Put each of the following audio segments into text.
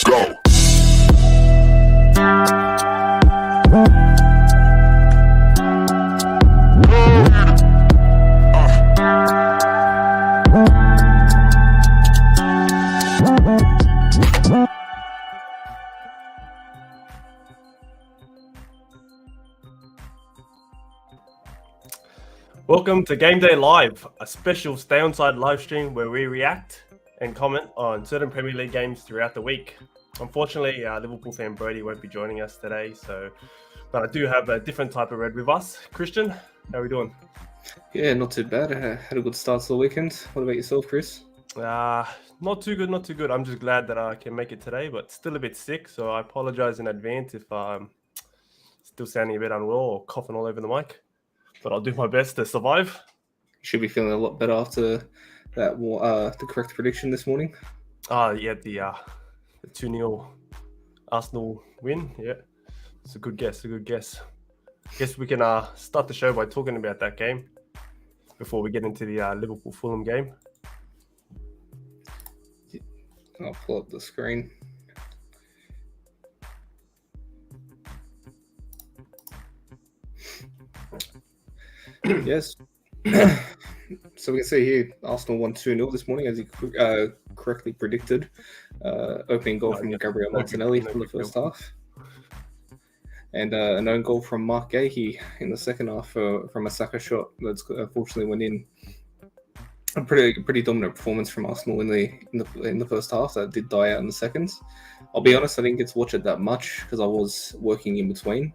go. Welcome to Game Day Live, a special Stay Onside live stream where we react and comment on certain Premier League games throughout the week. Unfortunately, Liverpool fan Brody won't be joining us today, but I do have a different type of red with us. Christian, how are we doing? Yeah, not too bad. Had a good start to the weekend. What about yourself, Chris? Not too good. I'm just glad that I can make it today, but still a bit sick, so I apologize in advance if I'm still sounding a bit unwell or coughing all over the mic. But I'll do my best to survive. You should be feeling a lot better after that. The correct prediction this morning. The 2-0 Arsenal win. Yeah, it's a good guess. Guess we can start the show by talking about that game before we get into the Liverpool Fulham game. I'll pull up the screen. Yes. So we can see here, Arsenal won 2-0 this morning, as you correctly predicted. Opening goal from Gabriel Martinelli from the first half. And an own goal from Mark Gahey in the second half from a Saka shot that's unfortunately went in. A pretty dominant performance from Arsenal in the first half that did die out in the seconds. I'll be honest, I didn't get to watch it that much because I was working in between.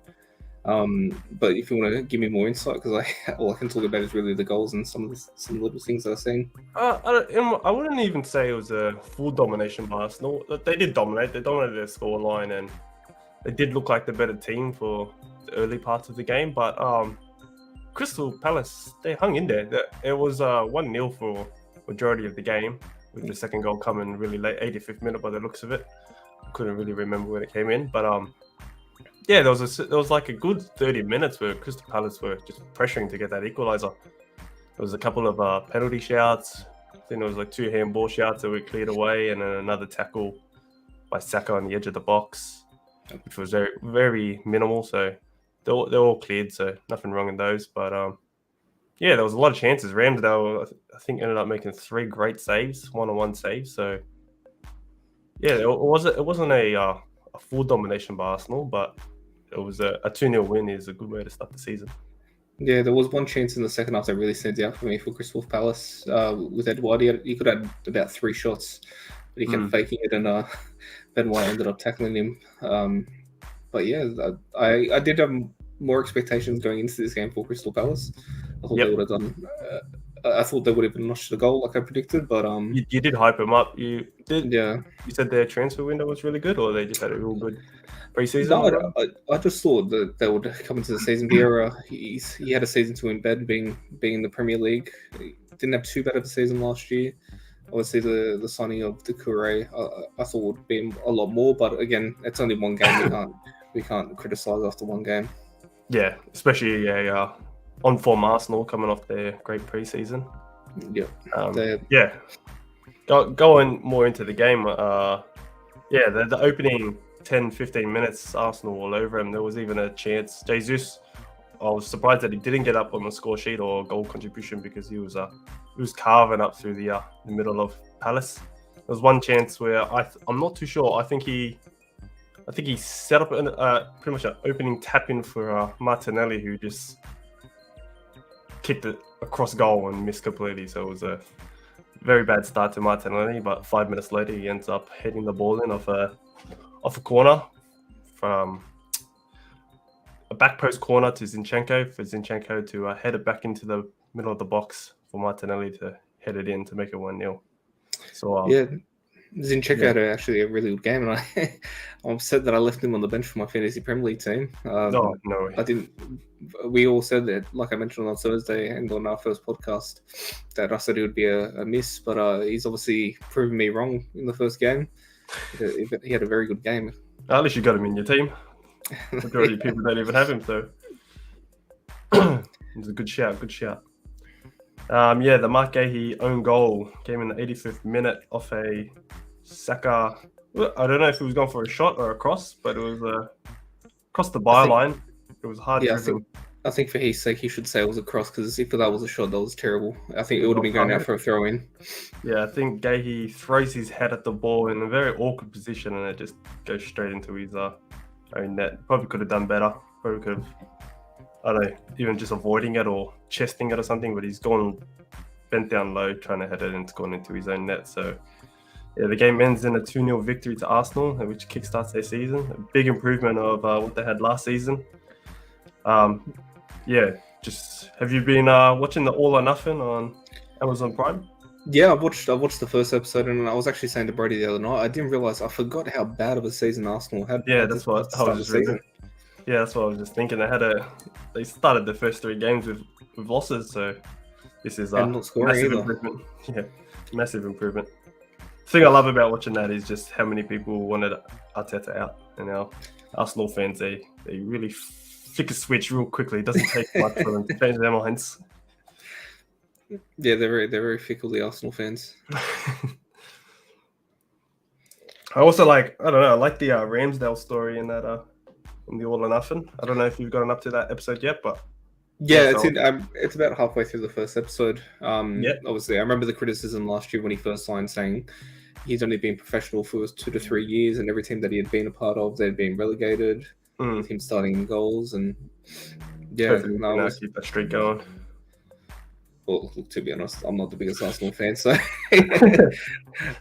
But if you want to give me more insight, because all I can talk about is really the goals and some little things that I've seen. I wouldn't even say it was a full domination by Arsenal. They did dominate. They dominated their scoreline, and they did look like the better team for the early parts of the game. But Crystal Palace, they hung in there. It was 1-0 for majority of the game, with the second goal coming really late, 85th minute by the looks of it. Couldn't really remember when it came in, but yeah, there was like a good 30 minutes where Crystal Palace were just pressuring to get that equaliser. There was a couple of penalty shouts. I think there was like 2 handball shouts that were cleared away, and then another tackle by Saka on the edge of the box, which was very, very minimal. So they're all cleared, so nothing wrong in those. But yeah, there was a lot of chances. Ramsdale, I think, ended up making 3 great saves, one-on-one saves. So yeah, it wasn't a full domination by Arsenal, but it was a 2-0 win is a good way to start the season. Yeah, there was one chance in the second half that really stands out for me for Crystal Palace with Edouard. He could have had about 3 shots, but he kept faking it, and Ben White ended up tackling him. But yeah, I did have more expectations going into this game for Crystal Palace. I thought they would have done. I thought they would have notched the goal like I predicted, but you did hype them up. You did. Yeah. You said their transfer window was really good, or they just had a real good preseason. No, I just thought that they would come into the season. Vieira, he had a season to embed being in the Premier League. He didn't have too bad of a season last year. Obviously, the signing of Doucouré, I thought would be a lot more, but again, it's only one game. We can't criticize after one game. Yeah, especially on form Arsenal coming off their great preseason. Yeah. Going more into the game. The opening 10-15 minutes, Arsenal all over him. There was even a chance. Jesus, I was surprised that he didn't get up on the score sheet or goal contribution because he was carving up through the middle of Palace. There was one chance where I'm not too sure. I think he set up pretty much an opening tap in for Martinelli, who just kicked it across goal and missed completely. So it was a very bad start to Martinelli, but 5 minutes later he ends up heading the ball in off a corner from a back post corner to Zinchenko, for Zinchenko to head it back into the middle of the box for Martinelli to head it in to make it 1-0. So yeah, Zinchenko had actually a really good game, and I'm upset that I left him on the bench for my fantasy Premier League team. No way. I didn't. We all said that, like I mentioned on Thursday and on our first podcast, that I said it would be a miss, but he's obviously proven me wrong in the first game. He had a very good game. At least you got him in your team. Majority of people don't even have him, so it's a good shout. The Mark Gahey own goal came in the 85th minute off a Saka I don't know if he was going for a shot or a cross, but it was across the I think, byline. It was hard yeah, driven. I think for his sake, he should say it was a cross because if that was a shot, that was terrible. I think It it was would have off been going out target. for a throw in. Yeah, I think Gahey throws his head at the ball in a very awkward position, and it just goes straight into his own net. Probably could have done better. Probably could have, I don't know, even just avoiding it or chesting it or something. But he's gone bent down low, trying to head it, and it's gone into his own net. So yeah, the game ends in a 2-0 victory to Arsenal, which kickstarts their season. A big improvement of what they had last season. Yeah, just have you been watching the All or Nothing on Amazon Prime? Yeah, I watched the first episode, and I was actually saying to Brody the other night, I didn't realize I forgot how bad of a season Arsenal had. Yeah, at that's the what I start was of just the season. reading. Yeah, that's what I was just thinking. They started the first 3 games with losses, so this is And not scoring massive either. improvement. Yeah, massive improvement. The thing I love about watching that is just how many people wanted Arteta out, and now Arsenal fans they really flick a switch real quickly. It doesn't take much for them to change their minds. Yeah, they're very fickle, the Arsenal fans. I also I like the Ramsdale story in that in the All or Nothing. I don't know if you've gotten up to that episode yet, but Yeah, so- it's about halfway through the first episode. Yeah. Obviously, I remember the criticism last year when he first signed, saying he's only been professional for 2 to 3 years, and every team that he had been a part of, they'd been relegated with him starting in goals, and yeah, hopefully we can keep that streak going. Well, to be honest, I'm not the biggest Arsenal fan, so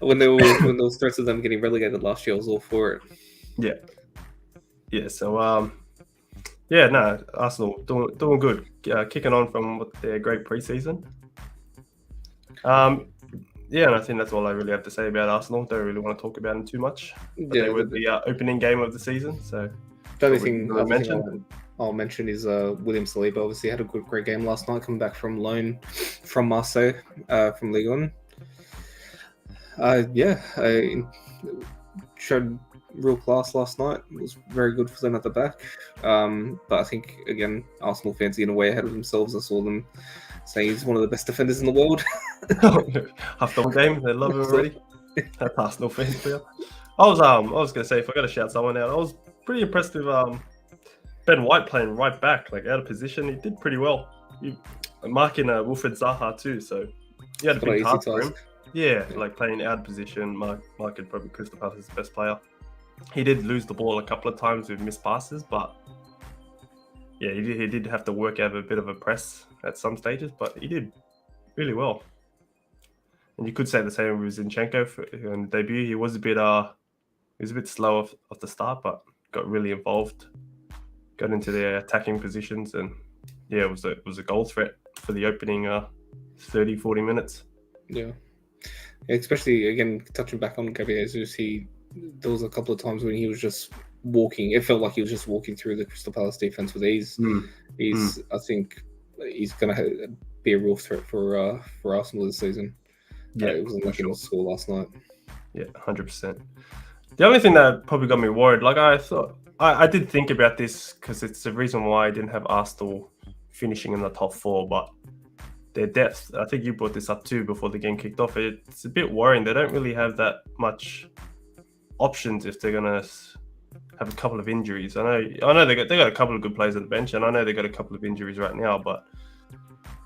when there was threats of them getting relegated last year, I was all for it. Yeah. So Arsenal doing good, kicking on from their great preseason. Yeah, and I think that's all I really have to say about Arsenal. Don't really want to talk about them too much. But Yeah, they were the opening game of the season, so the only what we thing gonna mention? I'll mention is William Saliba. Obviously, had a great game last night, coming back from loan from Marseille, from Ligue 1. Showed real class last night. It was very good for them at the back. But I think, again, Arsenal fans getting way ahead of themselves. I saw them saying he's one of the best defenders in the world. Half the game, they love him already. That's Arsenal fans for you. I was gonna say, if I got to shout someone out, I was pretty impressed with Ben White playing right back, like out of position. He did pretty well. Marking Wilfred Zaha too, so he had a big task for him. Yeah, like playing out of position, marking probably Crystal Palace's best player. He did lose the ball a couple of times with missed passes, but yeah, he did have to work out a bit of a press at some stages, but he did really well. And you could say the same with Zinchenko in the debut. He was a bit slow off the start, but got really involved, got into the attacking positions, and yeah, it was a goal threat for the opening 30-40 minutes. Yeah, especially again touching back on Gabriel Jesus, there was a couple of times when he was just walking. It felt like he was just walking through the Crystal Palace defense with ease. I think he's going to be a real threat for Arsenal this season. Yeah, it wasn't like he was score last night. Yeah, 100%. The only thing that probably got me worried, like I thought, I did think about this because it's the reason why I didn't have Arsenal finishing in the top 4, but their depth, I think you brought this up too before the game kicked off. It's a bit worrying. They don't really have that much options if they're gonna have a couple of injuries. I know they got a couple of good players on the bench, and I know they got a couple of injuries right now. But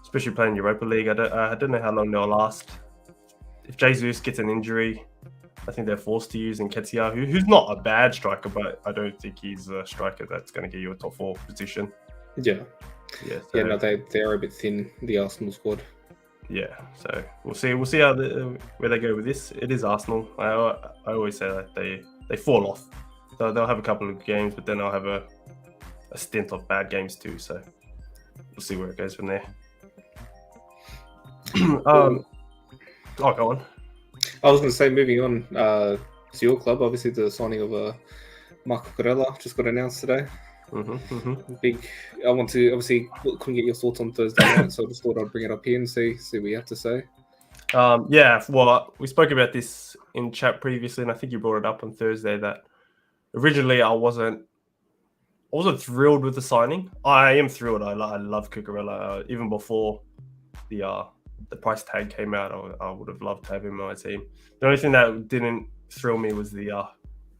especially playing Europa League, I don't know how long they'll last. If Jesus gets an injury, I think they're forced to use Nketiah, who's not a bad striker, but I don't think he's a striker that's going to get you a top 4 position. Yeah. Yeah. So, no, they are a bit thin, the Arsenal squad. Yeah, so we'll see how where they go with this. It is Arsenal. I always say that they fall off. They'll have a couple of games, but then they'll have a stint of bad games too. So we'll see where it goes from there. Go on. I was going to say, moving on to your club, obviously the signing of Marco Corella just got announced today. Big. I want to obviously couldn't get your thoughts on Thursday night, so I just thought I'd bring it up here and see what you have to say. Yeah, well, we spoke about this in chat previously, and I think you brought it up on Thursday that originally I wasn't thrilled with the signing. I am thrilled. I love Cucurella. Even before the price tag came out, I would have loved to have him on my team. The only thing that didn't thrill me was the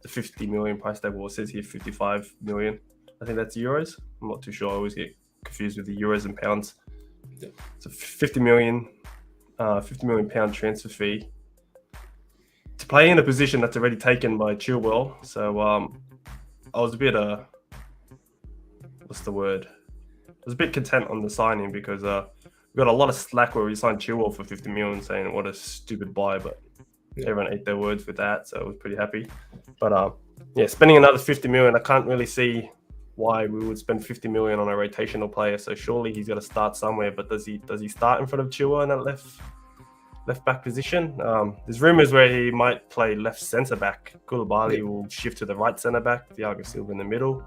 50 million price tag. Well, it says here 55 million. I think that's euros. I'm not too sure. I always get confused with the euros and pounds. Yeah. So 50 million pound transfer fee to play in a position that's already taken by Chilwell. So I was a bit what's the word? I was a bit content on the signing because we got a lot of slack where we signed Chilwell for 50 million, saying what a stupid buy, but everyone ate their words with that, so I was pretty happy. But spending another 50 million, I can't really see why we would spend 50 million on a rotational player. So surely he's got to start somewhere. But does he start in front of Chilwell in that left back position? There's rumours where he might play left centre back. Koulibaly will shift to the right centre back. Thiago Silva in the middle.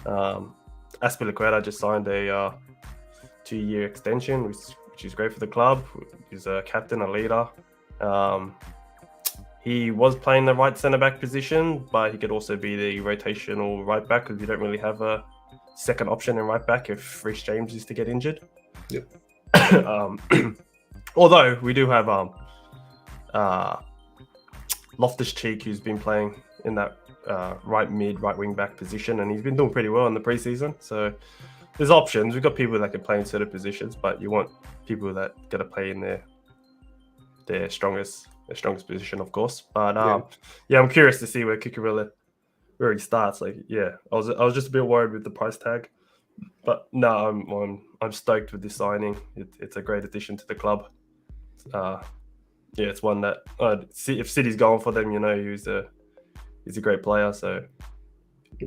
Azpilicueta just signed a 2-year extension, which is great for the club. He's a captain, a leader. He was playing the right centre-back position, but he could also be the rotational right-back because we don't really have a second option in right-back if Reece James is to get injured. Yep. Although we do have Loftus-Cheek, who's been playing in that right wing-back position, and he's been doing pretty well in the preseason. So there's options. We've got people that can play in certain positions, but you want people that get to play in their strongest position, of course. But I'm curious to see where he starts. I was just a bit worried with the price tag, but no, I'm stoked with this signing. It's a great addition to the club. It's one that if City's going for them, he's a great player. So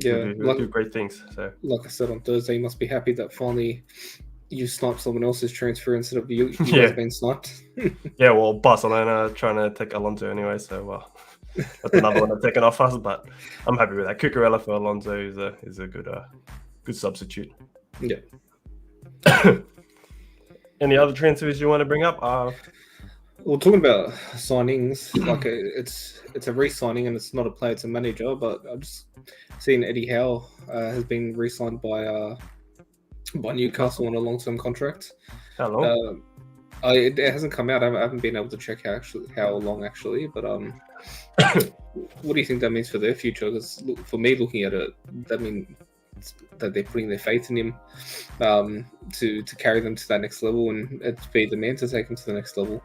he'll do great things. So like I said on Thursday, you must be happy that finally you sniped someone else's transfer instead of you guys being sniped. Yeah, well, Barcelona trying to take Alonso anyway, so that's another one I've taken off us, but I'm happy with that. Cucurella for Alonso is a good substitute. Yeah. Any other transfers you want to bring up? Well, talking about signings, like it's a re-signing and it's not a player, it's a manager. But I've just seen Eddie Howe has been re-signed by Newcastle on a long-term contract. How long? It hasn't come out. I haven't been able to check how long actually. But what do you think that means for their future? Because for me, looking at it, that means that they're putting their faith in him to carry them to that next level, and it's be the man to take them to the next level.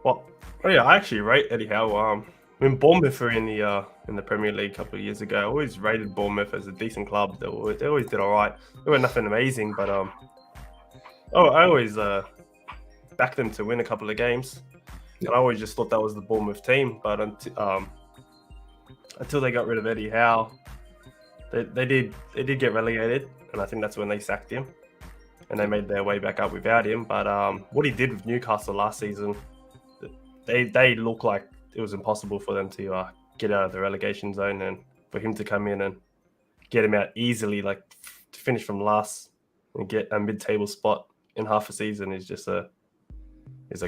Well, I actually rate Eddie Howe. When Bournemouth were in the Premier League a couple of years ago, I always rated Bournemouth as a decent club. They always did all right. They were nothing amazing, but I always backed them to win a couple of games. And I always just thought that was the Bournemouth team. But until they got rid of Eddie Howe, they did get relegated, and I think that's when they sacked him, and they made their way back up without him. But what he did with Newcastle last season, they look like it was impossible for them to get out of the relegation zone, and for him to come in and get him out easily, like to finish from last and get a mid-table spot in half a season is just a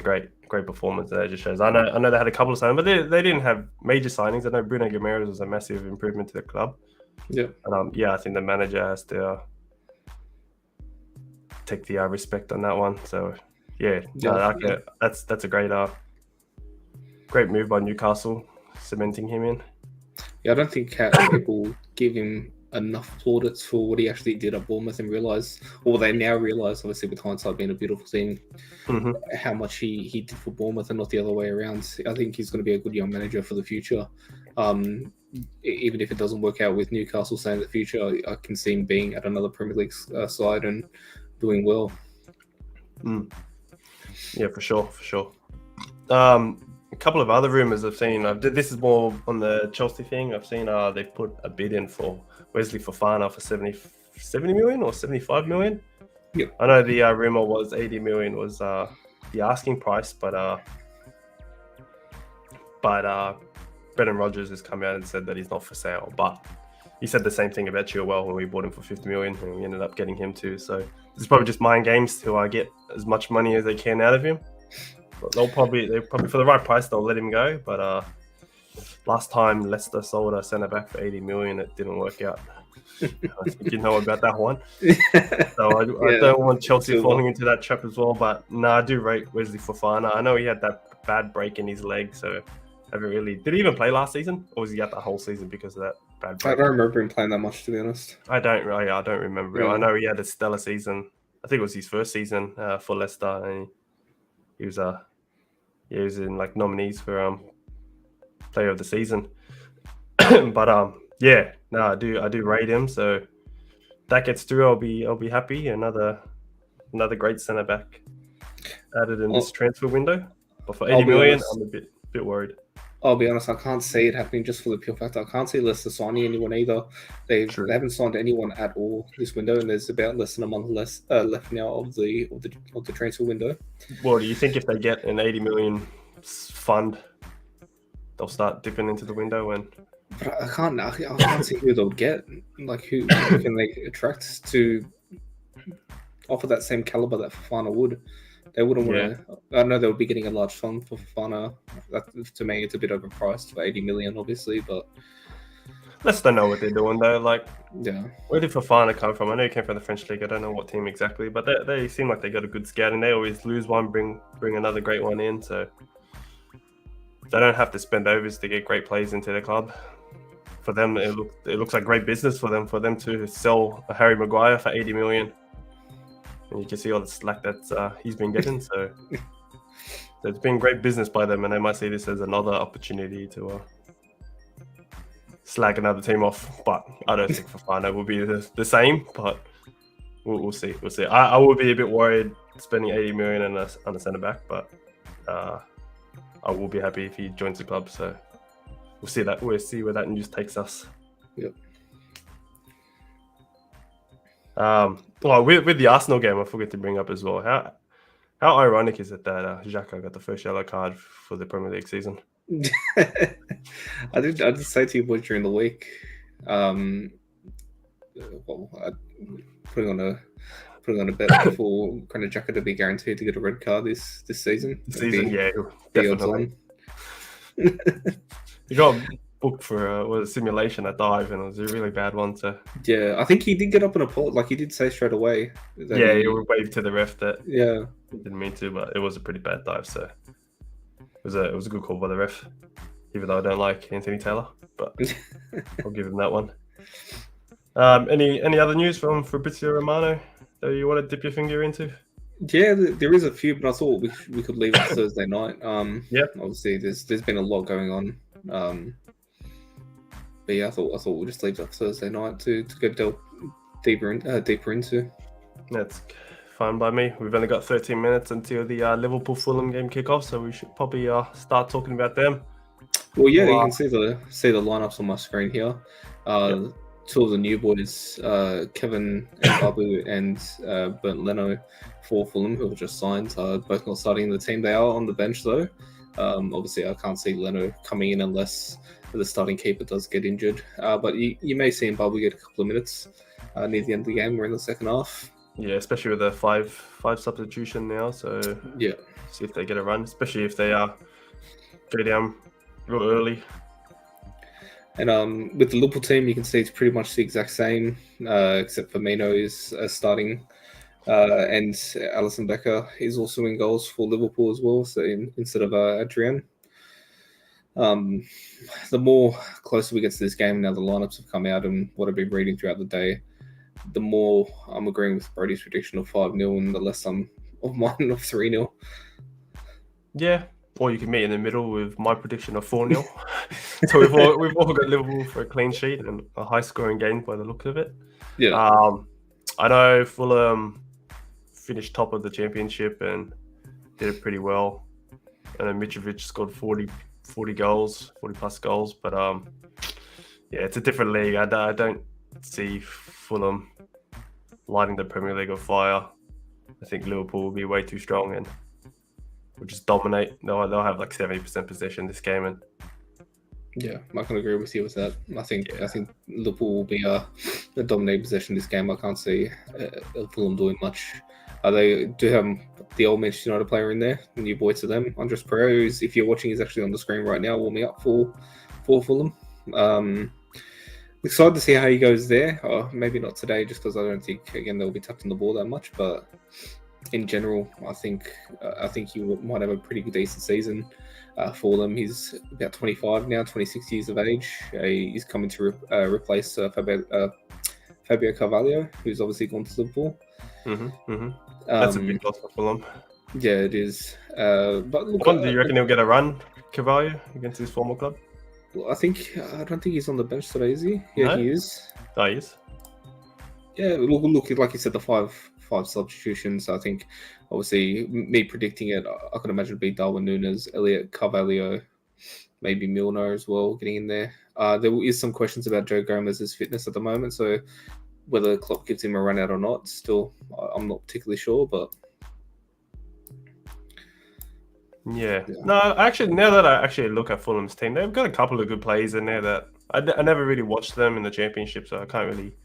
great performance. That just shows. I know they had a couple of signings, but they didn't have major signings. I know Bruno Guimaraes was a massive improvement to the club. Yeah, and I think the manager has to take the respect on that one. So that's a great move by Newcastle, cementing him in. Yeah, I don't think people give him enough plaudits for what he actually did at Bournemouth and they now realise, obviously with hindsight being a beautiful thing, how much he did for Bournemouth and not the other way around. I think he's going to be a good young manager for the future. Even if it doesn't work out with Newcastle, saying in the future, I can see him being at another Premier League side and doing well. Yeah, for sure. A couple of other rumours I've seen. This is more on the Chelsea thing. I've seen they've put a bid in for Wesley Fofana for 70 million or 75 million. Yeah. I know the rumour was 80 million was the asking price, but Brendan Rodgers has come out and said that he's not for sale. But he said the same thing about Chilwell when we bought him for 50 million, and we ended up getting him too. So this is probably just mind games to get as much money as they can out of him. But they probably for the right price they'll let him go. But last time Leicester sold a centre back for 80 million, it didn't work out. I think you know about that one. So I don't want Chelsea falling into that trap as well. But I do rate Wesley Fofana. I know he had that bad break in his leg, so Haven't really. Did he even play last season, or was he out the whole season because of that bad I break? don't remember him playing that much, to be honest. I don't remember. Yeah. I know he had a stellar season. I think it was his first season for Leicester, and he was in like nominees for player of the season. But yeah, no, I do rate him. So that gets through. I'll be happy. Another great centre back added in this transfer window. But for 80 million, I'm a bit worried. I'll be honest, I can't see it happening just for the pure fact I can't see Leicester signing anyone either. They haven't signed anyone at all this window, and there's about less than a month left now of the transfer window. Well, do you think if they get an 80 million fund, they'll start dipping into the window? But I can't see who they'll get. Like who can they attract to offer that same caliber that Fofana would? They wouldn't want to. I know they would be getting a large fund for Fofana. That, to me, it's a bit overpriced for 80 million, obviously. But Leicester know what they're doing, though. Like, yeah, where did Fofana come from? I know he came from the French league. I don't know what team exactly, but they seem like they got a good scouting. They always lose one, bring another great one in. So they don't have to spend overs to get great players into their club. For them, it looks like great business for them to sell a Harry Maguire for 80 million. And you can see all the slack that he's been getting. So it's been great business by them, and they might see this as another opportunity to slag another team off. But I don't think Fofana will be the same. But we'll see. We'll see. I will be a bit worried spending 80 million on a centre back, but I will be happy if he joins the club. So we'll see that. We'll see where that news takes us. Yep. Well, with the Arsenal game, I forgot to bring up as well. How ironic is it that Xhaka got the first yellow card for the Premier League season? I did say to you boys during the week, putting on a bet for Granit Xhaka to be guaranteed to get a red card this season. Yeah, definitely. He got booked for a simulation at dive, and it was a really bad one. So yeah, I think he did get up and apologize. Like he did say straight away. Yeah, he waved to the ref that he didn't mean to, but it was a pretty bad dive. So it was a good call by the ref, even though I don't like Anthony Taylor, but I'll give him that one. Any other news from Fabrizio Romano that you want to dip your finger into? Yeah, there is a few, but I thought we could leave it Thursday night. Obviously there's been a lot going on. But yeah, I thought we'll just leave that Thursday night to go deeper into. That's fine by me. We've only got 13 minutes until the Liverpool Fulham game kickoff, so we should probably start talking about them. Well, yeah, you can see the lineups on my screen here. Two of the new boys, Kevin Babu and Bernd Leno for Fulham, who were just signed, both not starting in the team. They are on the bench though. Obviously, I can't see Leno coming in unless the starting keeper does get injured. But you may see Babu get a couple of minutes near the end of the game. We're in the second half. Yeah, especially with the five substitution now. So yeah, see if they get a run, especially if they go down real early. And with the Liverpool team, you can see it's pretty much the exact same, except for Mino is starting. And Alisson Becker is also in goals for Liverpool as well, so instead of Adrian. The more closer we get to this game, now the lineups have come out and what I've been reading throughout the day, the more I'm agreeing with Brody's prediction of 5-0 and the less I'm of mine of 3-0. Yeah, or you can meet in the middle with my prediction of 4-0. So we've all got Liverpool for a clean sheet and a high-scoring game by the look of it. Yeah. I know Fulham finished top of the championship and did it pretty well. And then Mitrovic scored 40 goals, 40 plus goals. But yeah, it's a different league. I don't see Fulham lighting the Premier League on fire. I think Liverpool will be way too strong and will just dominate. They'll have like 70% possession this game. And yeah, I can agree with you with that. I think Liverpool will be a dominating possession this game. I can't see Fulham doing much. They do have the old Manchester United player in there, the new boy to them, Andres Pereira, if you're watching, is actually on the screen right now, warming up for Fulham. Excited to see how he goes there. Maybe not today, just because I don't think, again, they'll be touching the ball that much. But in general, I think he might have a pretty decent season. Fulham. He's about 25 now, 26 years of age. He's coming to replace Fabio Carvalho, who's obviously gone to Liverpool. That's a big loss for Fulham. Yeah, it is. But look, do you reckon he'll get a run, Carvalho, against his former club? I don't think he's on the bench today, is he? Yeah, No? he is. Oh, he is. Yeah, look, like you said, the five substitutions. I think, obviously, me predicting it, I could imagine it'd be Darwin Núñez, Elliot Carvalho, maybe Milner as well getting in there. There is some questions about Joe Gomez's fitness at the moment, so whether Klopp gives him a run out or not, still, I'm not particularly sure, but. Yeah. No, actually, now that I actually look at Fulham's team, they've got a couple of good players in there that I never really watched them in the Championship, so I can't really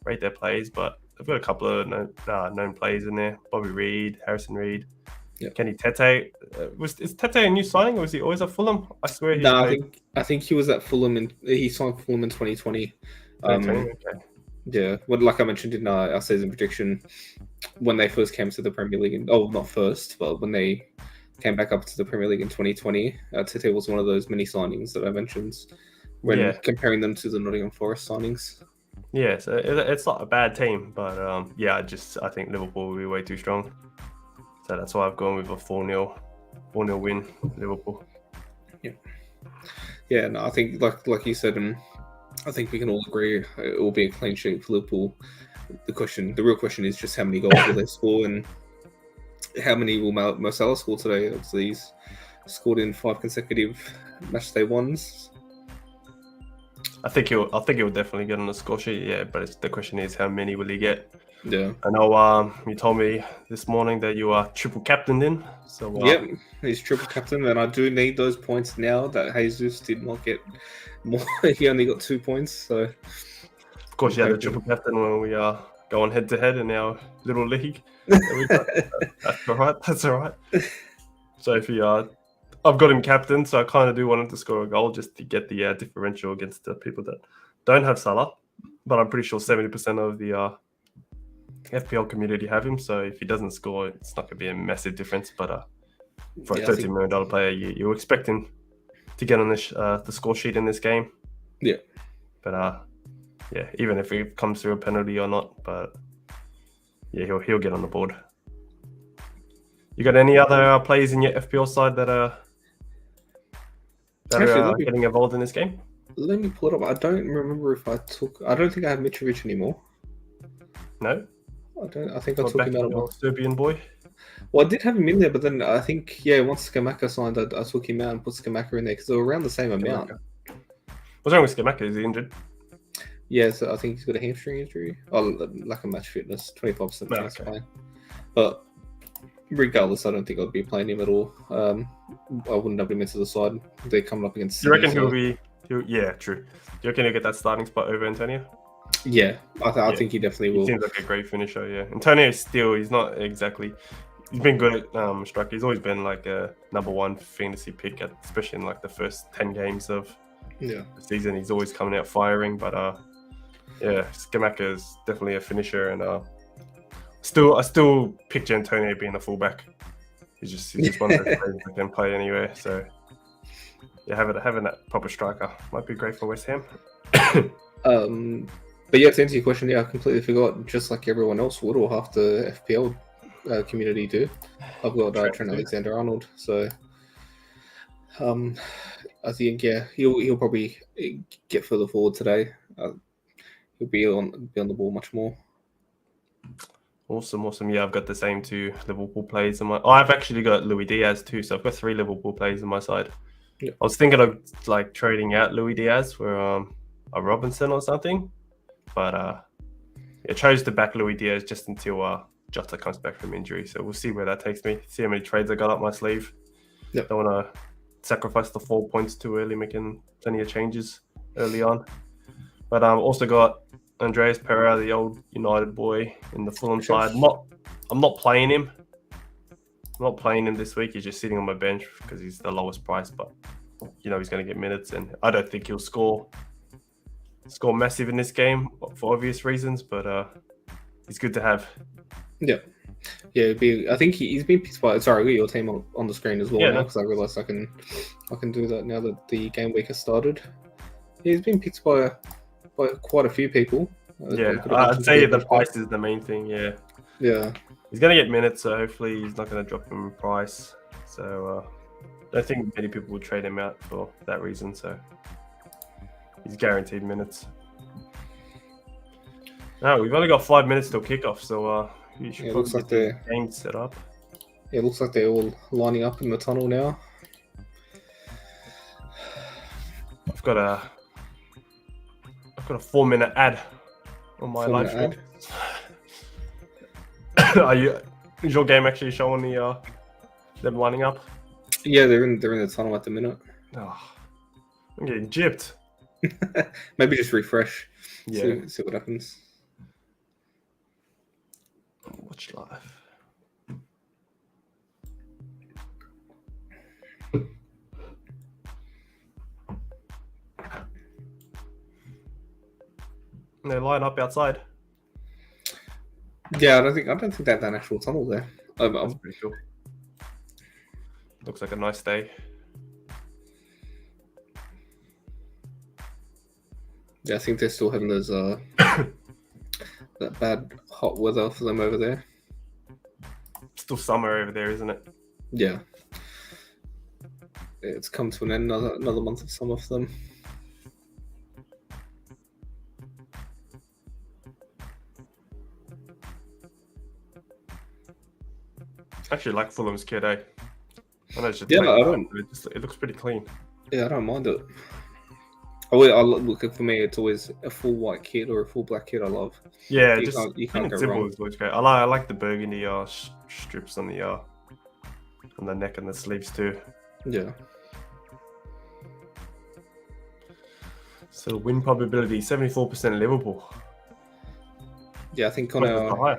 rate their plays, but they've got a couple of known players in there. Bobby Reed, Harrison Reed, Kenny Tete. Is Tete a new signing, or was he always at Fulham? I swear he I think he was at Fulham, and he signed for Fulham in 2020. Okay. Yeah, well, like I mentioned in our season prediction, when they first came to the Premier League, not first, but when they came back up to the Premier League in 2020, Tete was one of those mini signings that I mentioned when comparing them to the Nottingham Forest signings. Yeah, so it's not a bad team, but I think Liverpool will be way too strong. So that's why I've gone with a 4-0 win, Liverpool. Yeah, no, I think like you said, I think we can all agree it will be a clean sheet for Liverpool. The real question is just how many goals will they score, and how many will Mo Salah score today? Obviously, he's scored in 5 consecutive matchday ones. I think he'll definitely get on the score sheet. Yeah, but the question is, how many will he get? Yeah, I know. You told me this morning that you are triple captained in. So yep, he's triple captain, and I do need those points now that Jesus did not get more. He only got 2 points. So, of course, you had the triple captain when we are going head to head in our little league. That's all right. That's all right. So if I've got him captain, so I kind of do want him to score a goal just to get the differential against the people that don't have Salah. But I'm pretty sure 70% of the FPL community have him. So if he doesn't score, it's not going to be a massive difference. But for a $13 million player, you expect him to get on the score sheet in this game. Yeah. But even if it comes through a penalty or not, but yeah, he'll get on the board. You got any other players in your FPL side that are getting involved in this game? Let me pull it up. I don't remember if I don't think I have Mitrovic anymore. No? I think I took him out of my Serbian boy. Well, I did have him in there, but then I think, once Scamacca signed, I took him out and put Scamacca in there because they were around the same amount. What's wrong with Scamacca? Is he injured? Yeah, so I think he's got a hamstring injury. Lack of match fitness, 25% chance of playing. But regardless, I don't think I'd be playing him at all. I wouldn't have him into the side. They're coming up against. Do you reckon he'll be? Yeah, true. Do you reckon he'll get that starting spot over Antonio? Yeah, I think he definitely will. He seems like a great finisher. Yeah, Antonio he's not exactly. He's been good at striker. He's always been like a number 1 fantasy pick, especially in like the first 10 games of the season. He's always coming out firing, but Scamacca is definitely a finisher, and I still picture Antonio being a fullback. He's just one of those players that can play anywhere. So yeah, having that proper striker might be great for West Ham. But yeah, to answer your question, I completely forgot. Just like everyone else would, or half the FPL community do. I've got Trent Alexander-Arnold, so I think he'll probably get further forward today. He'll be on the ball much more. Awesome. Yeah, I've got the same 2 Liverpool players in my. I've actually got Luis Diaz too, so I've got 3 Liverpool players on my side. Yeah. I was thinking of like trading out Luis Diaz for a Robinson or something, but I chose to back Luis Diaz just until Jota comes back from injury. So we'll see where that takes me. See how many trades I got up my sleeve. Yep. Don't want to sacrifice the 4 points too early, making plenty of changes early on. But also got Andreas Pereira, the old United boy in the Fulham side. I'm not playing him. I'm not playing him this week. He's just sitting on my bench because he's the lowest price, but he's going to get minutes, and I don't think he'll score massive in this game for obvious reasons, but he's good to have. Yeah. Yeah, I think he's been picked by. Sorry, I got your team on the screen as well Yeah, now because I realised I can do that now that the game week has started. Yeah, he's been picked by quite a few people. Yeah, I'd say the price is the main thing. Yeah. Yeah. He's going to get minutes, so hopefully he's not going to drop him in price. So I don't think many people will trade him out for that reason. So he's guaranteed minutes. Now we've only got 5 minutes till kickoff, so we should probably get the game set up. Yeah, it looks like they're all lining up in the tunnel now. I've got a 4-minute ad on my live stream. Is your game actually showing them lining up? Yeah, they're in the tunnel at the minute. Oh, I'm getting gypped. Maybe just refresh. Yeah. See what happens. Watch live. They line up outside. Yeah, I don't think they have an actual tunnel there. That's pretty cool. Looks like a nice day. Yeah, I think they're still having those that bad hot weather for them over there. Still summer over there, isn't it? Yeah. It's come to an end. Another month of summer for them. Actually, like Fulham's kit, eh? I know it's just I don't. It looks pretty clean. Yeah, I don't mind it. I look for me. It's always a full white kit or a full black kit. I love. Yeah, you can't go simple wrong. looks great. I like the burgundy strips on the neck and the sleeves too. Yeah. So win probability 74% Liverpool. Yeah, I think on our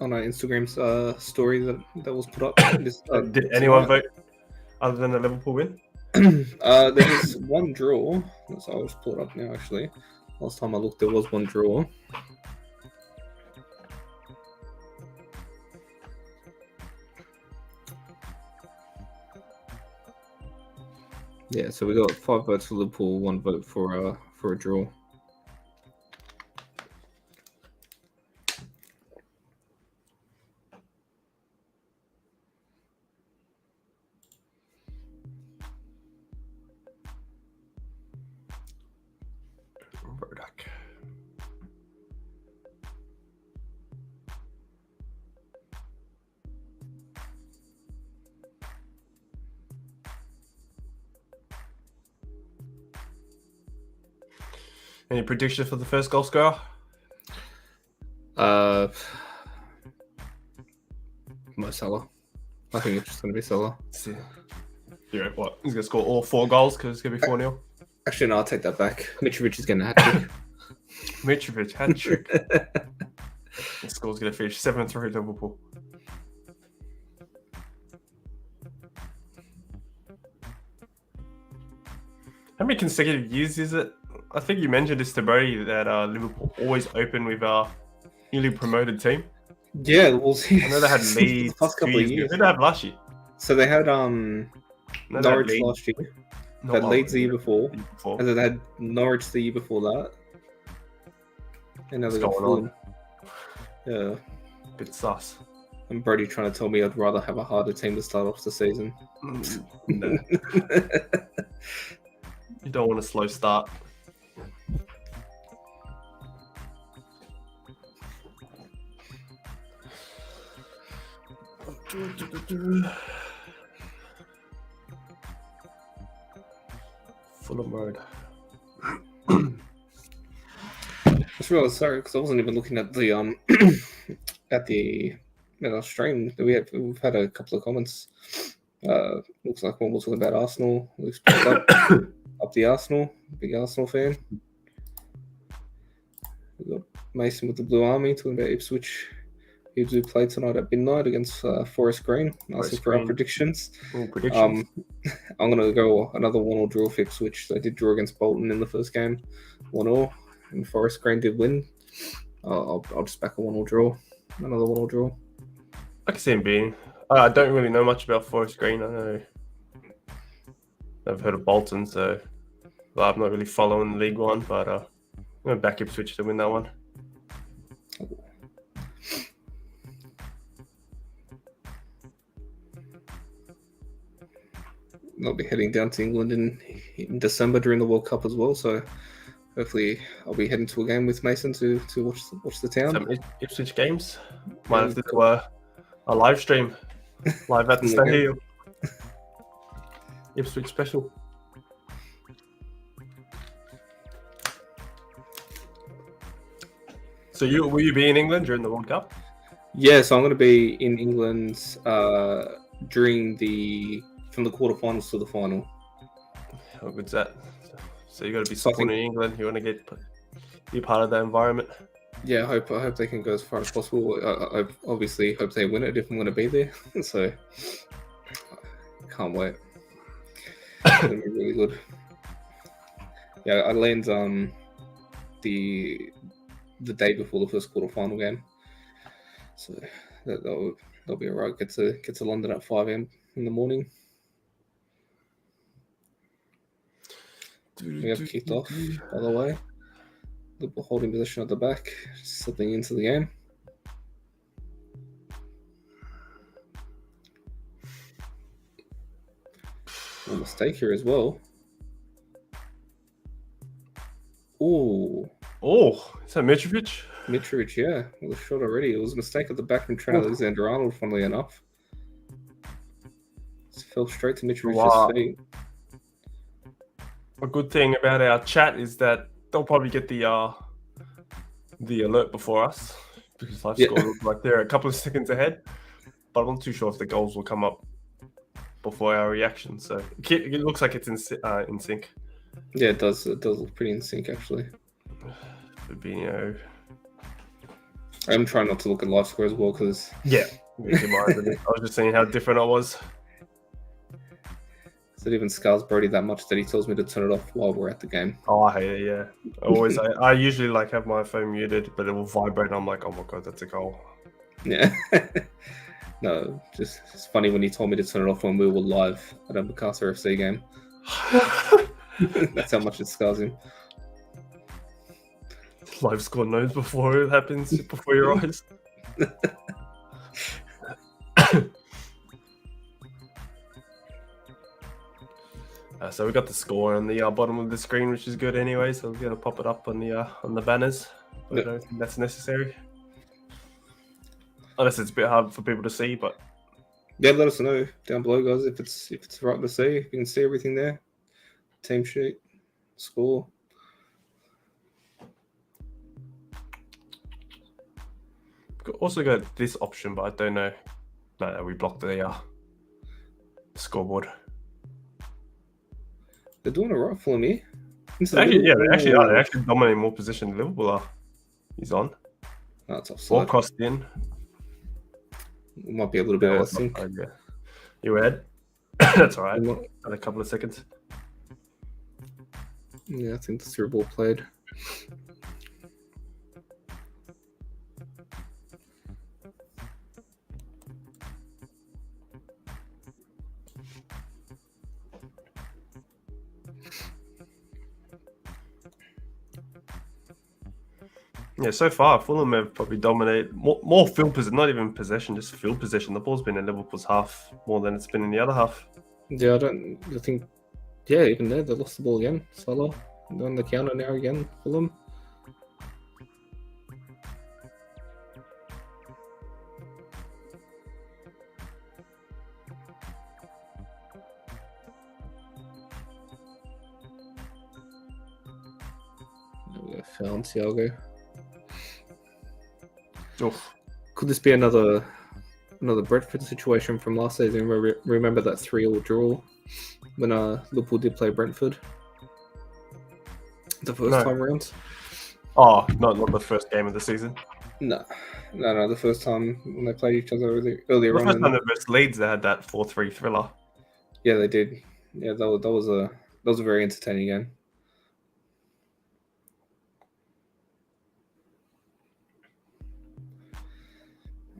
Instagram's story that was put up. Did anyone vote other than a Liverpool win? There was one draw. So I'll just pull it up now. Actually, last time I looked, there was one draw. Yeah, so we got 5 votes for Liverpool, 1 vote for a draw. Any prediction for the first goal scorer? Mo Salah. I think it's just going to be Salah. Yeah, what? He's going to score all 4 goals because it's going to be 4-0? Actually, no, I'll take that back. Mitrovic is getting a hat-trick. Mitrovic, hat-trick. The score's going to finish 7-3 Liverpool. How many consecutive years is it? I think you mentioned this to Brody that Liverpool always open with our newly promoted team. Yeah, we'll see. I know they had Leeds the past couple of years. Who did they have last year? So they had Norwich last year. They had Leeds the year before. And then they had Norwich the year before that. And now they got Fulham. Yeah. Bit sus. And Brody trying to tell me I'd rather have a harder team to start off the season. No. You don't want a slow start. Fulham Road. That's really sorry because I wasn't even looking at the at our stream. We've had a couple of comments. Looks like one was talking about Arsenal. We've up the Arsenal. Big Arsenal fan. We've got Mason with the Blue Army talking about Ipswich. Who do play tonight at midnight against Forest Green? Asking for our predictions. I'm going to go another 1-1 draw for Ipswich. They did draw against Bolton in the first game, 1-1, and Forest Green did win. I'll just back a 1-1 draw. Another 1-1 draw. I can see him being. I don't really know much about Forest Green. I know I've heard of Bolton, so I'm not really following League One, but I'm going to back Ipswich to win that one. I'll be heading down to England in December during the World Cup as well, so hopefully I'll be heading to a game with Mason to watch the town. Some Ipswich games. Might have to do a live stream. Live at the stadium. Ipswich special. So will you be in England during the World Cup? Yeah, so I'm going to be in England during from the quarterfinals to the final. How good's that? So you got to be supporting England. You want to be part of that environment. Yeah, I hope they can go as far as possible. I obviously hope they win it if I'm going to be there. So can't wait. It's going to be really good. Yeah, I land the day before the first quarterfinal game, so that'll be alright. Get to London at 5 a.m. in the morning. We have kicked off, by the way. Liverpool holding position at the back, slipping into the game. A mistake here as well. Oh, is that Mitrovic? Mitrovic, yeah, with a shot already. It was a mistake at the back from Trent Alexander-Arnold, funnily enough. It fell straight to Mitrovic's feet. A good thing about our chat is that they'll probably get the alert before us because live score looks like they're a couple of seconds ahead. But I'm not too sure if the goals will come up before our reaction. So it looks like it's in sync. Yeah, it does. It does look pretty in sync, actually. Fabinho. I'm trying not to look at live score as well because I was just saying how different it was. It even scars Brody that much that he tells me to turn it off while we're at the game. Oh, I hate it. Yeah, I usually have my phone muted, but it will vibrate. And I'm like, oh my god, that's a goal. Yeah. No, just it's funny when he told me to turn it off when we were live at a Macassar FC game. That's how much it scars him. Live score knows before it happens, before your eyes. So we got the score on the bottom of the screen, which is good anyway. So we're gonna pop it up on the banners. But I don't think that's necessary, unless it's a bit hard for people to see. But yeah, let us know down below, guys, if it's right to see. If you can see everything there, team sheet, score. Also got this option, but I don't know. No, we blocked the scoreboard. They're doing it right for me. They actually are. They're actually dominating more position than Liverpool are. He's on. That's offside. Ball crossed in. It might be a little bit out of sync. You ahead? That's all right. Got a couple of seconds. Yeah, I think the through ball played. Yeah, so far Fulham have probably dominated more field possession, not even possession, just field possession. The ball's been in Liverpool's half more than it's been in the other half. Yeah, I think even there they lost the ball again. Salah on the counter now again, Fulham. Found Thiago. Oof. Could this be another Brentford situation from last season? Remember that 3-3 draw when Liverpool did play Brentford the first time around? Oh, not the first game of the season. No, the first time when they played each other earlier on. The first time they versus Leeds, they had that 4-3 thriller. Yeah, they did. Yeah, that was a very entertaining game.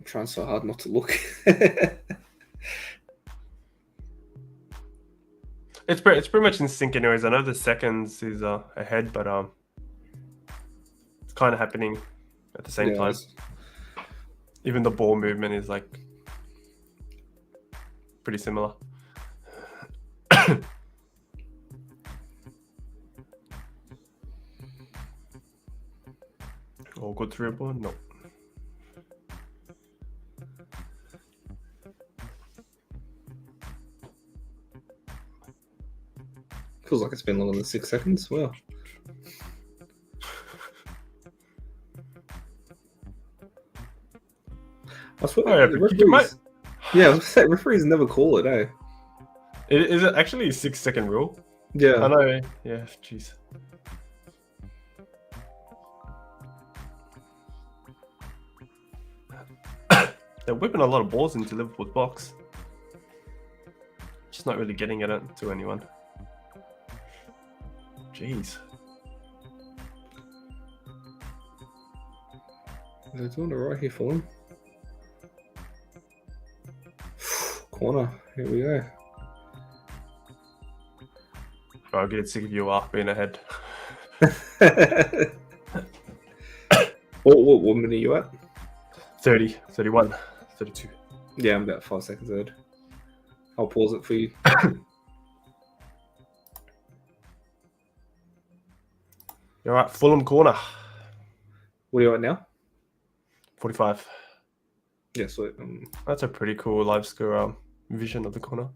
trying so hard not to look. It's pretty much in sync anyways. I know the seconds is ahead, but it's kind of happening at the same time. Even the ball movement is like pretty similar. All good through ball? No. Feels like it's been longer than 6 seconds. Wow. I swear, Oh, yeah, the but you referees, yeah, I was gonna say, referees never call it, eh? Is it actually a 6-second rule? Yeah. I know. Yeah, jeez. They're whipping a lot of balls into Liverpool's box. Just not really getting it to anyone. Jeez. They're doing it right here for him. Corner. Here we go. I'll get sick of you being ahead. What minute are you at? 30, 31, 32. Yeah, I'm about 5 seconds ahead. I'll pause it for you. You're right, Fulham corner. What are you at now? 45. Yeah, so That's a pretty cool live score vision of the corner.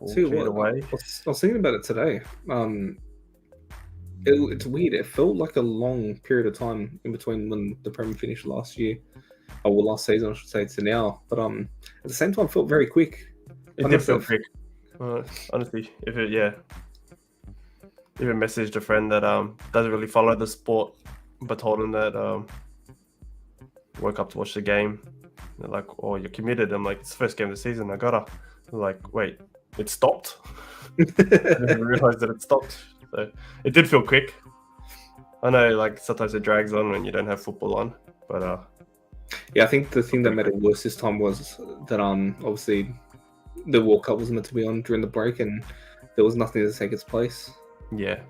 see what, I was thinking about it today. It's weird. It felt like a long period of time in between when the Premier finished last year, or well, last season, I should say, to now. But at the same time, it felt very quick. It did feel quick. Honestly, even messaged a friend that doesn't really follow the sport, but told him that woke up to watch the game. They're like, "Oh, you're committed." I'm like, "It's the first game of the season. I gotta." They're like, "Wait, it stopped?" I didn't realize that it stopped. So it did feel quick. I know, like sometimes it drags on when you don't have football on, but yeah, I think the thing that made it worse this time was that obviously the World Cup was meant to be on during the break, and there was nothing to take its place. Yeah.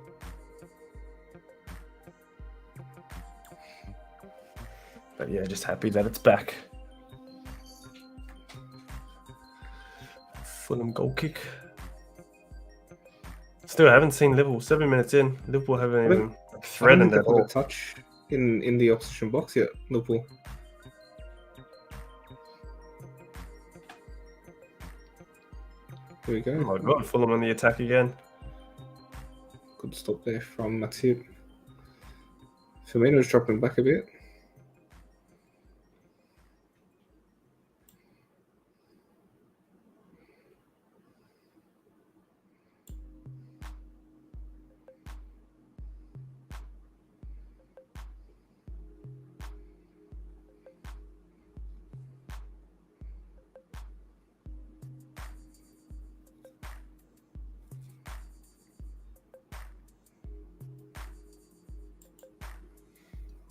But yeah, just happy that it's back. Fulham goal kick. Still haven't seen Liverpool. 7 minutes in, Liverpool haven't even threatened at all. A touch in the opposition box yet, Liverpool. Here we go. Oh my god, Fulham on the attack again. Good stop there from Matip. Firmino's dropping back a bit.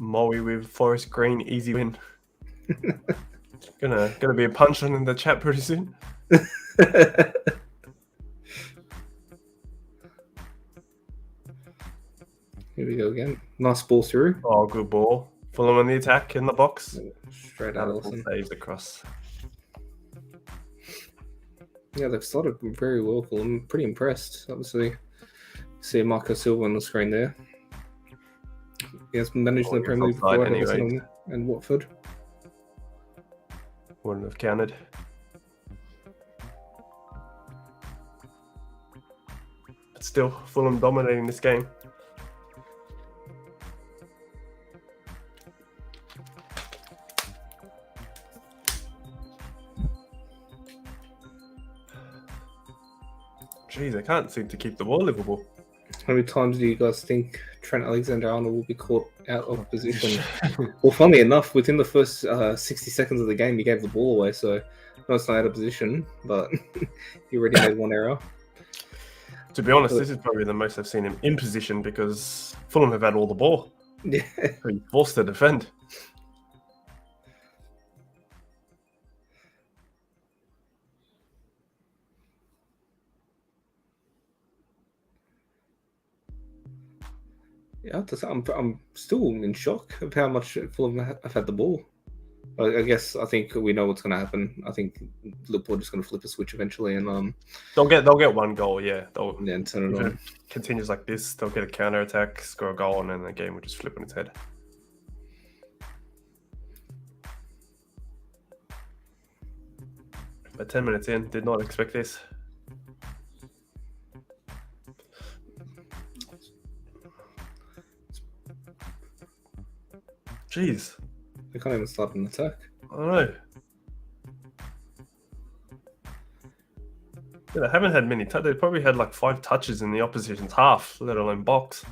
Moe with Forest Green, easy win. gonna be a punch on in the chat pretty soon. Here we go again. Nice ball through. Oh, good ball. Fulham on the attack in the box. Straight out. Allison saves across. Yeah, they've started very well. I'm pretty impressed. Obviously, see Marco Silva on the screen there. He has managed the Premier League before anyway. And Watford. Wouldn't have counted. But still, Fulham dominating this game. Jeez, I can't seem to keep the ball, Liverpool. How many times do you guys think Trent Alexander-Arnold will be caught out of position? Well, funnily enough, within the first 60 seconds of the game, he gave the ball away. So I No, it's not out of position, but he already made one error. To be honest, this is probably the most I've seen him in position because Fulham have had all the ball. Yeah. He forced to defend. Yeah, I'm still in shock of how much Fulham have had the ball. I guess I think we know what's going to happen. I think Liverpool are just going to flip a switch eventually, and They'll get one goal, yeah. then turn it If on. it continues like this, they'll get a counter attack, score a goal, and then the game will just flip on its head. But 10 minutes in, did not expect this. Jeez. They can't even start an attack. I don't know. Yeah, they haven't had many touches. They probably had like 5 touches in the opposition's half, let alone box.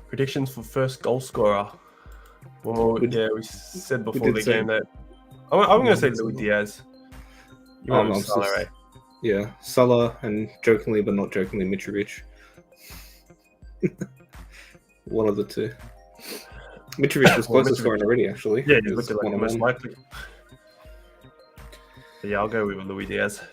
Predictions for first goal scorer. Well, yeah, we said before the game that I'm going to say Luis Diaz. You went with Salah, right? Yeah, Salah, and jokingly but not jokingly, Mitrovic. One of the two. Mitrovic was close to scoring already, actually. Yeah, he's looking like the most likely. But yeah, I'll go with Luis Diaz.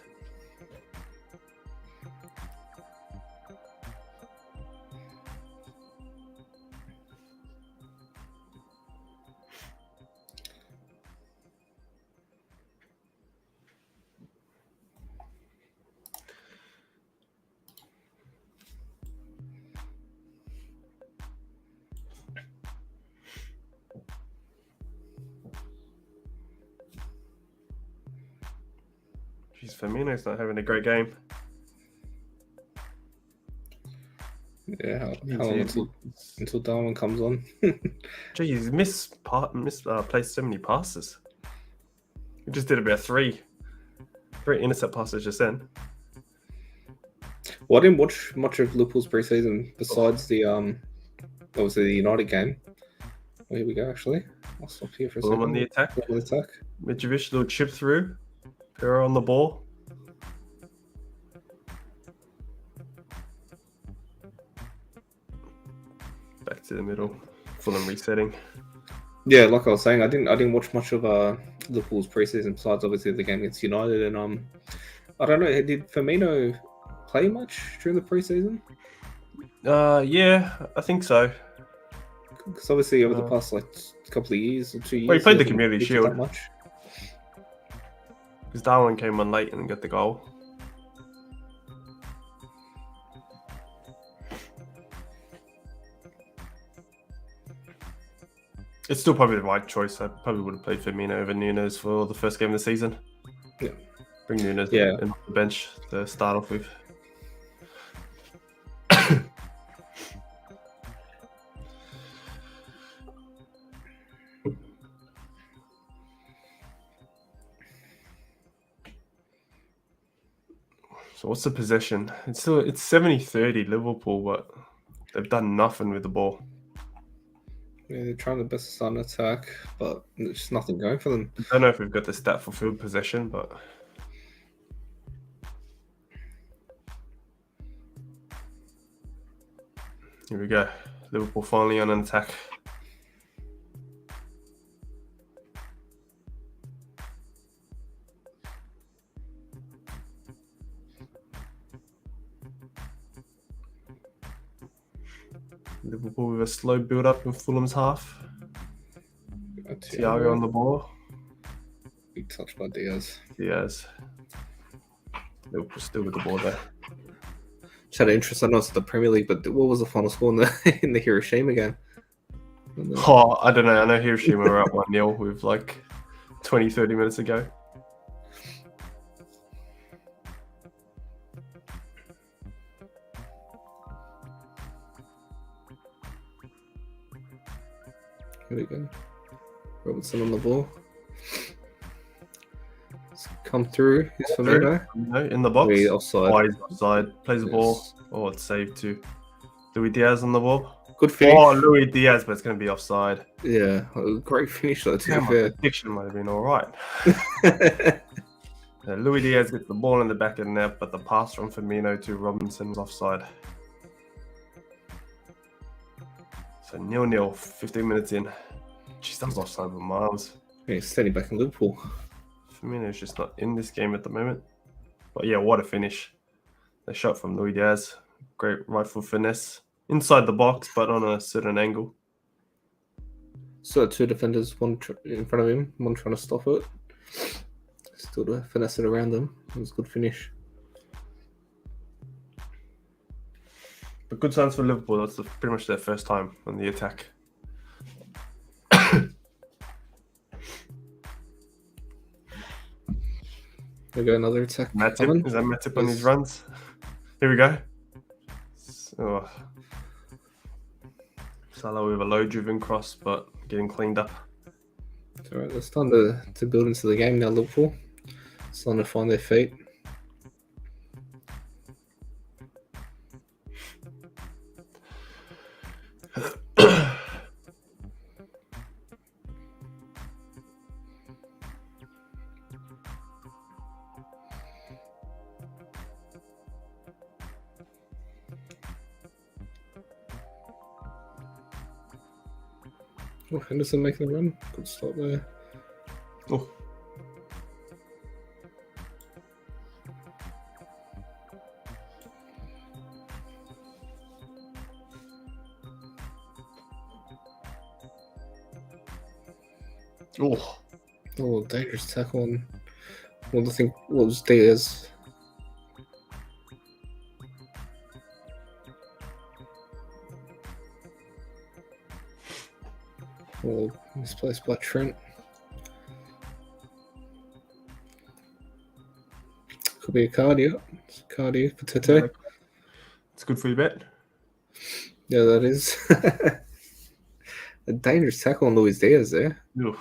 Jeez, Firmino's not having a great game. Yeah, how long until Darwin comes on? Jeez, misplaced so many passes. He just did about 3 intercept passes just then. Well, I didn't watch much of Liverpool's preseason besides the obviously the United game. Oh, here we go. Actually, I'll stop here for a second. On the attack. Mitrovic, little chip through. Pereira on the ball. Back to the middle. Fulham resetting. Yeah, like I was saying, I didn't watch much of Liverpool's preseason besides obviously the game against United, and I don't know, did Firmino play much during the preseason? Yeah, I think so. Because obviously over the past like couple of years or 2 years, well, he played the Community Shield that much. Because Darwin came on late and got the goal. It's still probably the right choice. I probably would have played Firmino over Nunes for the first game of the season. Yeah. Bring Nunes in off the bench to start off with. So what's the possession? It's 70-30 Liverpool, but they've done nothing with the ball. Yeah, they're trying their best to start an attack, but there's just nothing going for them. I don't know if we've got the stat for field possession, but here we go. Liverpool finally on an attack. Liverpool with a slow build-up in Fulham's half. Thiago on the ball. Big touch by Diaz. Liverpool still with the ball there. Just had an interest. I know it's the Premier League, but what was the final score in the Hiroshima game? Oh, I don't know. I know Hiroshima were up 1-0 with like 20-30 minutes ago. Here we go. Robertson on the ball. It's come through. He's Firmino. No, in the box. Wait, offside. Oh, he's offside. Plays the ball. Oh, it's saved too. Louis Diaz on the ball. Good finish. Oh, Louis Diaz, but it's going to be offside. Yeah, great finish though, to be My fair. prediction might have been all right. Louis Diaz gets the ball in the back of the net, but the pass from Firmino to Robinson was offside. So 0-0, 15 minutes in. Jeez, that was offside with miles. Yeah, he's standing back in Liverpool. Firmino's just not in this game at the moment. But yeah, what a finish. The shot from Louis Diaz. Great right foot finesse. Inside the box, but on a certain angle. So two defenders, one in front of him, one trying to stop it. Still to finesse it around them. It was a good finish. But good signs for Liverpool. That's pretty much their first time on the attack. We got another attack. Matip. Is that Matip on his runs? Here we go. Oh. Salah with a low-driven cross, but getting cleaned up. It's all right. It's time to build into the game now, Liverpool. It's time to find their feet. Oh, Henderson making a run. Good stop there. Oh. Oh, dangerous tackle on. Well, I think what was Diaz. Oh, misplaced by Trent. Could be a card, yeah. It's a card here for Tete. It's good for your bet. Yeah, that is. A dangerous tackle on Luis Diaz there. Oof.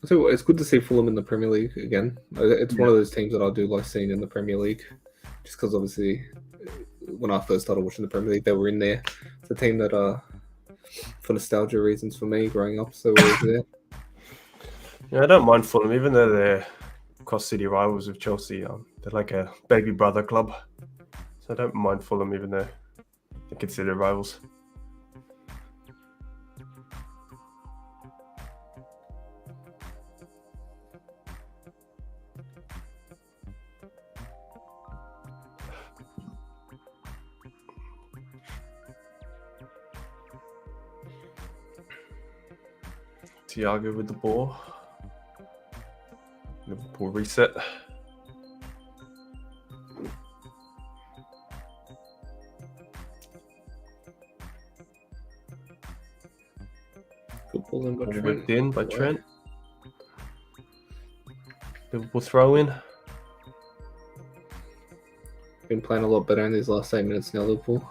I'll tell you what, it's good to see Fulham in the Premier League again. It's one of those teams that I do like seeing in the Premier League, just because obviously when I first started watching the Premier League, they were in there. It's a team that, for nostalgia reasons for me growing up, so always there. Yeah, I don't mind Fulham, even though they're cross-city rivals with Chelsea. They're like a baby brother club, so I don't mind Fulham, even though they're considered rivals. Thiago with the ball. Liverpool reset. Good ball in by Trent. Whipped in by Trent. Liverpool throw in. Been playing a lot better in these last 8 minutes now, Liverpool.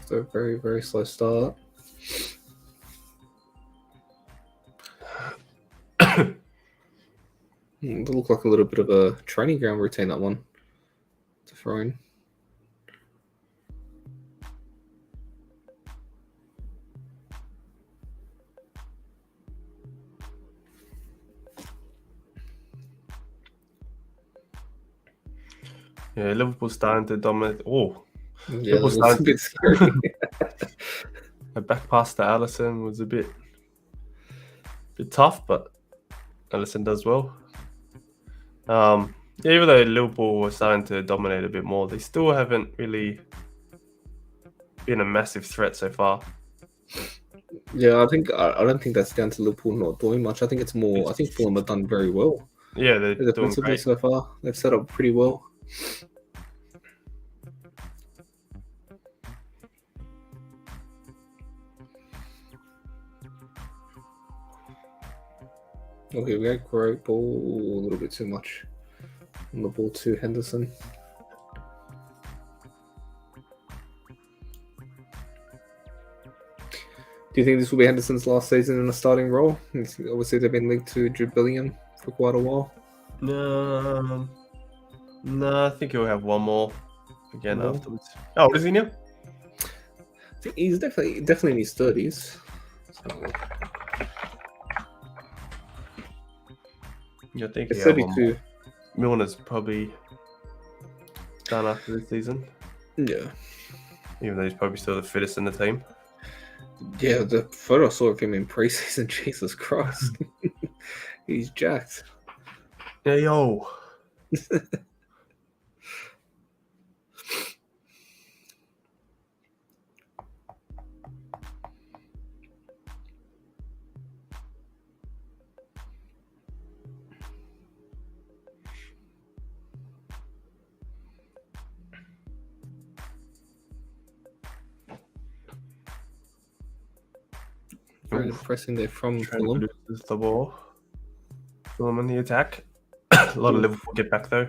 So very, very slow start. It looked like a little bit of a training ground routine, that one, to throw in. Yeah, Liverpool starting to dominate. Oh, yeah, that was a bit scary. A back pass to Alisson was a bit tough, but Alisson does well. Yeah, even though Liverpool were starting to dominate a bit more, they still haven't really been a massive threat so far. Yeah, I don't think that's down to Liverpool not doing much. I think it's more. I think Fulham have done very well. Yeah, they're doing great so far. They've set up pretty well. Oh, here we go. Great ball. A little bit too much on the ball to Henderson. Do you think this will be Henderson's last season in a starting role? Obviously, they've been linked to Jude Bellingham for quite a while. No, I think he'll have one more again afterwards. Oh, what is he now? I think he's definitely in his 30s. So, Yeah, I think it's he'll have one 32. more. Milner's probably done after this season. Yeah. Even though he's probably still the fittest in the team. Yeah, the photo I saw of him in preseason, Jesus Christ. He's jacked. Yeah, yo. Very pressing there from Fulham. Loses the ball. Fulham in the attack. A lot of Liverpool get back though.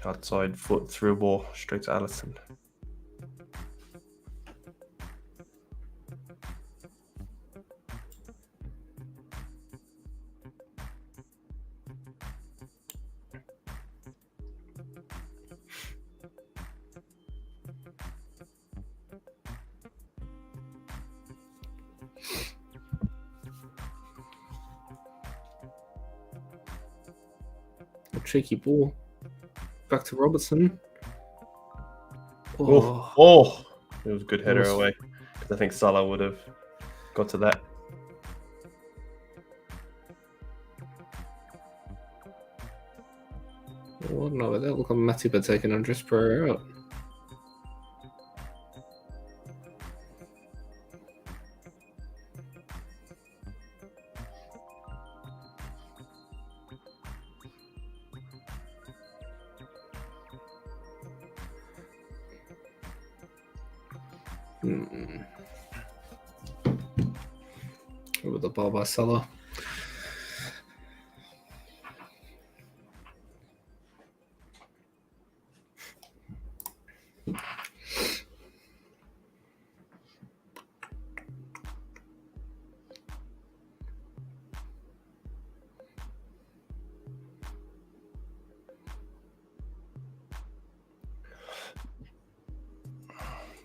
Outside foot through ball straight to Alisson. A cheeky ball. Back to Robertson. Oh, it was a good header away. Because I think Salah would have got to that. Oh, no, that looked like Matip had taken Andres Pereira out. Over the ball by Salah.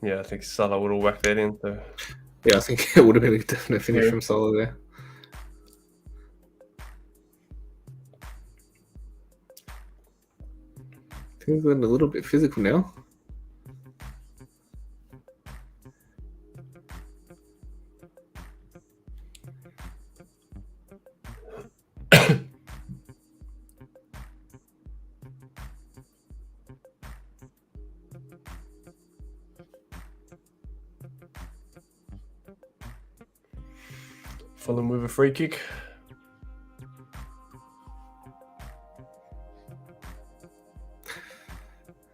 Yeah, I think Salah would have whacked that in. So. Yeah, I think it would have been a definite finish from Salah there. Things are getting a little bit physical now. Fulham with a free kick.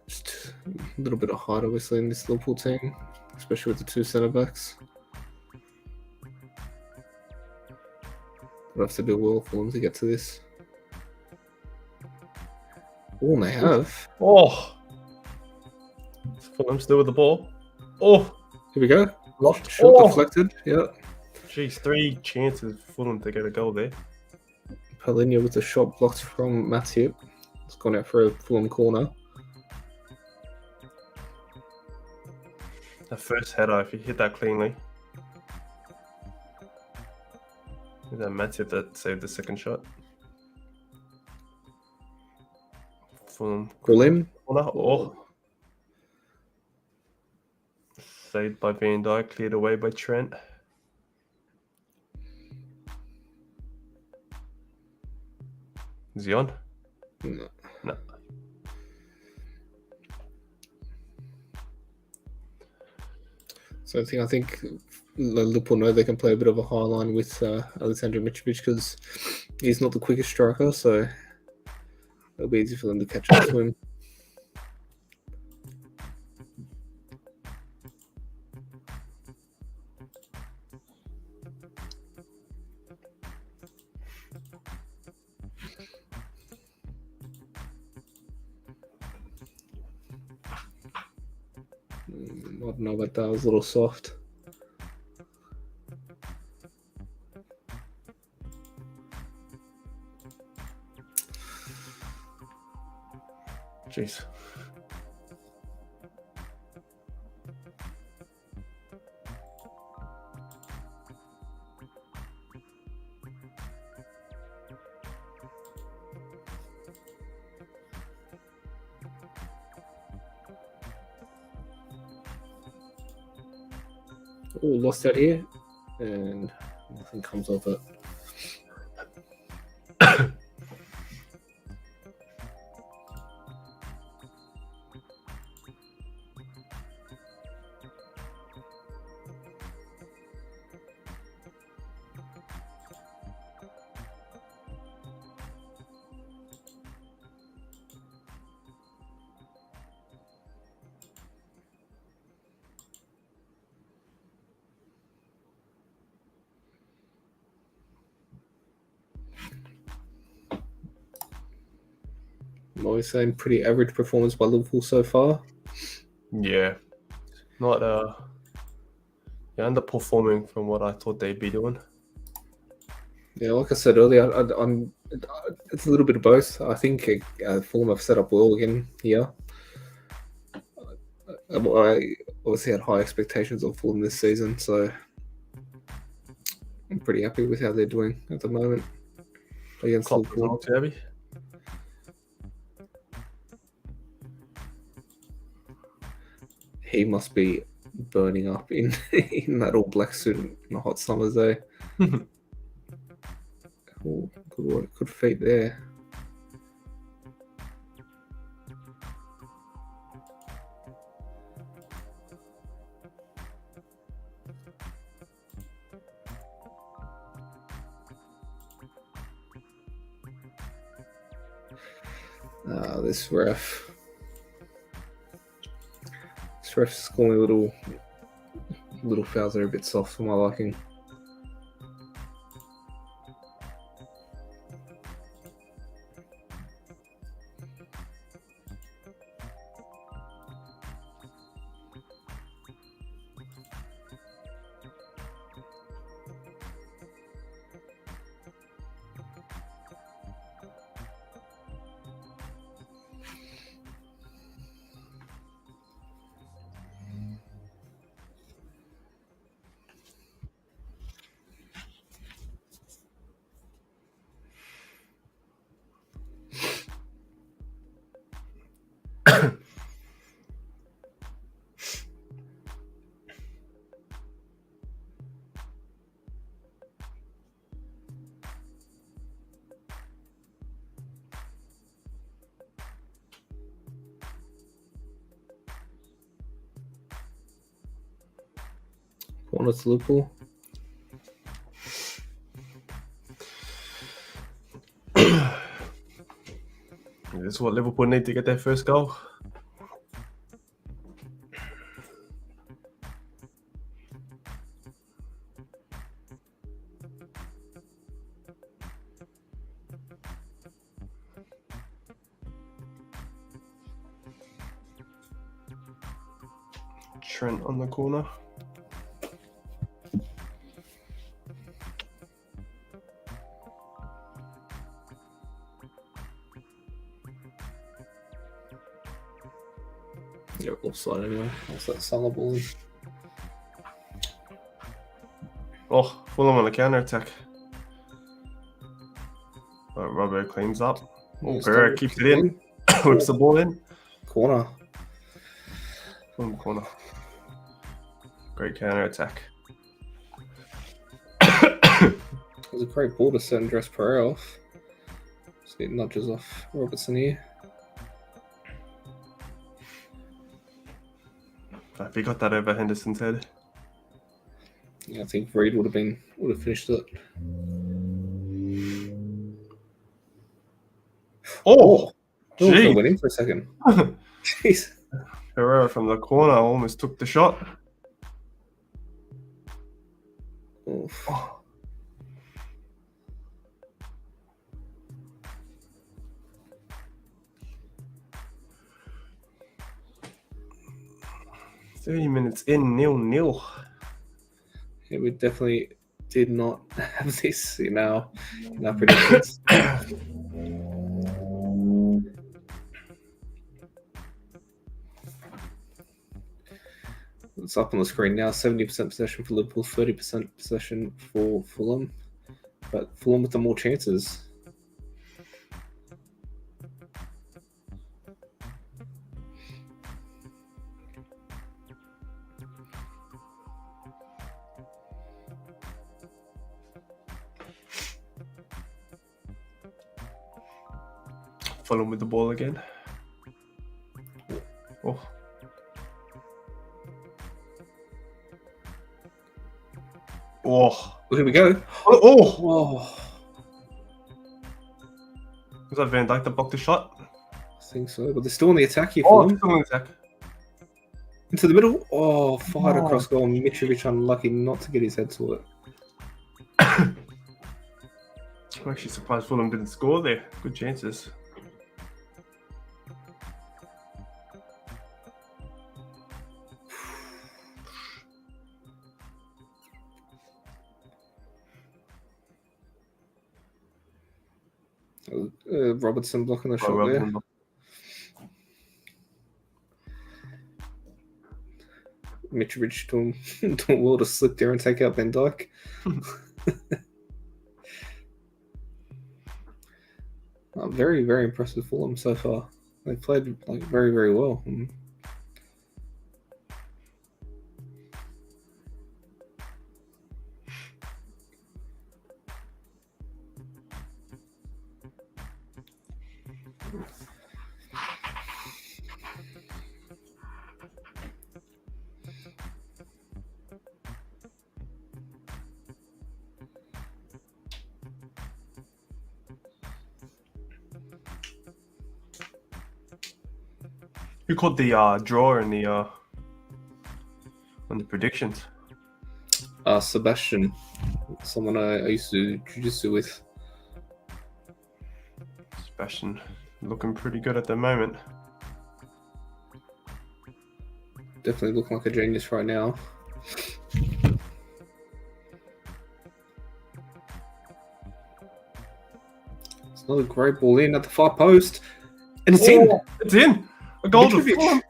Just a little bit of height, obviously, in this Liverpool team, especially with the two centre backs. We'll have to do well for them to get to this. Oh, and they have. Oh, Fulham still with the ball. Oh, here we go. Locked. Shot deflected. Yeah. Jeez, 3 chances for Fulham to get a goal there. Paulinho with a shot blocked from Matip. It's gone out for a Fulham corner. The first header, if you hit that cleanly. Is that Matip that saved the second shot? Fulham. Fulham. Oh. Saved by Van Dijk, cleared away by Trent. Is he on? No. So I think Liverpool know they can play a bit of a high line with Alexander Mitrovic because he's not the quickest striker, so it'll be easy for them to catch up to him. don't know about that. I was a little soft. Jeez. Oh, lost out here, and nothing comes of it. I'm always saying pretty average performance by Liverpool so far. Yeah. Not underperforming from what I thought they'd be doing. Yeah, like I said earlier, I'm it's a little bit of both. I think Fulham have set up well again here. I obviously had high expectations of Fulham this season, so I'm pretty happy with how they're doing at the moment against Klopp Liverpool. results, Abby. He must be burning up in in that all black suit in a hot summer's day. Oh, good feet there. This ref. This ref's scoring little fouls that are a bit soft for my liking. Corner to Liverpool. This is what Liverpool need to get their first goal. Trent on the corner. Yeah, offside anyway. What's that Salah ball? Oh, Fulham on the counter attack. Right, Robbo cleans up. Oh, Pereira keeps it in. Whips the ball in. Corner. Fulham corner. Great counter attack. It was a great ball to set and dress Pereira off. See it nudges off Robertson here. If he got that over Henderson's head. Yeah, I think Reed would have finished it. Oh, Gee. Went in for a second. Jeez. Pereira from the corner almost took the shot. Oof. Oh. 30 minutes in, 0-0. Yeah, we definitely did not have this in our predictions. It's up on the screen now. 70% possession for Liverpool, 30% possession for Fulham. But Fulham with the more chances. Fulham with the ball again. Oh. Oh. Here we go. Oh. Oh. Was that Van Dijk that blocked the shot? I think so, but they're still on the attack here. Oh, Fulham. still on the attack. Into the middle. Oh, fired across goal. Mitrovic unlucky not to get his head to it. I'm actually surprised Fulham didn't score there. Good chances. Robertson blocking the shot there. Mitrovic doing well to slip there and take out Van Dijk. Very, very impressive Fulham so far. They played like very, very well. Who called the draw in the on the predictions? Sebastian, someone I used to do jiu-jitsu with. Sebastian looking pretty good at the moment. Definitely looking like a genius right now. It's another great ball in at the far post. And it's in! It's in! A goal to Mitrovic. Fulham.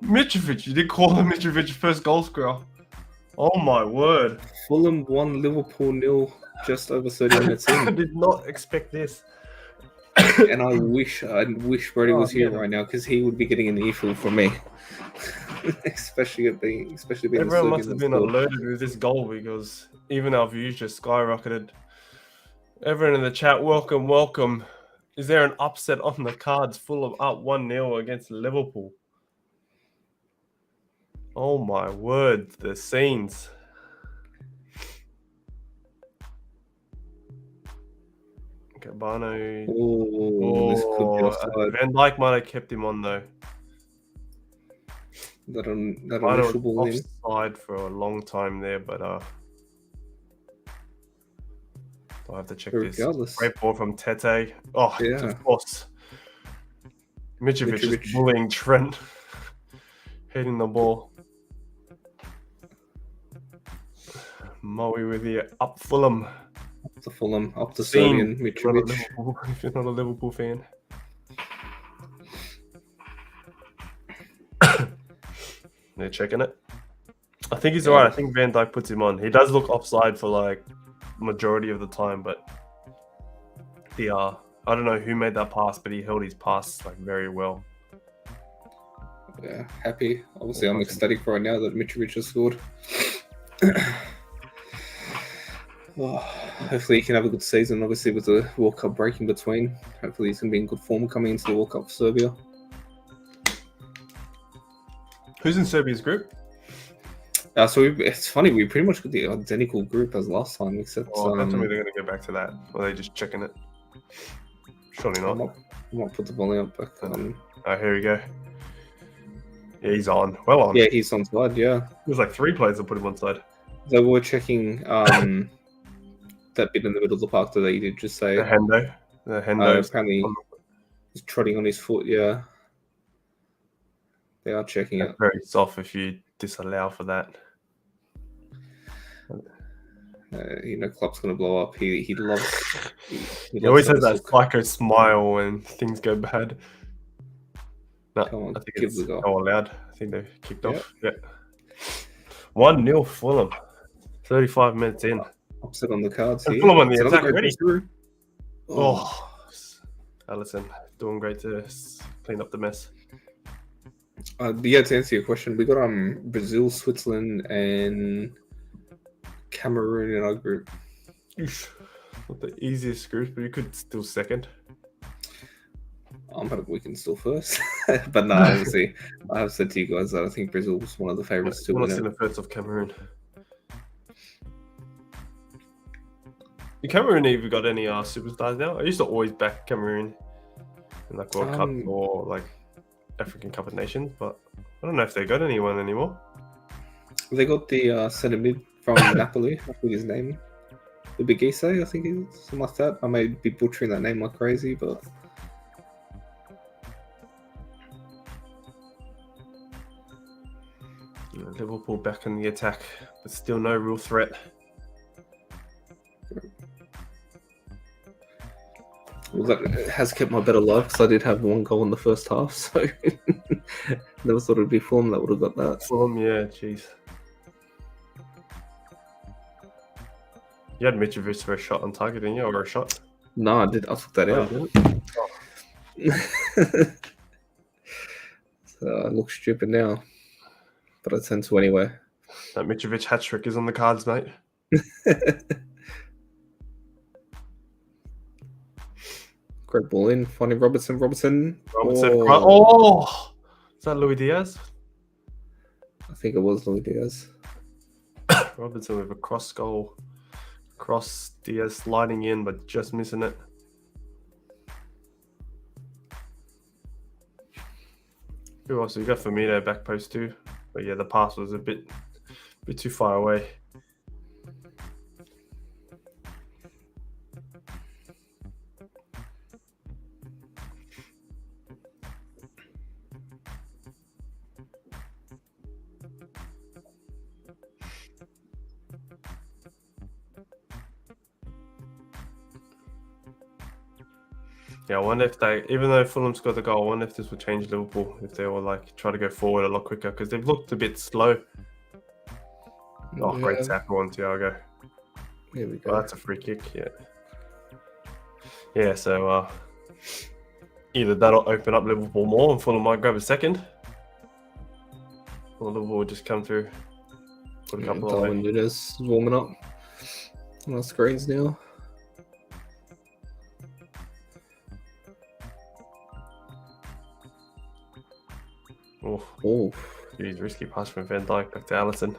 Mitrovic, you did call him Mitrovic first goal scorer. Oh my word. Fulham 1, Liverpool 0, just over 30 minutes I in. did not expect this. And I wish Brody was here right now because he would be getting an earful from me. especially being Everyone must have been alerted with this goal because even our views just skyrocketed. Everyone in the chat, welcome. Is there an upset on the cards? Fulham up 1-0 against Liverpool. Oh my word, the scenes. Cabano. This could be offside. Van Dijk might have kept him on though. That initial ball in. Offside for a long time there, but I'll have to check Regardless. this. Great ball from Tete. Oh, Yeah. of course. Mitrovic is bullying Trent. Hitting the ball. Moe with the up Fulham. Up to Fulham, up to Serbian Mitrovic. If you're not a Liverpool fan. They're checking it. I think he's alright. I think Van Dijk puts him on. He does look offside for like majority of the time, but I don't know who made that pass, but he held his pass like very well. Yeah, happy. Obviously, I'm ecstatic right now that Mitrovic has scored. Hopefully, he can have a good season. Obviously, with the World Cup break in between, hopefully he's going to be in good form coming into the World Cup for Serbia. Who's in Serbia's group? It's funny. We pretty much got the identical group as last time, except. Don't tell me they're going to go back to that, or are they just checking it? Surely not. I might put the volume up back on. Oh, here we go. Yeah, he's on. Well on. Yeah, he's on side. Yeah. There's like 3 players that put him on side. They were checking that bit in the middle of the park that you did just say. The Hendo. Apparently, he's trotting on his foot. Yeah. They are checking That's it. very soft if you disallow for that. Klopp's going to blow up. He loves. He always has the that whistle. psycho smile when things go bad. No, Come on, I think give it's the goal. no allowed. I think they've kicked Yep. off. Yeah. 1-0 Fulham. 35 minutes in. Upset on the cards And here. Fulham on the It's another attack great already. ball through. Oh. Allison doing great to clean up the mess. Yeah, to answer your question, we got Brazil, Switzerland, and Cameroon in our group. Not the easiest group, but you could still second. I'm hoping we can still first. But no, obviously, I have said to you guys that I think Brazil was one of the favourites to I'm win not it. seeing the first of Cameroon. Cameroon even got any superstars now? I used to always back Cameroon in like World Cup or like African Cup of Nations, but I don't know if they got anyone anymore. They got the centre mid from Napoli. I think his name, Ibigise, I think it is, something like that. I may be butchering that name like crazy, but Liverpool back in the attack, but still no real threat. well, that has kept my bet alive because I did have one goal in the first half, so never thought it'd be Fulham that would have got that. Fulham, yeah, jeez. You had Mitrovic for a shot on target, didn't you? Or a shot? No, I took that out. So I look stupid now, but I tend to anyway. That Mitrovic hat-trick is on the cards, mate. Great ball in, finding Robertson. Oh! Is that Luis Diaz? I think it was Luis Diaz. Robertson with a cross goal. Cross, Diaz sliding in, but just missing it. Who else? You got Firmino back post too. But yeah, the pass was a bit too far away. Yeah, I wonder if they, even though Fulham scored the goal, I wonder if this will change Liverpool, if they will like try to go forward a lot quicker, because they've looked a bit slow. Oh, great tackle on Thiago. Here we go. Oh, that's a free kick, yeah. Yeah, so either that'll open up Liverpool more and Fulham might grab a second, or Liverpool will just come through, put a couple Darwin away. Núñez is warming up on our screens now. Oh, geez, risky pass from Van Dijk back to Alisson.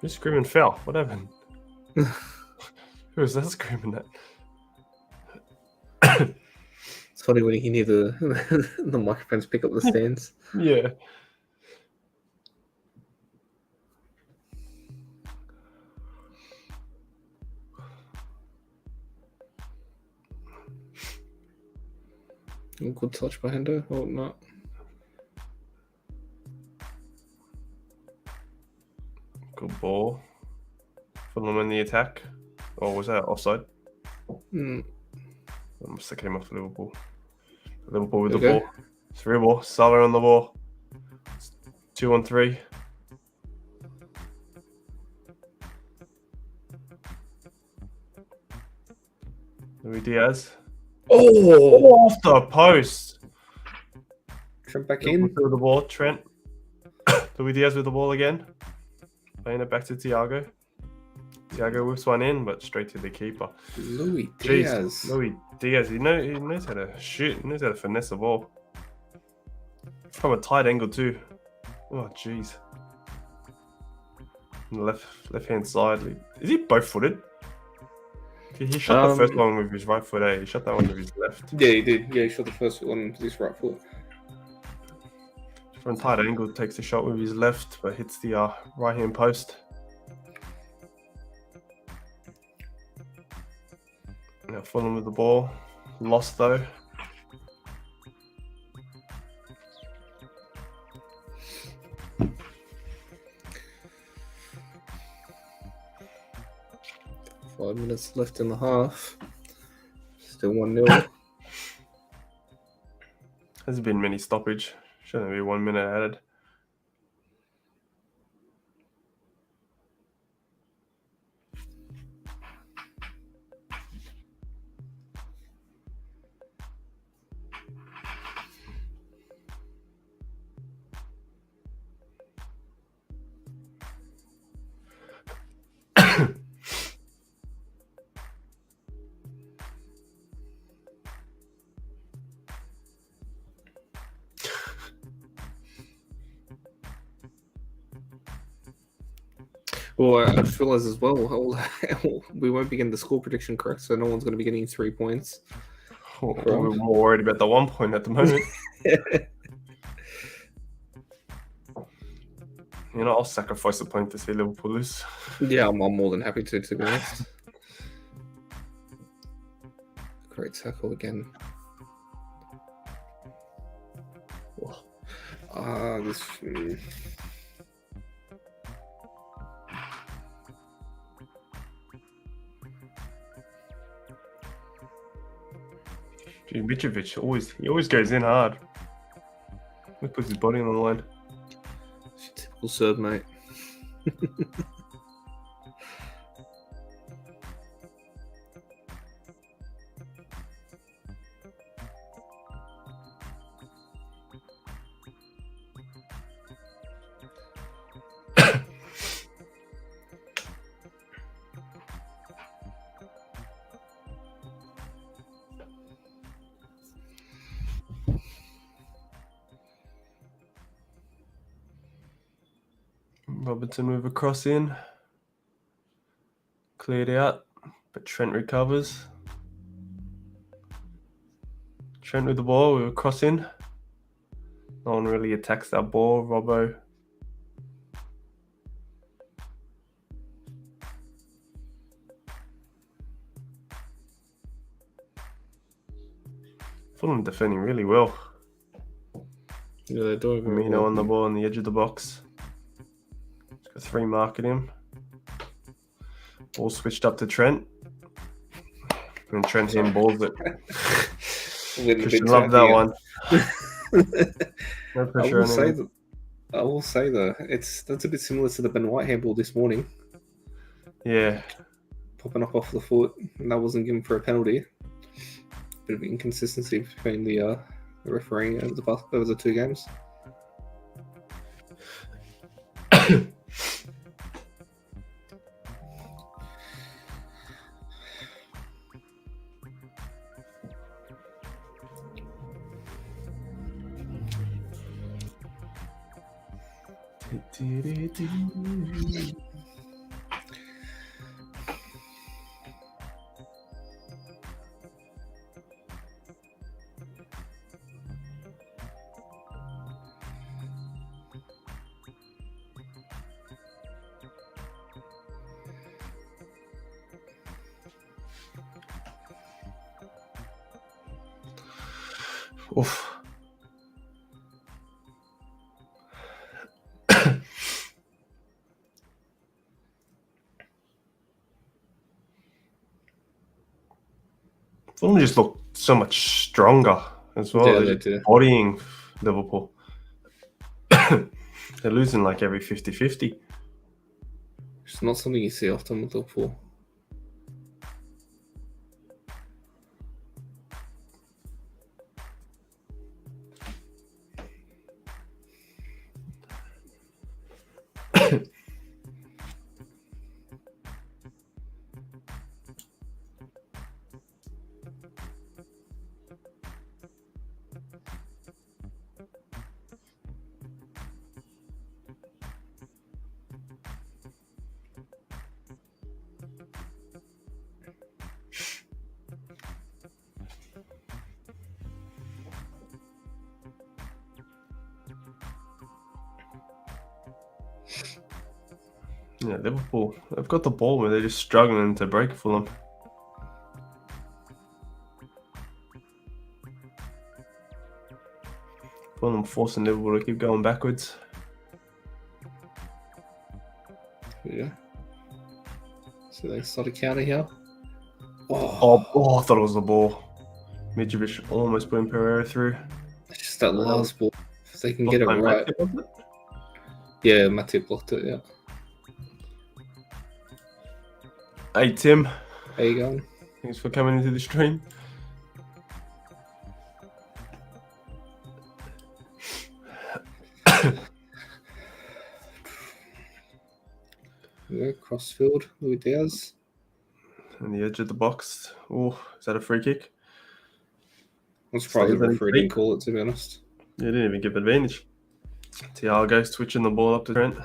Who's screaming foul? What happened? Who was that screaming at? It's funny when you can hear the microphones pick up the stands. Yeah. Good touch by Hendo. Oh, no. Good ball. Fulham in the attack. Or was that offside? I must have came off Liverpool. Liverpool with the ball. 3-ball. Salah on the ball. 2-on-3. Luis Diaz. Oh! Off the post. Trent back in. Through the ball. Trent. Luis Diaz with the ball again. Playing it back to Thiago. Thiago whips one in, but straight to the keeper. Luis Diaz. Luis Diaz. He knows how to shoot. He knows how to finesse the ball. From a tight angle too. Oh, jeez. Left hand side. Is he both footed? He shot the first one with his right foot, eh? He shot that one with his left. Yeah, he did. Yeah, he shot the first one with his right foot. From tight angle, takes the shot with his left, but hits the right hand post. Now Fulham with the ball. lost though. Five minutes left in the half. Still 1-0. Hasn't been many stoppage. Shouldn't be 1 minute added. Well, I just realised as well, we won't be getting the score prediction correct, so no one's going to be getting 3 points. We're more worried about the 1 point at the moment. You know, I'll sacrifice a point to see Liverpool lose. Yeah, I'm more than happy to be honest. Great tackle again. This. Gee, Mitrovic always goes in hard. He puts his body on the line. Typical Serb, mate. Robertson with a cross in. Cleared out, but Trent recovers. Trent with the ball with a cross in. No one really attacks that ball. Robbo. Fulham defending really well. Yeah, they're doing very Firmino well. on the ball on the edge of the box. He's got 3 marking him. Ball switched up to Trent. And Trent handballs it. Christian loved that one. No pressure on him. I will say though, that's a bit similar to the Ben White handball this morning. Yeah. Popping up off the foot, and that wasn't given for a penalty. Bit of inconsistency between the refereeing over the 2 games. Oof. Fulham just look so much stronger as well. Yeah, They're they just do. bodying Liverpool. They're losing like every 50-50. It's not something you see often with Liverpool. Yeah, Liverpool, they've got the ball, but they're just struggling to break for them. Fulham forcing Liverpool to keep going backwards. Yeah. So they start a counter here. Oh, I thought it was the ball. Mitrovic almost putting Pereira through. It's just that last ball. If they can get it Blocked by right. Matip, was it? Yeah, Matip blocked it, yeah. Hey, Tim. How you going? Thanks for coming into the stream. Yeah, crossfield, Louis Diaz. On the edge of the box. Oh, is that a free kick? I'm surprised the Stays on his referee feet. didn't call it, to be honest. Yeah, didn't even give advantage. Thiago switching the ball up to Trent.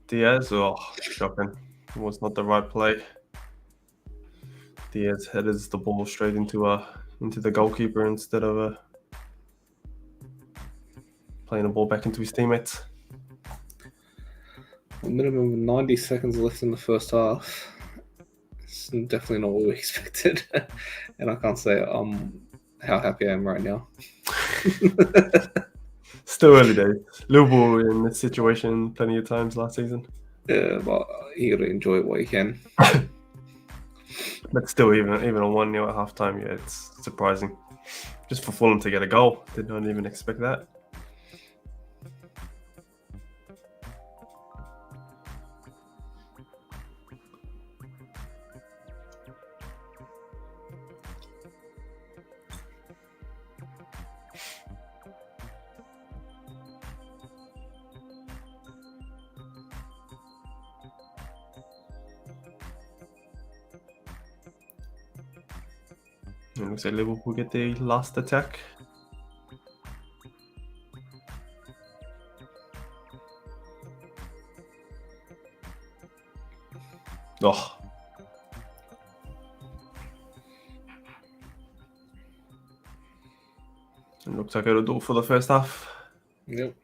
Diaz, oh, shocking. It was not the right play. Diaz headers the ball straight into the goalkeeper instead of playing the ball back into his teammates. A minimum of 90 seconds left in the first half. It's definitely not what we expected. And I can't say how happy I am right now. Still early days. Liverpool were in this situation plenty of times last season. Yeah, but you gotta enjoy it while you can. But still, even a 1-0 at halftime, yeah, it's surprising. Just for Fulham to get a goal. Did not even expect that. It looks like Liverpool get the last attack. Oh. It looks like it'll do it for the first half. Yep.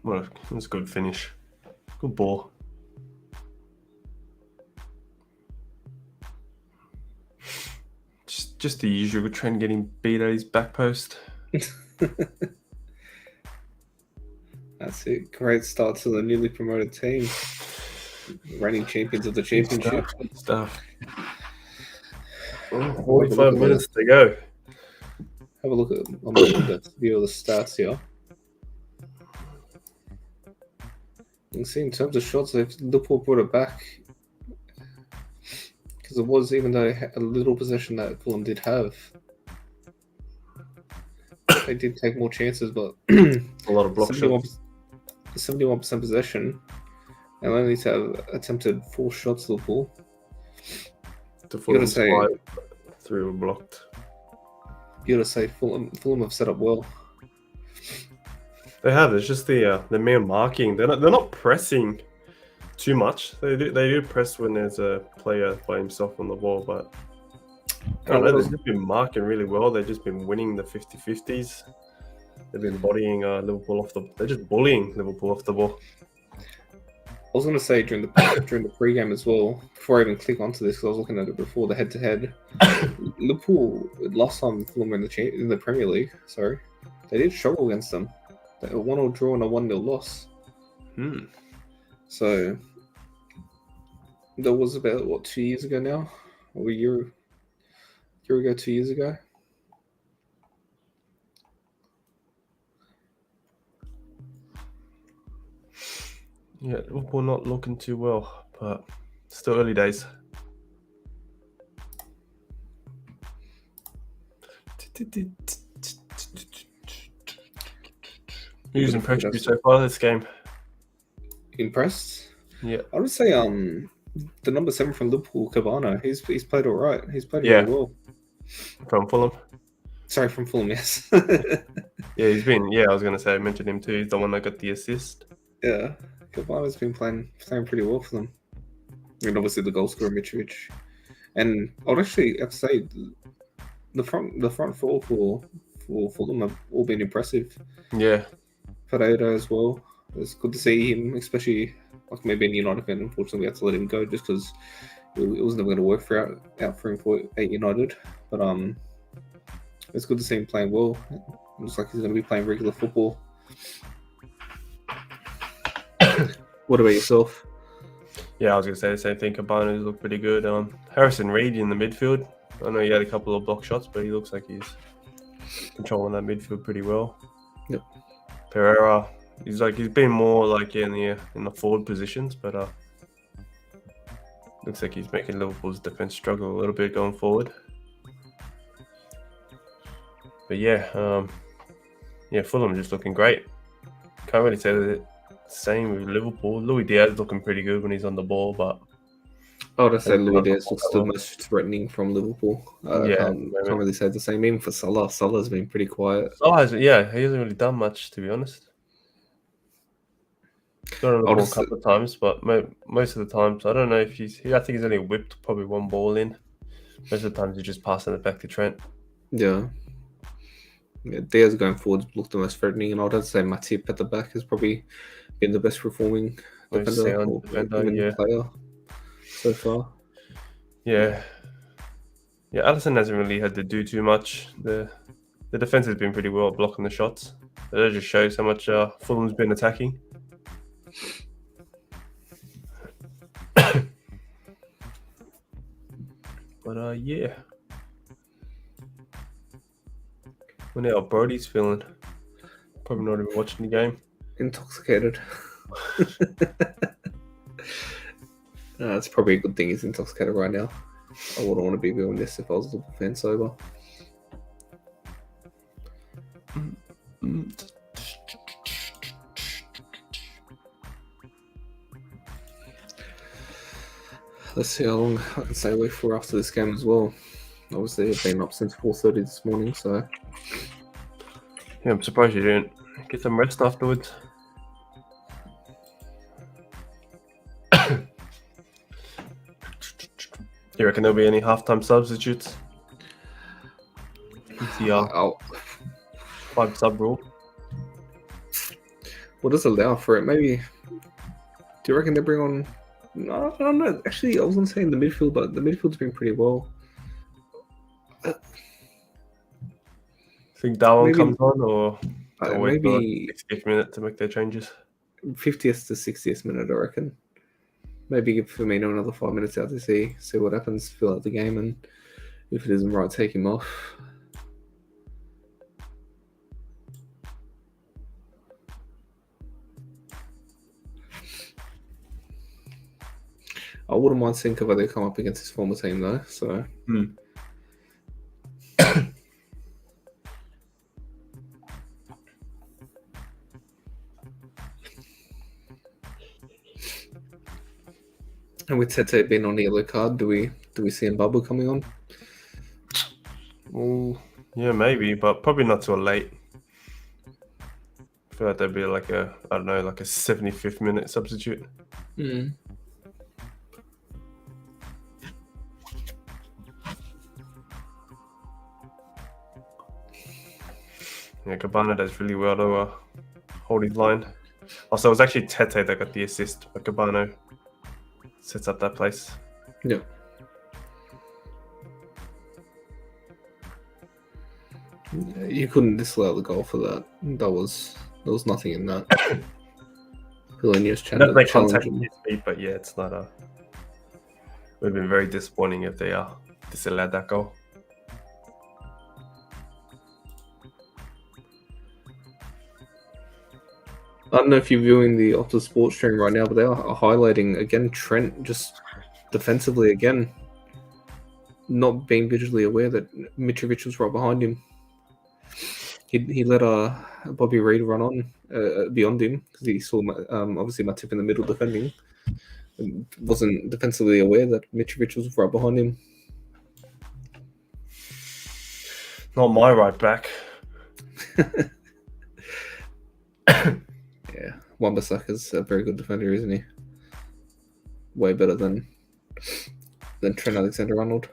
Well, it was a good finish. Good ball. Just the usual trend, getting beat at his back post. That's it. Great start to the newly promoted team. Reigning champions of the championship. Good stuff. 45 minutes to go. Have a look at the view of the stats here. You can see in terms of shots, Liverpool brought it back. Because it was, even though a little possession that Fulham did have, they did take more chances, but A lot of block 71% possession, and only to have attempted 4 shots, Liverpool. To Fulham's 3 were blocked. You gotta say Fulham have set up well. They have. It's just the mere marking. They're not pressing too much. They do press when there's a player by himself on the ball, but I don't know. They've just been marking really well. They've just been winning the 50-50s. They've been bodying Liverpool off the. They're just bullying Liverpool off the ball. I was gonna say during the pre-game as well. Before I even click onto this, because I was looking at it before the head-to-head. Liverpool last time Fulham were in the Premier League. Sorry, they did struggle against them. They were 1-1 draw and a 1-0 loss. So that was about 2 years ago now, or a year ago, 2 years ago. Yeah, Liverpool not looking too well, but still early days. Who's impressed you so far this game? Impressed? Yeah, I would say the number 7 from Liverpool, Cabana. He's played all right. He's played really well. From Fulham. Sorry, from Fulham. Yes. Yeah, he's been. Yeah, I was gonna say I mentioned him too. He's the one that got the assist. Yeah, Cabana's been playing pretty well for them. And obviously the goal scorer Mitrovic. And I'd actually have to say the front four for for Fulham have all been impressive. Yeah. Pereira as well. It's good to see him, especially like maybe in United fan. Unfortunately, we had to let him go just because it was never going to work out for him at United. But it's good to see him playing well. It looks like he's going to be playing regular football. What about yourself? Yeah, I was going to say the same thing. Cabana's looked pretty good. Harrison Reed in the midfield. I know he had a couple of block shots, but he looks like he's controlling that midfield pretty well. Yep. Pereira, he's been more like in the forward positions, but looks like he's making Liverpool's defense struggle a little bit going forward. But yeah, Fulham just looking great. Can't really say the same with Liverpool. Louis Diaz looking pretty good when he's on the ball, but I would say Louis Diaz looks the most threatening from Liverpool. Can't really say the same. Even for Salah, Salah's been pretty quiet. He hasn't really done much, to be honest. Got on the ball a couple of times, but most of the times, I don't know if I think he's only whipped probably one ball in. Most of the times he's just passing it back to Trent. Yeah, Diaz going forward looked the most threatening, and I'd have to say Matip at the back has probably been the best performing defender player so far. Yeah, Alisson hasn't really had to do too much. The defense has been pretty well at blocking the shots. That just shows how much Fulham's been attacking. But yeah. Wonder how Brody's feeling. Probably not even watching the game. Intoxicated. It's probably a good thing he's intoxicated right now. I wouldn't want to be doing this if I was a Liverpool fan sober. Let's see how long I can stay awake for after this game as well. Obviously, I've been up since 4:30 this morning, so... Yeah, I'm surprised you didn't get some rest afterwards. Do you reckon there'll be any halftime substitutes? The 5 sub rule. What does allow for it? Maybe... Do you reckon they bring on... No, I don't know. Actually, I was going to say in the midfield, but the midfield's been pretty well. Think Darwin comes on, or maybe 60th minute to make their changes? 50th to 60th minute, I reckon. Maybe give Firmino another 5 minutes out to see what happens, fill out the game, and if it isn't right, take him off. I wouldn't mind seeing Cavani come up against his former team, though. So. And with Tete being on the yellow card, do we see Mbabu coming on? Oh, yeah, maybe, but probably not till late. I feel like there'd be like a 75th minute substitute. Mm. Yeah, Cabana does really well to hold his line. Also, it was actually Tete that got the assist, but Cabano sets up that place. Yeah. You couldn't disallow the goal for that. There was nothing in that. Villeneuve's challenge. Contacting his feet, but yeah, it's not a. Would have been very disappointing if they disallowed that goal. I don't know if you're viewing the Optus Sports stream right now, but they are highlighting again Trent just defensively again, not being visually aware that Mitrovic was right behind him. He let Bobby Reid run on beyond him because he saw obviously Matip in the middle defending. And wasn't defensively aware that Mitrovic was right behind him. Not my right back. Yeah, Wan-Bissaka's a very good defender, isn't he? Way better than Trent Alexander-Arnold.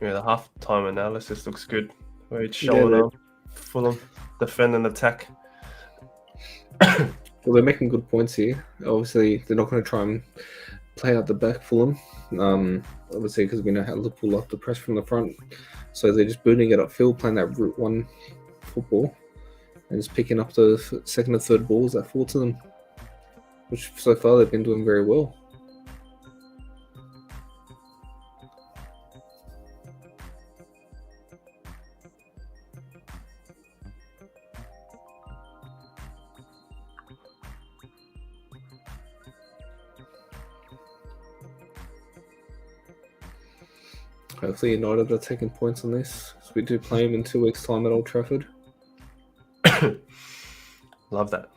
Yeah, the half-time analysis looks good. Where it's showing Fulham defend and attack. Well, they're making good points here. Obviously, they're not going to try and play out the back Fulham. Obviously, because we know how Liverpool like to press from the front. So they're just booting it upfield, playing that route one football, and just picking up the second and third balls that fall to them, which so far they've been doing very well. Hopefully United are taking points on this, because we do play them in 2 weeks' time at Old Trafford. Love that.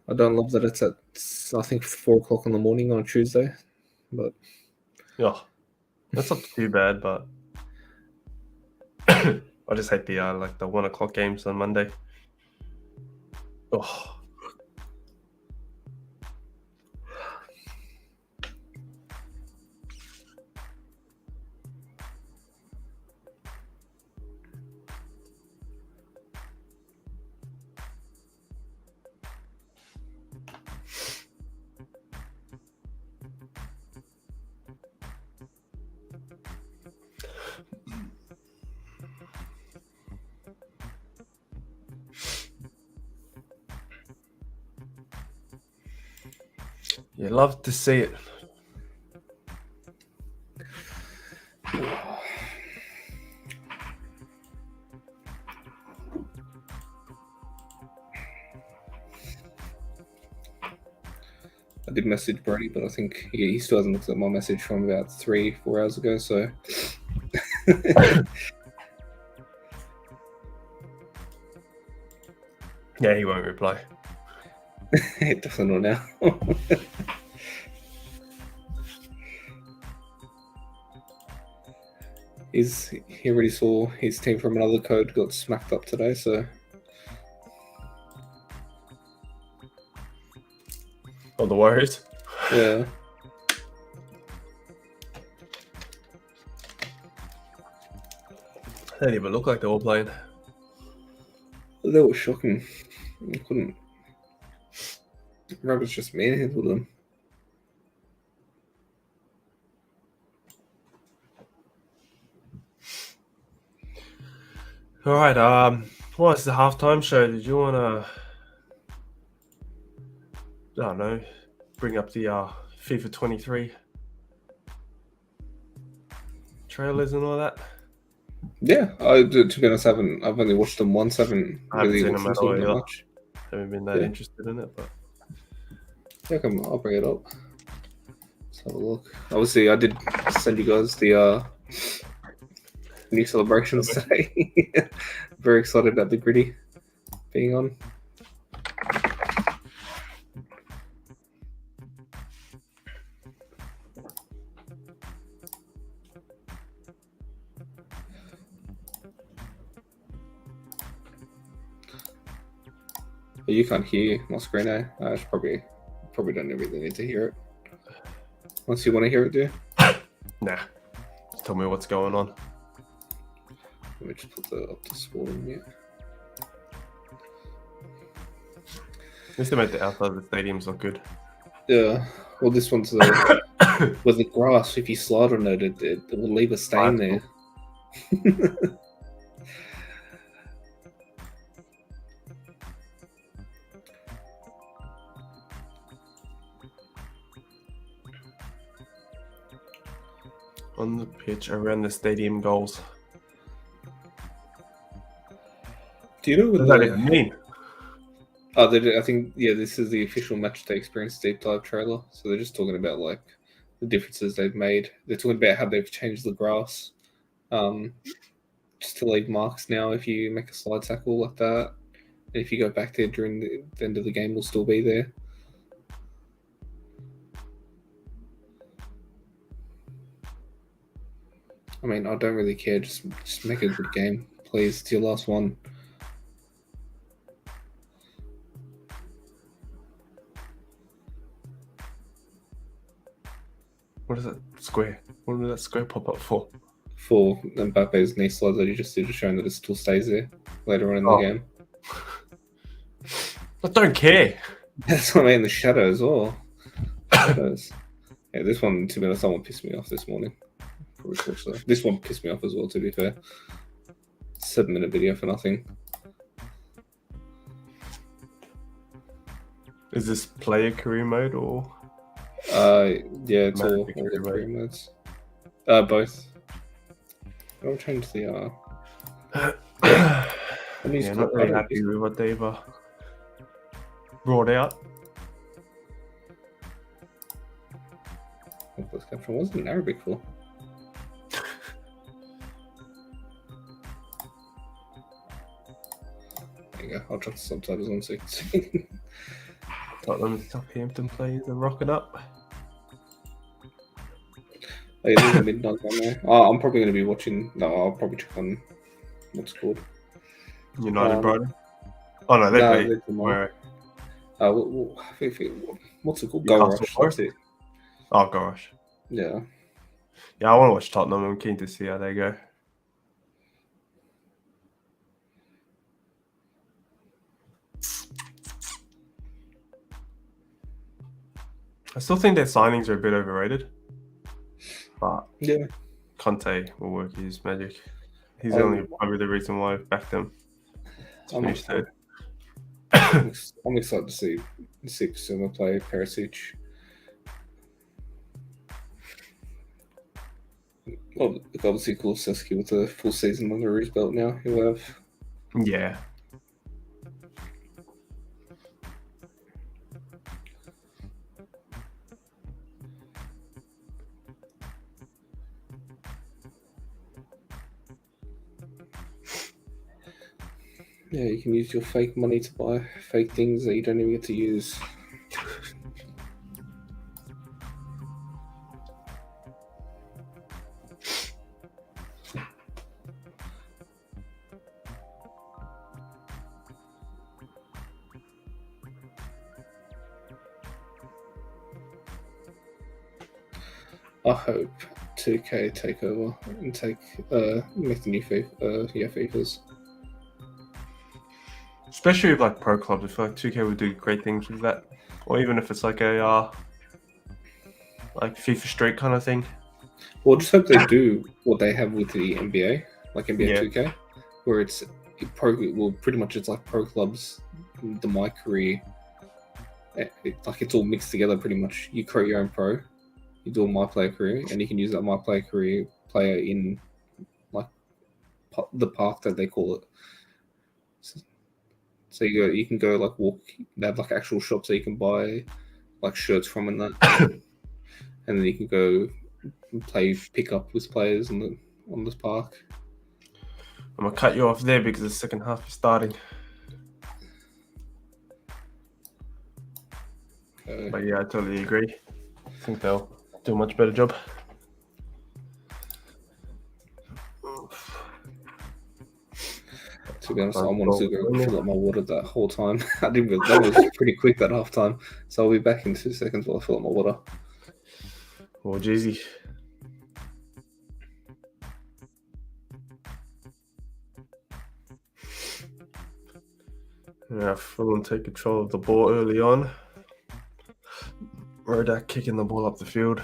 I don't love that it's at, I think, 4 o'clock in the morning on Tuesday, but Yeah, that's not too bad, but I just hate the 1 o'clock games on Monday. Oh. You love to see it. I did message Brody, but I think he still hasn't looked at my message from about 3-4 hours ago, so... Yeah, he won't reply. Definitely not now. He already saw his team from another code got smacked up today, so... Oh, the Warriors? Yeah. They didn't even look like they were playing. That was shocking. I couldn't... Roberts just manhandled them. All right. Well, it's the halftime show. Did you want to, I don't know, bring up the FIFA 23 trailers and all that? Yeah, to be honest, I've only watched them once. I haven't really seen watched them at them all that either. much. Haven't been that interested in it, but Yeah, I'll bring it up. Let's have a look. Obviously, I did send you guys the new celebrations today. Very excited about the gritty being on. But you can't hear my screen, eh? I should probably don't really need to hear it. Unless you want to hear it, do you? nah. Just tell me what's going on. Let me just put that up to small and mute. At least they made the outside of the stadiums look good. Yeah. Well, this one's with the grass. If you slide on it, it will leave a stain there. On the pitch around the stadium goals. Do you know what does that even mean? Oh, I think, yeah, this is the official Match Day Experience deep dive trailer. So they're just talking about like the differences they've made. They're talking about how they've changed the grass, just to leave marks now if you make a slide tackle like that. And if you go back there during the end of the game, will still be there. I mean, I don't really care. Just make a good game, please. It's your last one. What is that square? What did that square pop up for? For Mbappe's knee slides that he just did, showing that it still stays there later on in the Oh. game. I don't care. That's what I mean, the shadow as well. Shadows. Yeah, this one, to be honest, someone pissed me off this morning. This one pissed me off as well, to be fair. 7-minute video for nothing. Is this player career mode or? Yeah, it's all Career the mode. career modes. Both. I'll change the Yeah, not really happy with what they've brought out. What's caption wasn't in Arabic for? There you go. I'll drop the subtitles on so you can see. Tottenham Southampton players are rocking up. Oh, yeah, there's a midnight one there. I'm probably going to be watching. No, I'll probably check on what's it called. United, bro. Oh no, they play tomorrow. What's it called? Newcastle Goal Rush. Forest? That's it. Oh gosh. Yeah. Yeah, I want to watch Tottenham. I'm keen to see how they go. I still think their signings are a bit overrated. But Yeah. Conte will work his magic. He's only probably the reason why I've backed them to finish third. I'm excited to see Suma play Perisic. Well, obviously, Kulusevski with a full season under his belt now. He'll have. Yeah. Yeah, you can use your fake money to buy fake things that you don't even get to use. I hope 2K take over and make the new FIFAs. Especially with like pro clubs, I feel like 2K would do great things with that. Or even if it's like a like FIFA Street kind of thing. Well, just hope they do what they have with the NBA, like NBA 2K, where it's pretty much it's like pro clubs, the My Career, like it's all mixed together pretty much. You create your own pro, you do a My Player Career, and you can use that My Player Career player in like the park that they call it. So you can go like walk. They have like actual shops that you can buy like shirts from and that, and then you can go play pick up with players on this park. I'm gonna cut you off there because the second half is starting. But yeah, I totally agree. I think they'll do a much better job. To be honest, I wanted to go fill up my water that whole time. I didn't really, that was pretty quick that half time. So I'll be back in 2 seconds while I fill up my water. Oh, Jeezy. Yeah, Fulham take control of the ball early on. Rodak kicking the ball up the field.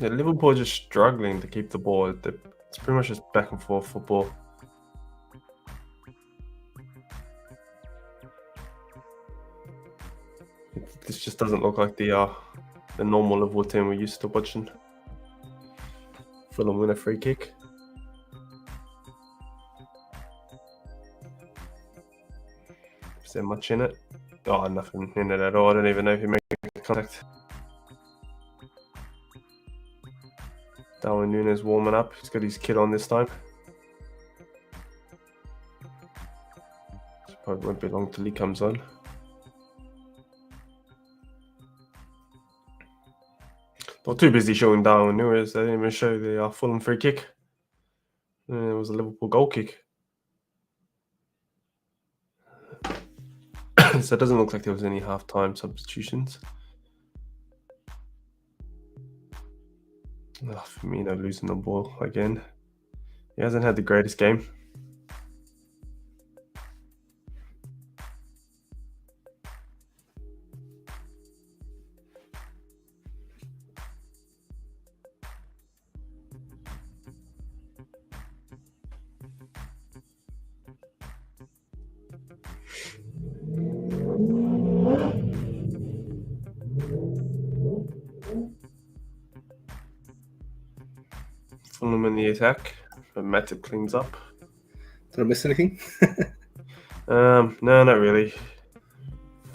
Yeah, Liverpool are just struggling to keep the ball. It's pretty much just back and forth football. This just doesn't look like the normal Liverpool team we're used to watching. Fulham win a free kick. Is there much in it? Oh, nothing in it at all. I don't even know if he made contact. Darwin Núñez warming up. He's got his kit on this time. So probably won't be long till he comes on. They're too busy showing Darwin Núñez. They didn't even show the Fulham free kick. And it was a Liverpool goal kick. So it doesn't look like there was any half-time substitutions. Firmino losing the ball again. He hasn't had the greatest game. Fulham in the attack, but Matip cleans up. Did I miss anything? No, not really.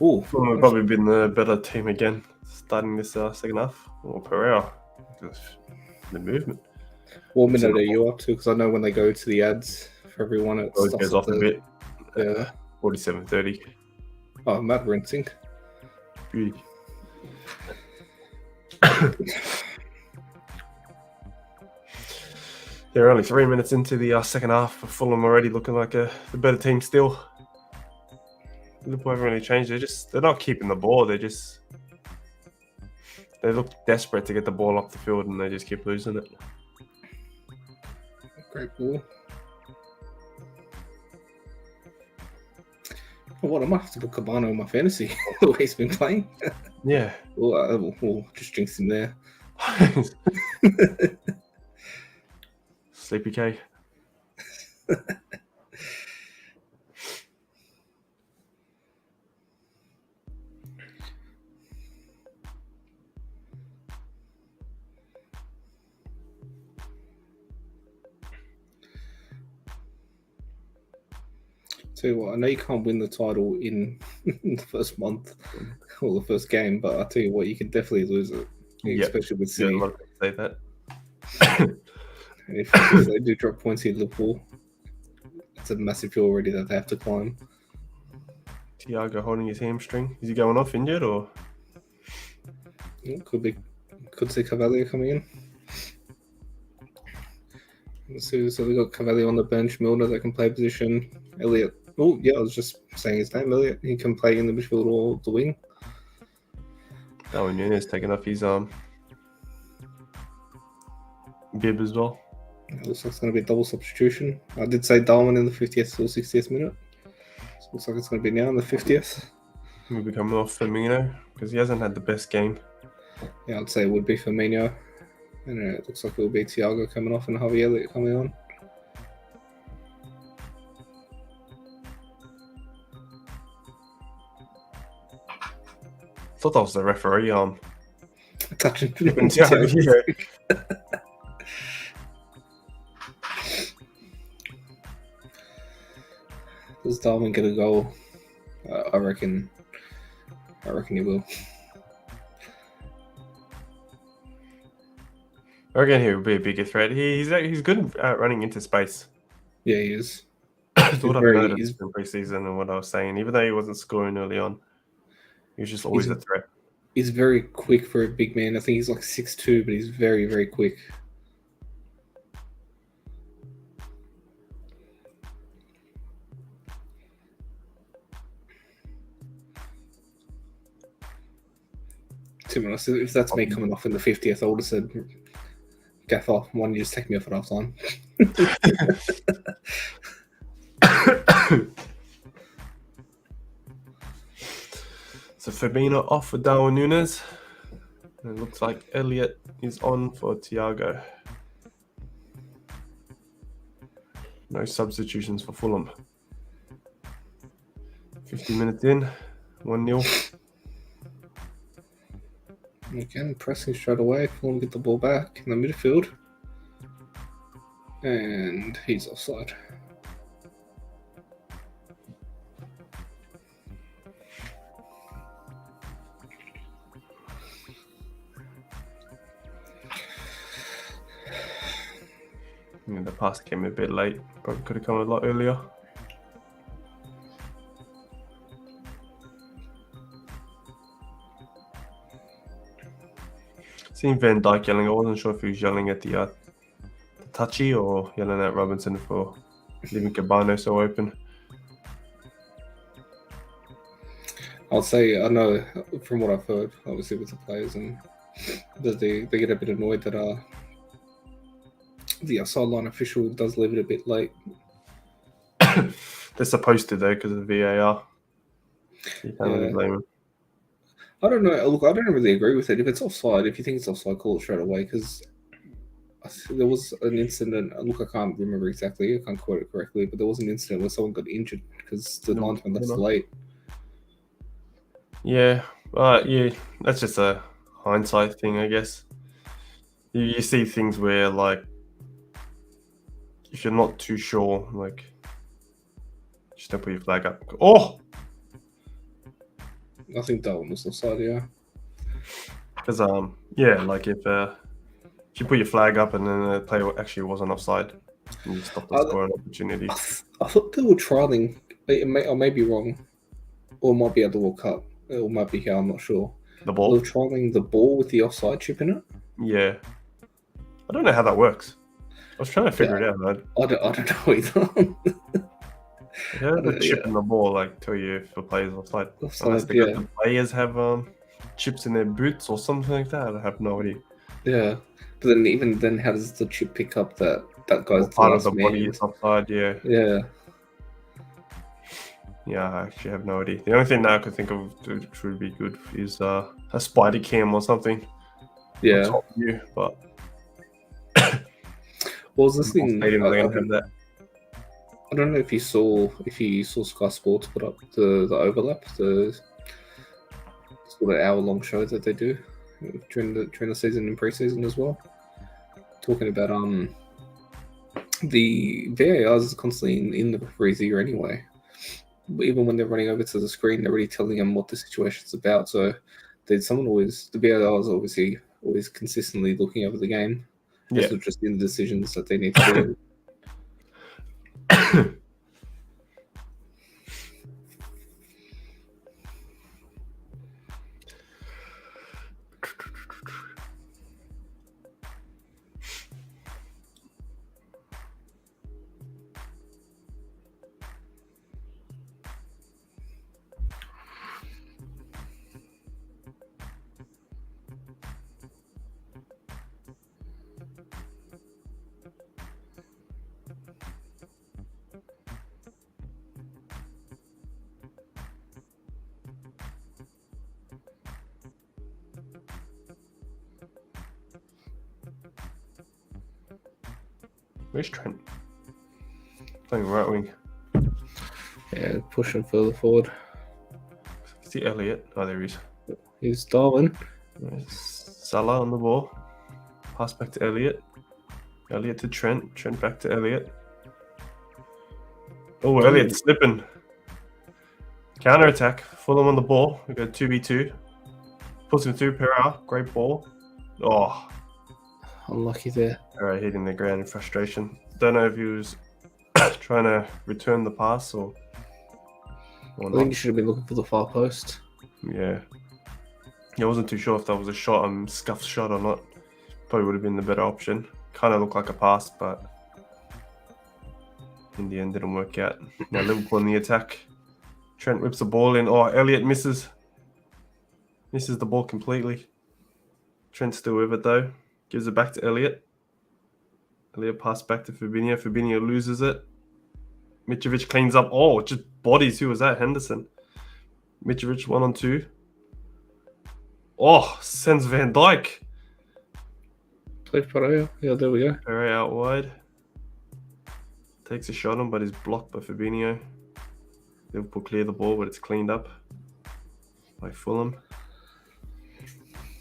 Oh, Fulham have probably been the better team again, starting this second half. Or Pereira, the movement. what minute are you up to? Because I know when they go to the ads for everyone, it Always stops goes at off a bit. Yeah. 47:30. Oh, Matt rinsing. Beauty. They're only 3 minutes into the second half. Fulham already looking like the better team still. Liverpool haven't really changed. They're not keeping the ball. They look desperate to get the ball off the field, and they just keep losing it. Great ball. Oh, what? I might have to put Cabano in my fantasy the way he's been playing. Yeah. We'll just jinx him there. Sleepy K. Tell you what, I know you can't win the title in the first month or the first game, but I tell you what, you can definitely lose it, especially with City. Yeah, say that. If they do drop points in Liverpool, it's a massive hill already that they have to climb. Thiago holding his hamstring. Is he going off injured or? Yeah, could see Cavalier coming in. Let's see, so we got Cavalier on the bench, Milner that can play position, Elliot. Oh yeah, I was just saying his name, Elliot. He can play in the midfield or the wing. Darwin Núñez taking off his bib as well. It looks like it's going to be a double substitution. I did say Darwin in the 50th or 60th minute. So it looks like it's going to be now in the 50th. He'll be coming off Firmino because he hasn't had the best game. Yeah, I'd say it would be Firmino. And it looks like it will be Thiago coming off and Harvey Elliott coming on. Thought that was the referee Touching Thiago. Does Darwin get a goal? I reckon he will. I reckon he would be a bigger threat. He's good at running into space. Yeah, he is. I thought I noticed in pre-season and what I was saying. Even though he wasn't scoring early on, he was just always a threat. He's very quick for a big man. I think he's like 6'2", but he's very, very quick. To be honest, if that's me coming off in the 50th, I would have said, Gaffer, why don't you just take me off at half time? So Firmino off for Darwin Núñez. And it looks like Elliot is on for Thiago. No substitutions for Fulham. 50 minutes in, 1-0. Again, pressing straight away. Fulham get the ball back in the midfield. And he's offside. Yeah, the pass came a bit late. Probably could have come a lot earlier. Seen Van Dijk yelling. I wasn't sure if he was yelling at the touchy or yelling at Robinson for leaving Cabano so open. I'll say I know from what I've heard, obviously with the players, and that they get a bit annoyed that the sideline official does leave it a bit late. They're supposed to though because of the VAR. You can't really blame them. I don't know. Look, I don't really agree with it. If it's offside, if you think it's offside, call it straight away. Because there was an incident. Look, I can't remember exactly. I can't quote it correctly, but there was an incident where someone got injured because the linesman left late. Yeah, yeah, that's just a hindsight thing, I guess. You see things where, like, if you're not too sure, like, just don't put your flag up. Oh! I think that one was offside, yeah. Because, yeah, like, if you put your flag up and then the player actually wasn't offside, and you stop the scoring opportunity. I thought they were trialing, I may be wrong, or it might be at the World Cup, or it might be here, I'm not sure. The ball? They were trialing the ball with the offside chip in it? Yeah. I don't know how that works. I was trying to figure it out, man. I don't know either. Yeah, the chip in the ball, like, tell you if the player's offside. Unless the players have chips in their boots or something like that. I have no idea. Yeah, but then even then, how does the chip pick up that guy's part of the body is offside? Yeah. Yeah. Yeah, I actually have no idea. The only thing that I could think of which would be good is a spider cam or something. Yeah. Top view, but what was this thing? I don't know if you saw Sky Sports put up the overlap, the sort of hour-long show that they do during the season and pre-season as well, talking about the VARs is constantly in the referee's ear anyway. But even when they're running over to the screen, they're already telling them what the situation's about. So the VAR is obviously always consistently looking over the game. Yeah, just in the decisions that they need to do. Where's Trent? Playing right wing. Yeah, pushing further forward. See Elliot. Oh, there he is. He's Darwin. Salah on the ball. Pass back to Elliot. Elliot to Trent. Trent back to Elliot. Oh, Elliot slipping. Counter attack. Fulham on the ball. We got 2v2. Puts him through Pereira. Great ball. Oh. Unlucky there. Alright, hitting the ground in frustration. Don't know if he was trying to return the pass or I think he should have been looking for the far post. Yeah. I wasn't too sure if that was a shot, scuffed shot or not. Probably would have been the better option. Kind of looked like a pass, but in the end didn't work out. Now Liverpool in the attack. Trent whips the ball in. Oh, Elliot misses. Misses the ball completely. Trent's still with it though. Gives it back to Elliot. Elliot passed back to Fabinho. Fabinho loses it. Mitrovic cleans up. Oh, just bodies. Who was that? Henderson. Mitrovic 1-on-2. Oh, sends Van Dijk. Play Pereira. Yeah, there we go. Pereira out wide. Takes a shot on, but is blocked by Fabinho. Liverpool clear the ball, but it's cleaned up by Fulham.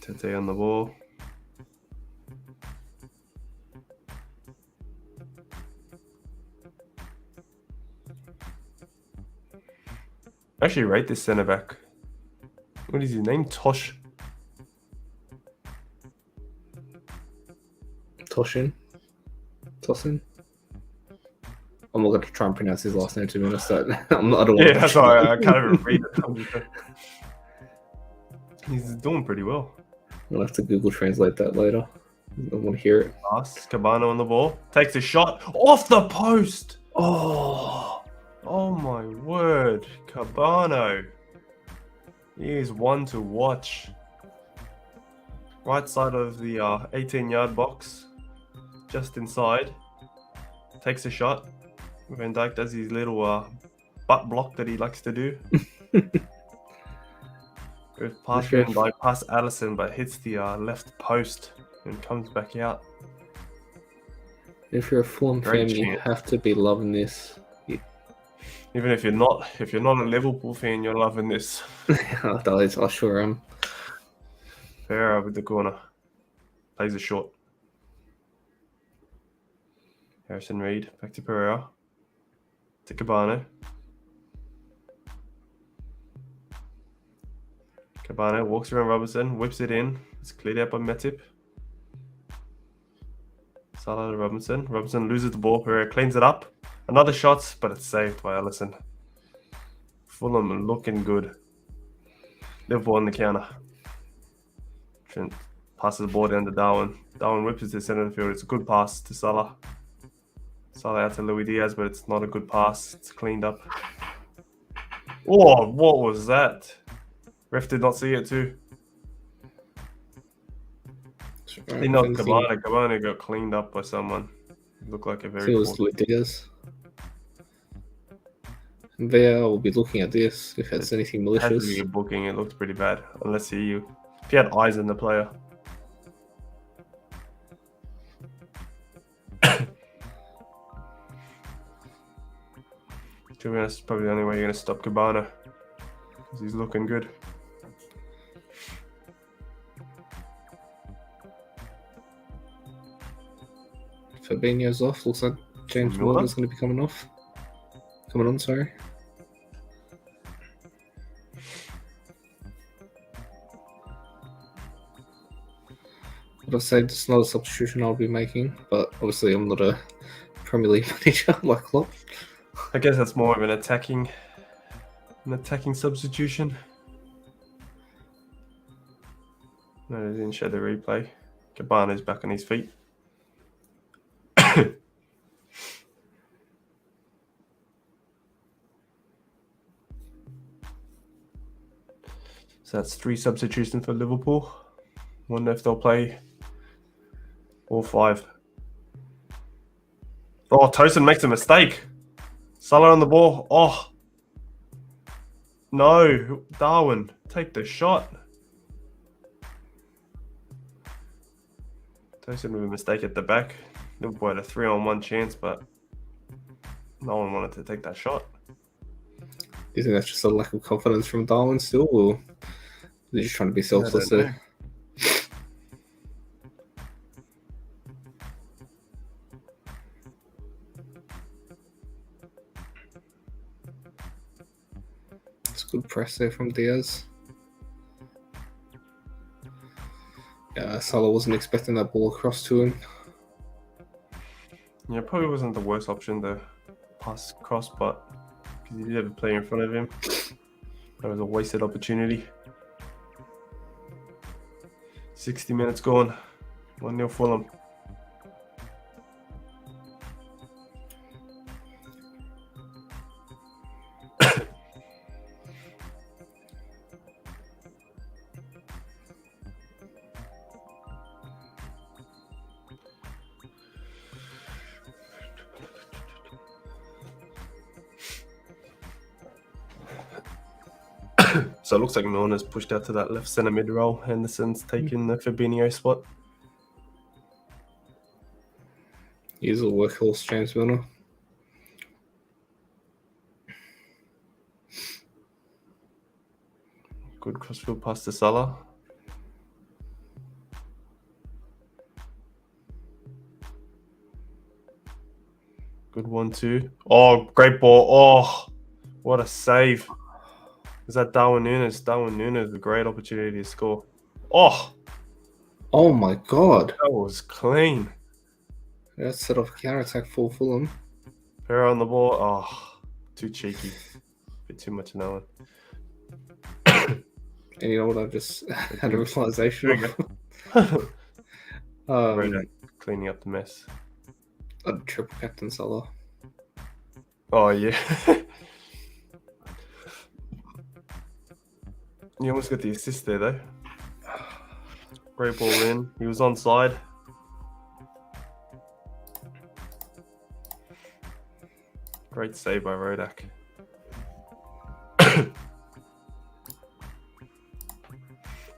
Tete on the ball. I actually rate this centre back. What is his name? Toshin. I'm not going to try and pronounce his last name, to be honest. I don't want yeah, that's why I can't even read it. He's doing pretty well. I'll have to Google translate that later. I want to hear it. Pass. Cabano on the ball. Takes a shot. Off the post. Oh my word. Cabano. He is one to watch. Right side of the 18-yard box, just inside. Takes a shot. Van Dijk does his little butt block that he likes to do. Goes past Van Dijk, past Allison, but hits the left post and comes back out. If you're a Fulham fan, you have to be loving this. Even if you're not a Liverpool fan, you're loving this. I sure am. Pereira with the corner. Plays it short. Harrison Reed, back to Pereira. To Cabano. Cabano walks around Robinson, whips it in. It's cleared out by Matip. Salah to Robinson. Robinson loses the ball. Pereira cleans it up. Another shot, but it's saved by Allison. Fulham looking good. Liverpool on the counter. Trent passes the ball down to Darwin. Darwin whips it to the centre of the field. It's a good pass to Salah. Salah out to Luis Diaz, but it's not a good pass. It's cleaned up. Oh, what was that? Ref did not see it too. Cabana got cleaned up by someone. It looked like a very. It was Luis Diaz. VR will be looking at this if it's anything malicious. It had to be a booking. It looked pretty bad. Unless if he had eyes on the player. To be honest, probably the only way you're going to stop Cabana. Because he's looking good. Fabinho's off. Looks like James Milner's going to be coming off. Coming on, sorry. But I say it's not a substitution I'll be making, but obviously I'm not a Premier League manager like Klopp. I guess that's more of an attacking substitution. No, they didn't show the replay. Cabana's back on his feet. So that's 3 substitutions for Liverpool. Wonder if they'll play all 5. Oh, Tosin makes a mistake. Salah on the ball. Oh. No. Darwin, take the shot. Tosin with a mistake at the back. Liverpool had a 3-on-1 chance, but no one wanted to take that shot. Do you think that's just a lack of confidence from Darwin still, or they're just trying to be selfless there? It's good press there from Diaz. Yeah, Salah wasn't expecting that ball across to him. Yeah, probably wasn't the worst option to pass across, but because he did have a player in front of him, that was a wasted opportunity. 60 minutes gone. 1-0 Fulham. So it looks like Milner's pushed out to that left centre mid role. Henderson's taking the Fabinho spot. He's a workhorse, James Milner. Good crossfield pass to Salah. Good 1-2. Oh, great ball. Oh, what a save. Is that Darwin Núñez? Darwin Núñez, a great opportunity to score. Oh! Oh my god. That was clean. That set off a counter-attack for Fulham. Pereira on the ball. Oh, too cheeky. Bit too much of that one. And you know what? I just had a realization of. Cleaning up the mess. I'd triple captain Salah. Oh, yeah. You almost got the assist there, though. Great ball in. He was onside. Great save by Rodak.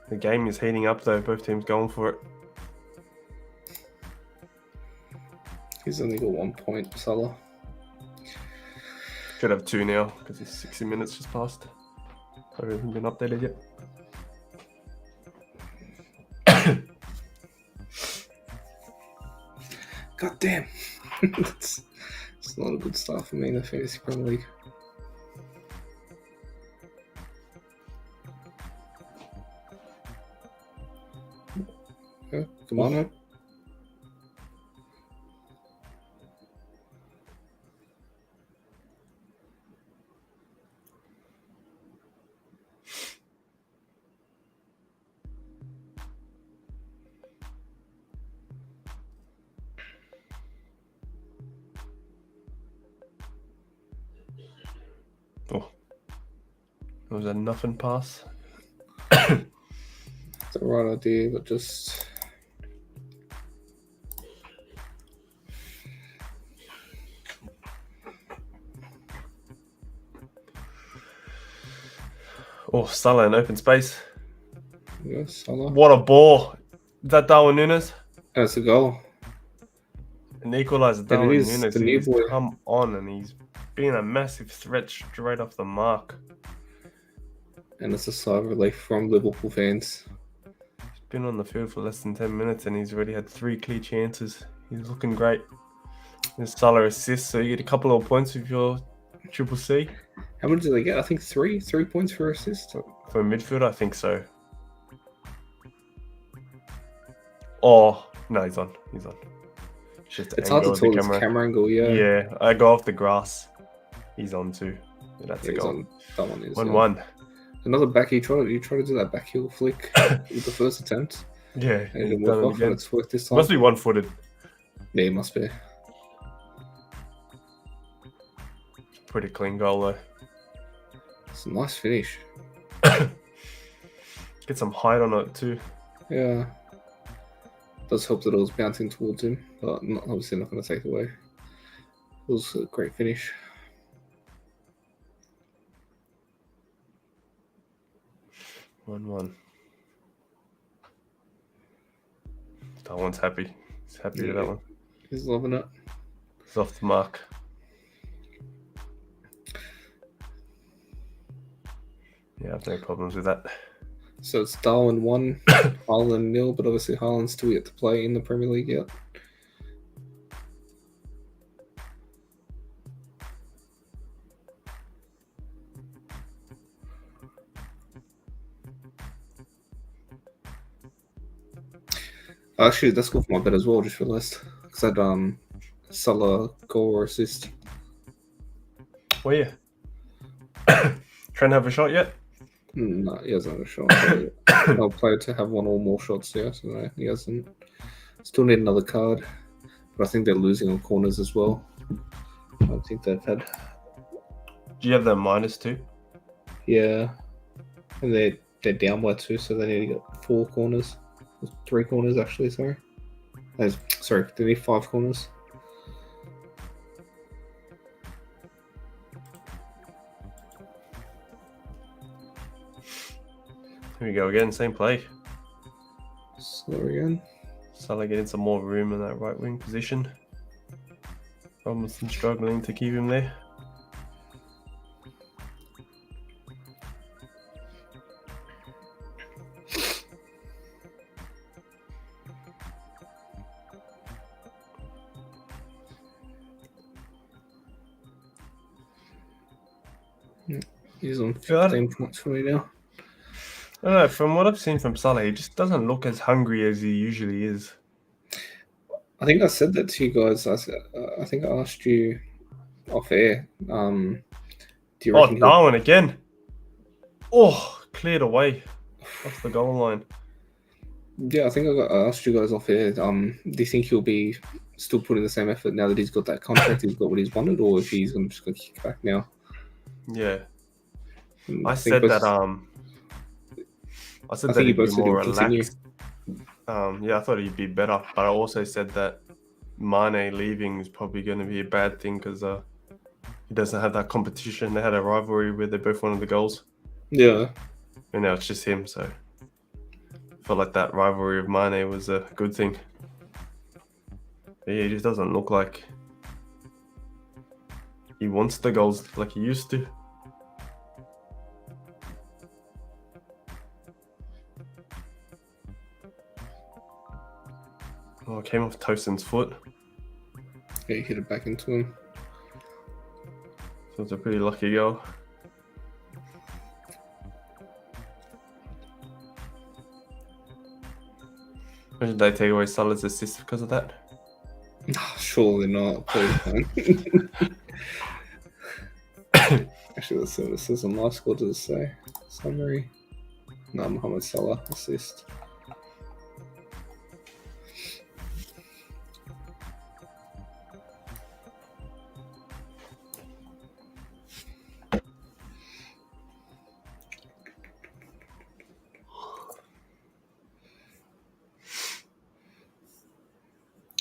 The game is heating up, though. Both teams going for it. He's only got 1 point, Salah. Should have 2 now because it's 60 minutes just passed. Probably hasn't been updated yet. God damn. It's not a good start for me in the Fantasy Premier League. Yeah, come on, man. Oh, it was a nothing pass. It's the right idea, but just... Oh, Salah in open space. Yes, Salah. What a ball. Is that Darwin Núñez? That's a goal. An equaliser. And Darwin it is Núñez. the new He's boy. come on and he's been a massive threat straight off the mark. And it's a sigh of relief from Liverpool fans. He's been on the field for less than 10 minutes and he's already had 3 clear chances. He's looking great. There's Salah assist, so you get a couple of points with your triple C. How many did they get? I think 3 points for assist. For a midfielder, I think so. Oh, no, he's on. He's on. Just It's hard to tell this camera angle, yeah. Yeah, I go off the grass. He's on too. Yeah, that's a He's goal. on. That one is. 1-1. Another back. You try to do that back heel flick with the first attempt. Yeah, And he's it done it worked off, and again. it's worked this time. Must be one-footed. Yeah, it must be. Pretty clean goal though. It's a nice finish. Get some height on it too. Yeah. Does help that it was bouncing towards him, but obviously not going to take it away. It was a great finish. One. That one's happy. He's happy with that one. He's loving it. He's off the mark. Yeah, I have no problems with that. So it's Darwin 1, Haaland 0, but obviously Haaland's still yet to play in the Premier League yet. Actually, that's good for my bet as well, just realised. Because I had Salah goal or assist. Well, yeah. Trent have a shot yet? No, he hasn't had a shot. I'll play to have 1 or more shots, yeah, so no, he hasn't. Still need another card. But I think they're losing on corners as well. I don't think they've had... Do you have them -2? Yeah. And they're down by 2, so they need to get 4 corners. 3 corners, actually, sorry. Sorry, they need 5 corners. Here we go again, same play. So again. Salah getting some more room in that right wing position. Robinson struggling to keep him there. He's on 15 points for me now. I don't know, from what I've seen from Salah, he just doesn't look as hungry as he usually is. I think I said that to you guys. I think I asked you off air. Do you reckon Darwin again. Oh, cleared away off the goal line. Yeah, I think I asked you guys off air. Do you think he'll be still putting the same effort now that he's got that contract, he's got what he's wanted, or if he's just going to kick back now? Yeah. I said that I said I that think you he'd be both said more he'll continue. relaxed. Yeah, I thought he'd be better, but I also said that Mane leaving is probably going to be a bad thing because he doesn't have that competition. They had a rivalry where they both wanted the goals, Yeah. and now it's just him. So I felt like that rivalry of Mane was a good thing. But yeah, he just doesn't look like he wants the goals like he used to. Oh, it came off Tosin's foot. Yeah, he hit it back into him. So it's a pretty lucky goal. Imagine they take away Salah's assist because of that. Surely not. Please don't. Actually, let's see what it says on live score. Does it say? Summary. No, Mohamed Salah assist.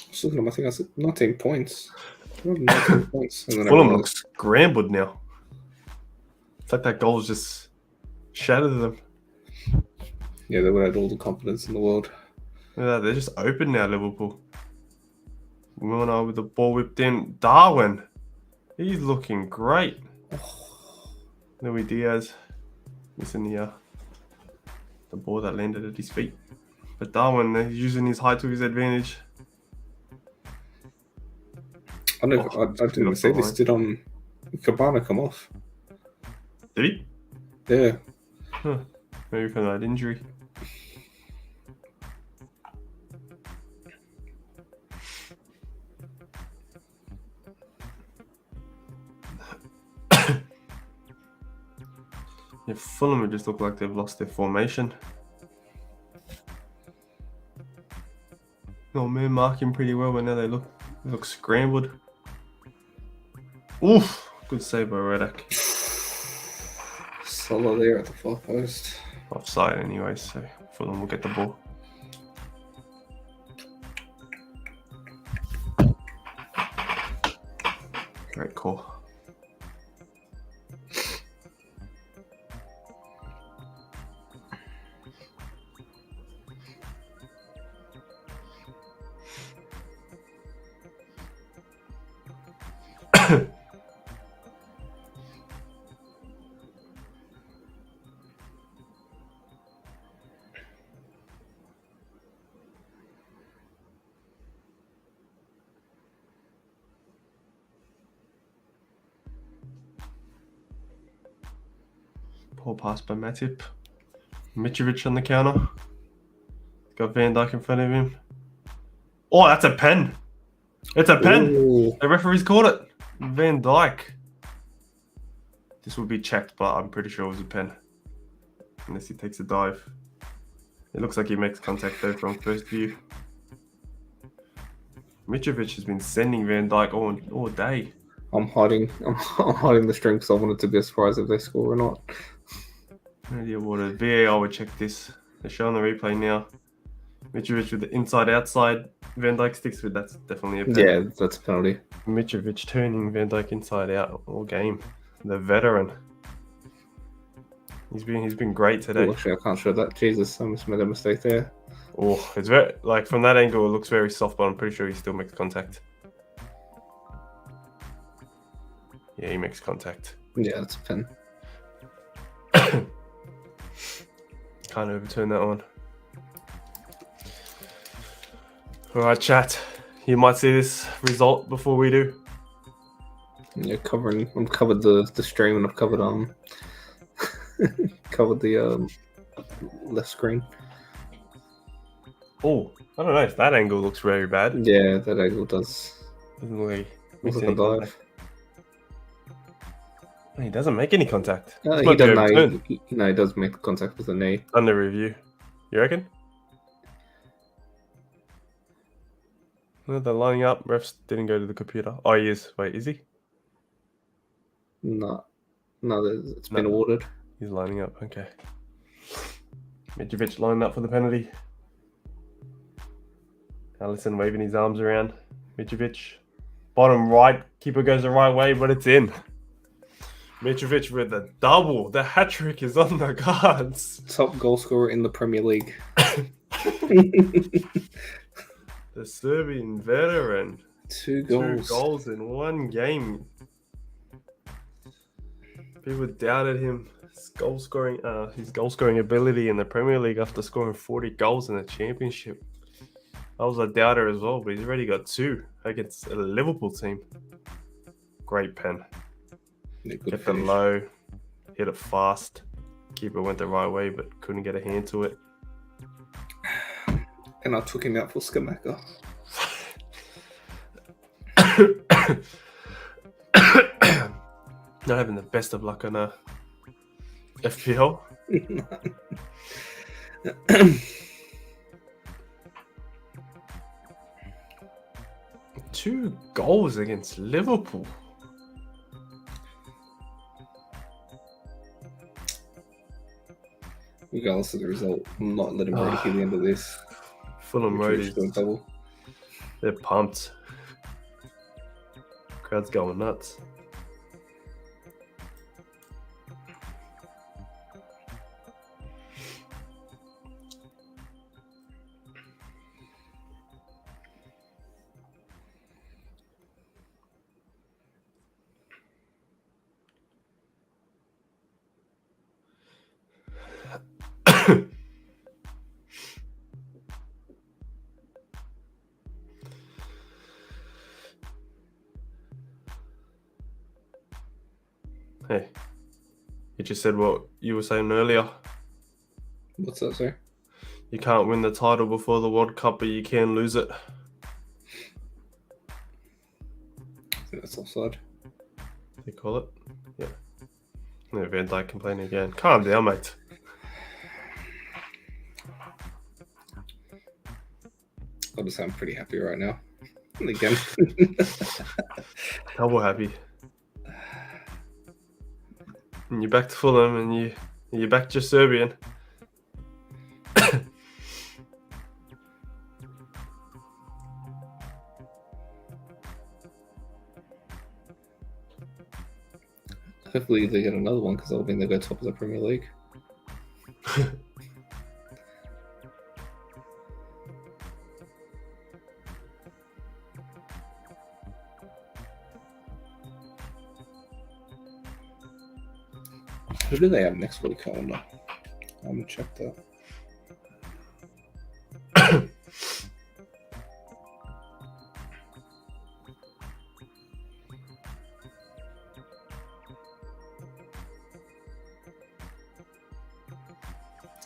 Just looking at my thing, I said 19 points. 19 points. And then Fulham looks scrambled now. It's like that goal just shattered them. Yeah, they would have had all the confidence in the world. Yeah, they're just open now, Liverpool. Milner with the ball whipped in. Darwin. He's looking great. Luis Diaz missing the ball that landed at his feet. But Darwin, he's using his height to his advantage. I didn't even say this. Did Cabana come off? Did he? Yeah. Huh. Maybe from that injury. Yeah, Fulham just look like they've lost their formation. Oh man, marking pretty well, but now they look scrambled. Oof! Good save by Redak. Salah there at the far post. Offside anyway, so Fulham will get the ball. Great call. Poor pass by Matip. Mitrovic on the counter. Got Van Dijk in front of him. Oh, that's a pen. It's a pen. Ooh. The referee's called it. Van Dijk. This will be checked, but I'm pretty sure it was a pen. Unless he takes a dive. It looks like he makes contact though from first view. Mitrovic has been sending Van Dijk all day. I'm hiding the string because I wanted to be a surprise if they score or not. No idea what it. VAR would check this. They're showing the replay now. Mitrovic with the inside-outside. Van Dijk sticks with that's definitely a pen. Yeah, that's a penalty. Mitrovic turning Van Dijk inside out all game. The veteran. He's been great today. Ooh, actually, I can't show that. Jesus, I must have made a mistake there. Oh, it's very like from that angle it looks very soft, but I'm pretty sure he still makes contact. Yeah, he makes contact. Yeah, that's a pen. Can't overturn that one. Alright, chat. You might see this result before we do. Yeah, I've covered the stream and I've covered covered the left screen. Oh, I don't know if that angle looks very bad. Yeah, that angle does. Doesn't really Looks make like any a dive. contact. He doesn't make any contact. He This might be does overturned. no, he does make contact with the knee. Under review. You reckon? No, they're lining up. Refs didn't go to the computer. Oh, he is. Wait, is he? No, it's been awarded. He's lining up. Okay. Mitrovic lined up for the penalty. Alisson waving his arms around. Mitrovic. Bottom right. Keeper goes the right way, but it's in. Mitrovic with a double. The hat-trick is on the cards. Top goal scorer in the Premier League. The Serbian veteran. 2 goals. 2 goals in one game. People doubted him. His goal scoring ability in the Premier League after scoring 40 goals in the Championship. I was a doubter as well, but he's already got 2 against a Liverpool team. Great pen. Yeah, Kept it low, hit it fast. Keeper went the right way, but couldn't get a hand to it. And I took him out for Skamaka. Not having the best of luck on a FPL. 2 goals against Liverpool. Regardless of the result, I'm not letting Brady hear the end of this. Fulham Roadies, double. They're pumped. Crowd's going nuts. Hey, you just said what you were saying earlier. What's that, sir? You can't win the title before the World Cup, but you can lose it. I think that's offside. They call it? Yeah. No, Van Dijk complaining again. Calm down, mate. I'll just say I'm pretty happy right now. And again. Double happy. And you're back to Fulham, and you're back to Serbian. Hopefully they get another one because that'll mean they go top of the Premier League. Who do they have next week? I wonder. I'm gonna check that.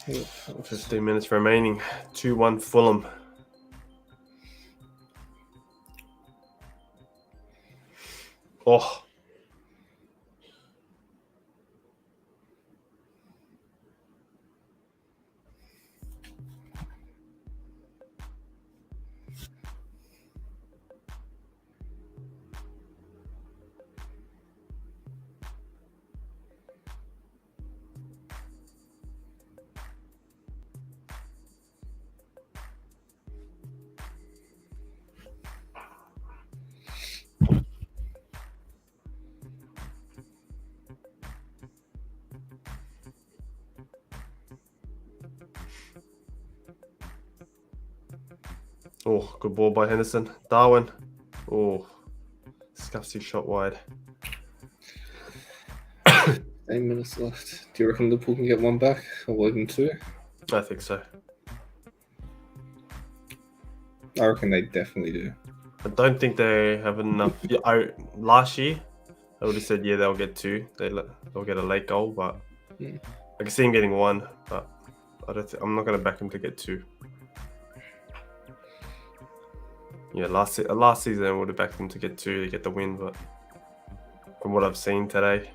Yeah, 15 minutes remaining. 2-1 Fulham. Oh. Oh, good ball by Henderson. Darwin. Oh, scuffs his shot wide. 8 minutes left. Do you reckon Liverpool can get one back or even 2? I think so. I reckon they definitely do. I don't think they have enough. Yeah, last year, I would have said, yeah, they'll get 2. They'll get a late goal, but I can see him getting 1. But I'm not going to back him to get 2. Yeah, last season I would have backed him to get 2 to get the win, but from what I've seen today,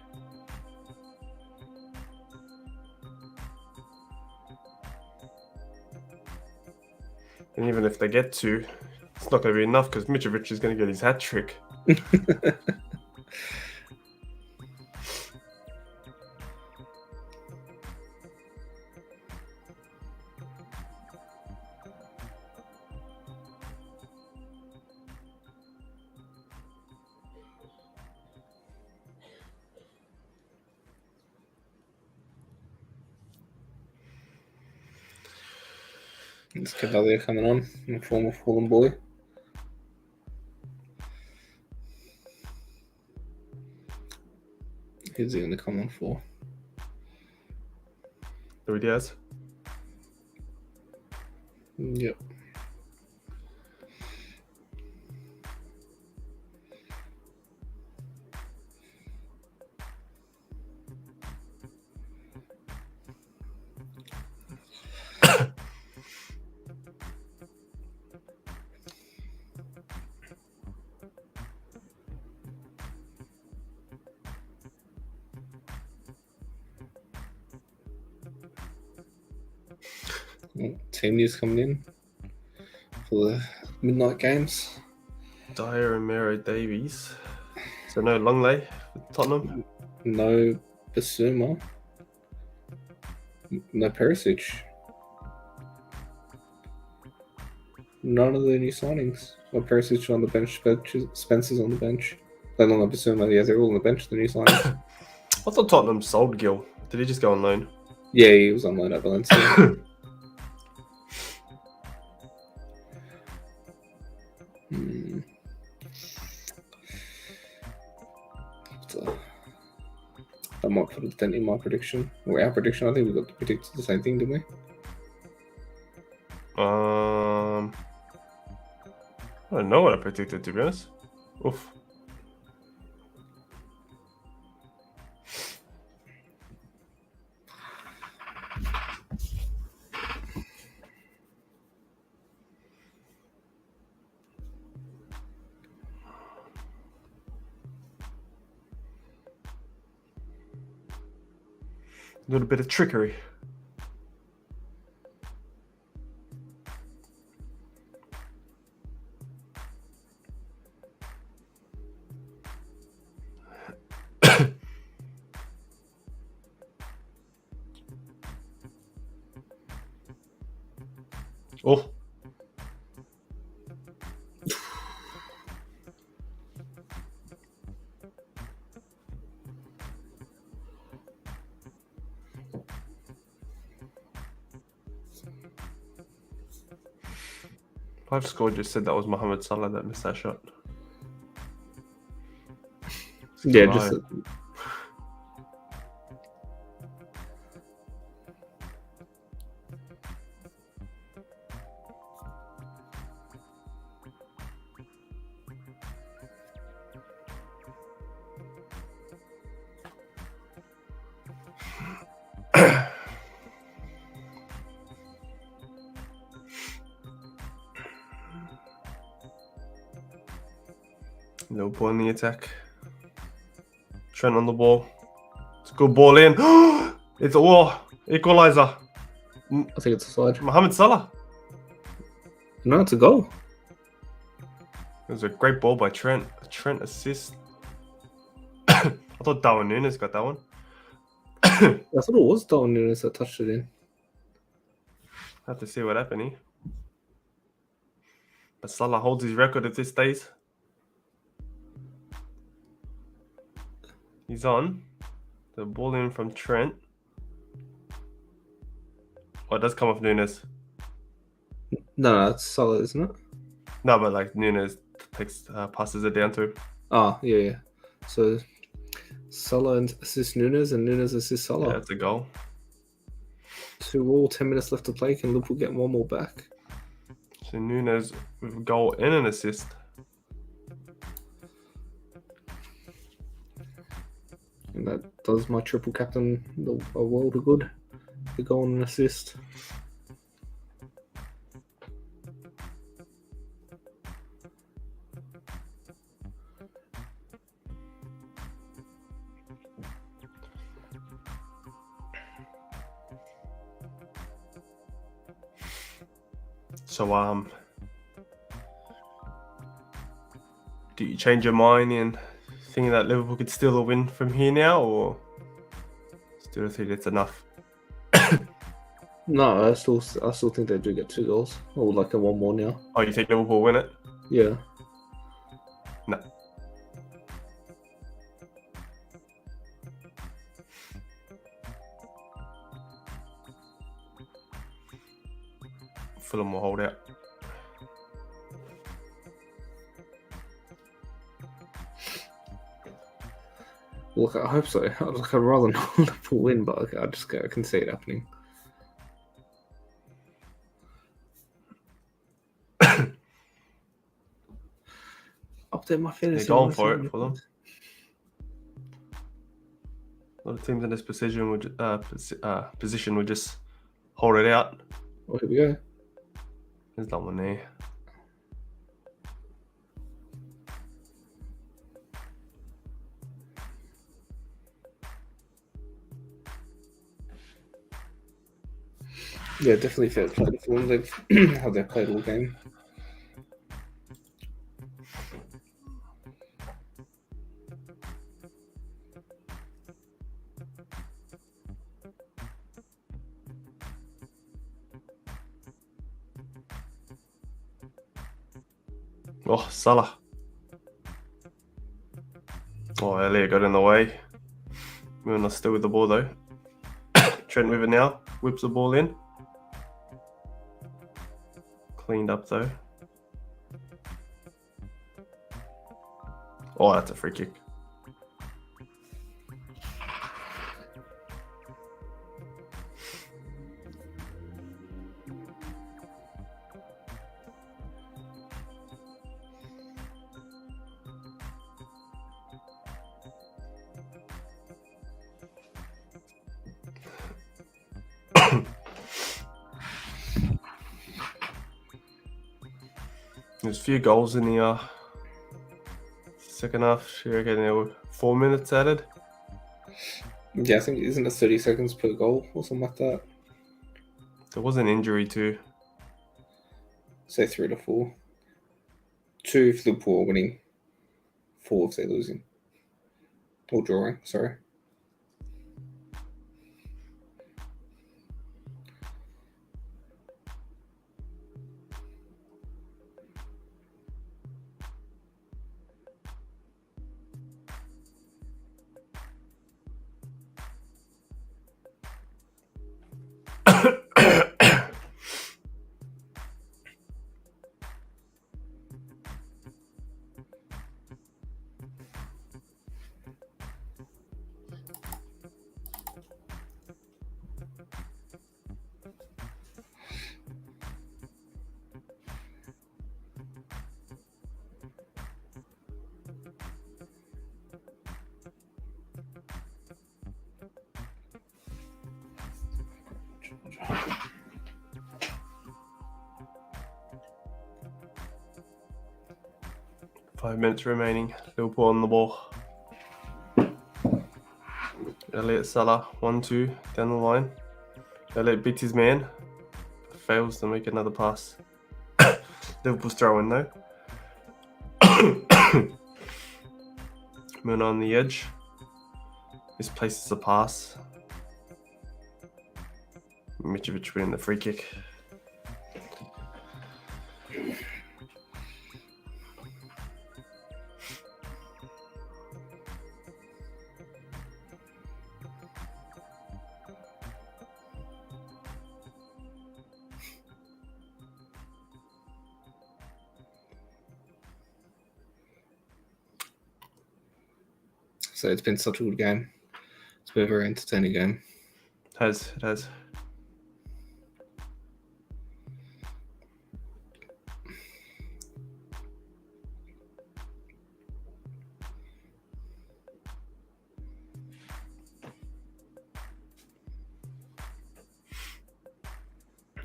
and even if they get 2, it's not going to be enough because Mitrovic is going to get his hat trick. It's Cavalier coming on, a former Fulham boy. Who's he going to come on for? Luis Diaz. Yep. Team news coming in for the midnight games. Dyer and Mero Davies. So no Longley for Tottenham. No Basuma. No Perisic. None of the new signings. Well, Perisic on the bench, Spencer's on the bench. No longer Basuma, yeah, they're all on the bench, the new signings. I thought Tottenham sold Gil. Did he just go on loan? Yeah, he was on loan at Valencia. I might put a dent in my prediction. Or our prediction, I think we got predicted the same thing, didn't we? I don't know what I predicted, to be honest. Oof. A little bit of trickery. Oh. Five Score just said that was Mohamed Salah that missed that shot. Yeah, just Liverpool in the attack. Trent on the ball. It's a good ball in. It's equalizer. I think it's a slide. Mohamed Salah. No, it's a goal. It was a great ball by Trent. A Trent assist. I thought Darwin Núñez got that one. I thought it was Darwin Núñez that touched it in. Have to see what happened here. But Salah holds his record at this stage. He's on. The ball in from Trent. Oh, it does come off Núñez. No, it's Salah, isn't it? No, but like Núñez passes it down to him. Ah, yeah. So Salah assists Núñez and Núñez assists Salah. Yeah, that's a goal. 2-2, 10 minutes left to play. Can Liverpool get one more back? So Núñez with a goal and an assist. And that does my triple captain a world of good. The goal and an assist. So do you change your mind in thinking that Liverpool could steal a win from here now, or still think it's enough? No, I still think they do get 2 goals. Or like a 1-1 now. Oh, you think Liverpool win it? Yeah. No. Fulham will hold out. Look, I hope so. I'd rather not Liverpool win, but I can see it happening. Update my fantasy. They're going for it, Fulham. A lot of teams in this position would just hold it out. Well, here we go. There's that one there. Yeah, definitely fair play to Fulham. They've how they played all game. Oh, Salah. Oh, Elliot got in the way. We're not still with the ball though. Trent with it now. Whips the ball in. Cleaned up though. Oh, that's a free kick. There's a few goals in the second half. You reckon there were 4 minutes added? Yeah, I think isn't it 30 seconds per goal or something like that? There was an injury too. Say 3 to 4. 2 if Liverpool are winning. 4 if they're losing. Or drawing, sorry. Five minutes remaining. Liverpool on the ball. Elliot Salah, 1-2 down the line. Elliot beats his man. Fails to make another pass. Liverpool's throwing though. Moon on the edge. Misplaces a pass. Mitrovic winning the free kick. So it's been such a good game. It's been a very entertaining game. It has.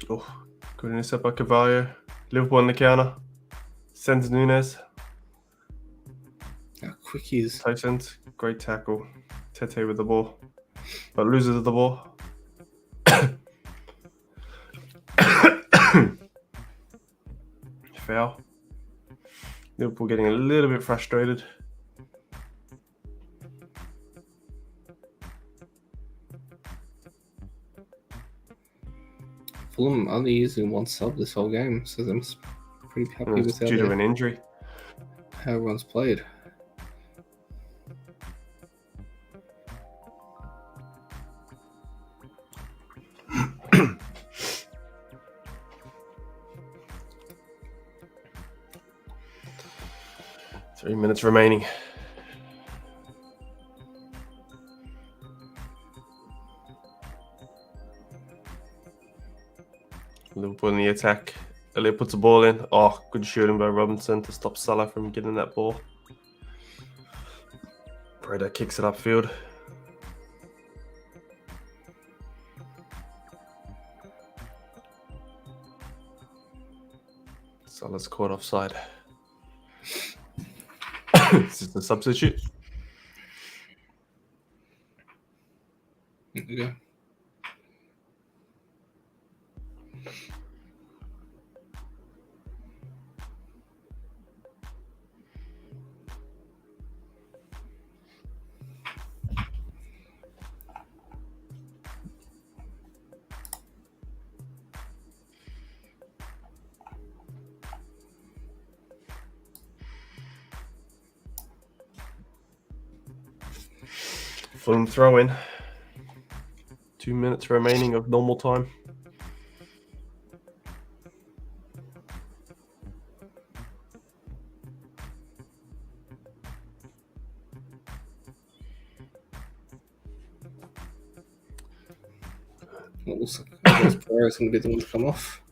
Oh, good intercept by Carvalho. Liverpool on the counter. Sends Nunes. How quick he is. Tyson's great tackle. Tete with the ball, but loses the ball. Foul. Liverpool getting a little bit frustrated. Fulham only using one sub this whole game, so I'm pretty happy with Due to an injury. How everyone's played. 3 minutes remaining. Liverpool in the attack. Elliott puts the ball in. Oh, good shooting by Robinson to stop Salah from getting that ball. Preda kicks it upfield. Salah's caught offside. Is this the substitute? Yeah. Fulham throw in. 2 minutes remaining of normal time. It looks like those players going to be the ones to come off.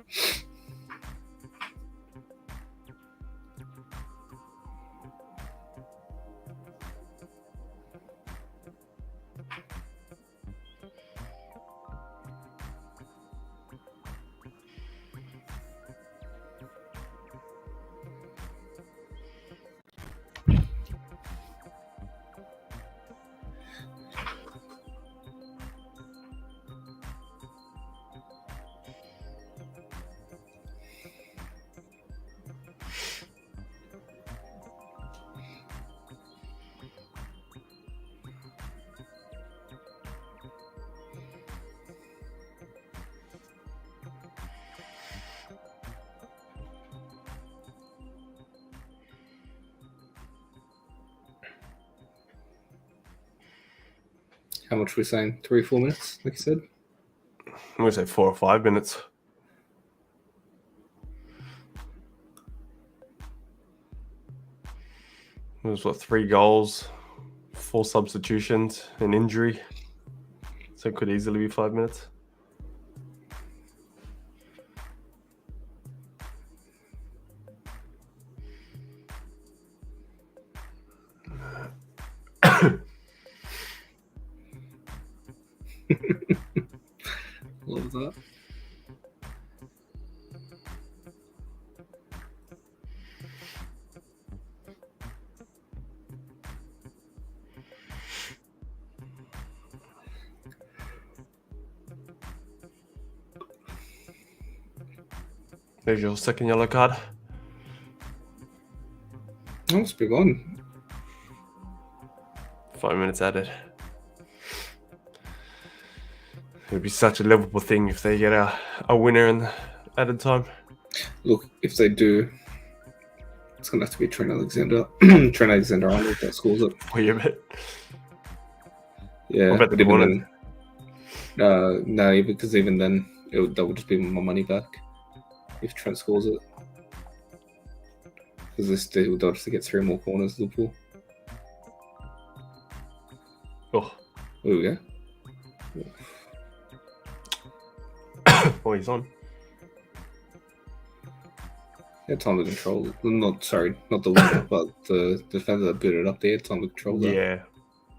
How much are we saying? 3 or 4 minutes, like you said? I'm going to say 4 or 5 minutes. There's 3 goals, 4 substitutions, an injury. So it could easily be 5 minutes. Love that. There's your second yellow card. Oh, it's big on. 5 minutes added. It'd be such a Liverpool thing if they get a winner in added time. Look, if they do, it's going to have to be Trent Alexander-Arnold that scores it. What you bet? Yeah, I bet but they even won then, no, because even then, that would just be my money back if Trent scores it. Because they'll just get 3 more corners, Liverpool. Oh, yeah. oh, he's on. They had time to control it. Not the winner, but the defender that booted it up. They had time to control that. Yeah.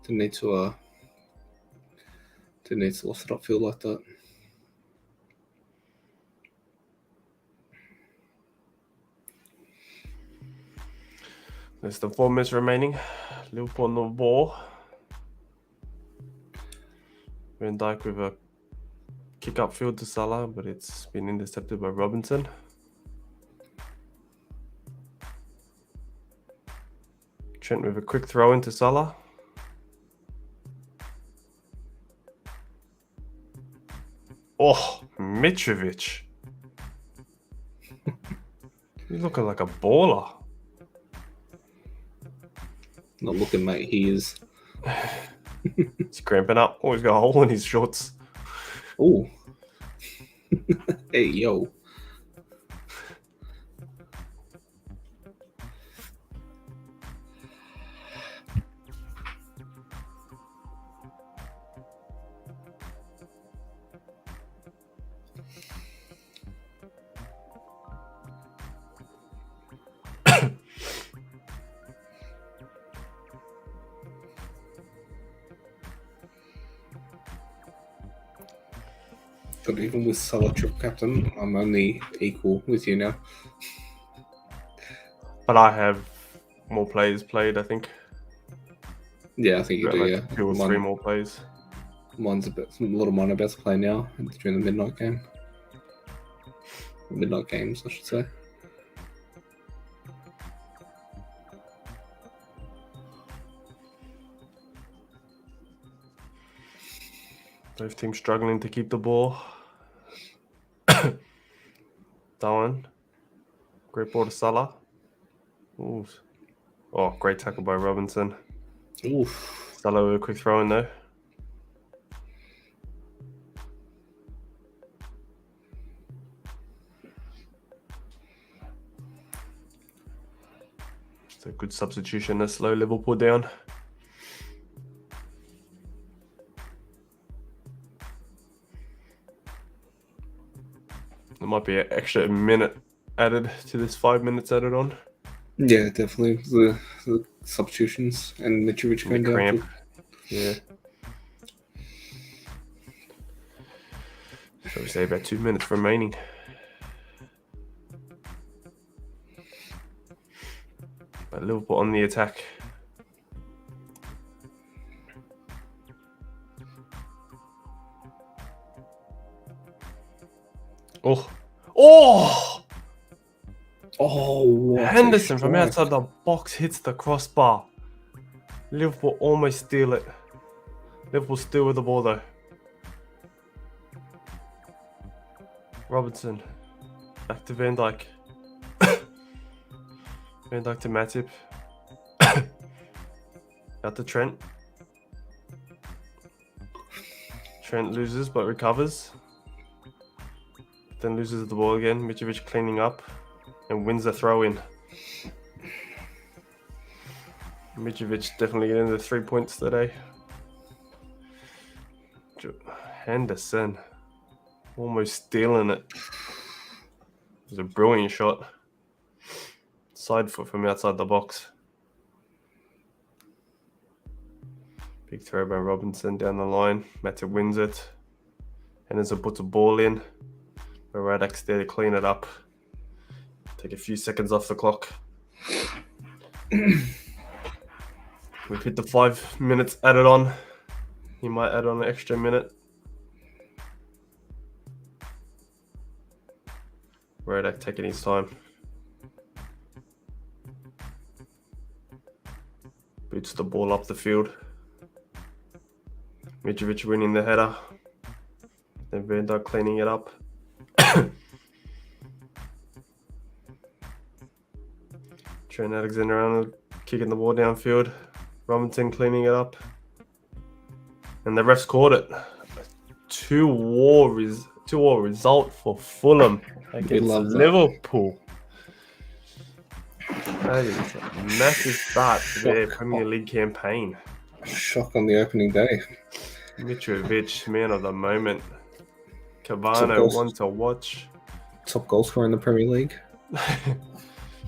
Didn't need to lost it upfield like that. There's the 4 minutes remaining. Liverpool on the ball. Van Dijk with a kick upfield to Salah, but it's been intercepted by Robinson. Trent with a quick throw into Salah. Oh, Mitrovic. He's looking like a baller. Not looking, mate. He is. He's cramping up. Oh, he's got a hole in his shorts. Oh. Hey, yo. But even with Salah triple captain, I'm only equal with you now. But I have more players played, I think. Yeah, I think you Got do. like Yeah, 2 or 3 more players. Mine's a lot of mine are about to play now during the midnight game. Midnight games, I should say. Both teams struggling to keep the ball. Darwin. Great ball to Salah. Ooh. Oh, great tackle by Robinson. Oof. Salah with a quick throw in though. It's a good substitution to slow Liverpool down. There might be an extra minute added to this 5 minutes added on. Yeah, definitely. The substitutions and Mitrovic going down. Cramp. Yeah. So we say about 2 minutes remaining. But Liverpool on the attack. Oh! Oh! Oh, Henderson from outside the box hits the crossbar. Liverpool almost steal it. Liverpool still with the ball though. Robertson. Back to Van Dijk. Van Dijk to Matip. Out to Trent. Trent loses but recovers. Then loses the ball again. Mitrovic cleaning up and wins the throw in. Mitrovic definitely getting the 3 points today. Henderson almost stealing it. It was a brilliant shot. Side foot from outside the box. Big throw by Robinson down the line. Matip wins it. Henderson puts a ball in. But Radak's there to clean it up. Take a few seconds off the clock. We've hit the 5 minutes added on. He might add on an extra minute. Radak taking his time. Boots the ball up the field. Mitrovic winning the header. Then Van Dijk cleaning it up. Trent Alexander-Arnold kicking the ball downfield. Robinson cleaning it up. And the refs caught it. 2-2 result for Fulham against Liverpool. That is a massive start to their Premier League campaign. Shock on the opening day. Mitrovic, man of the moment. Cavano, one to watch. Top goal scorer in the Premier League.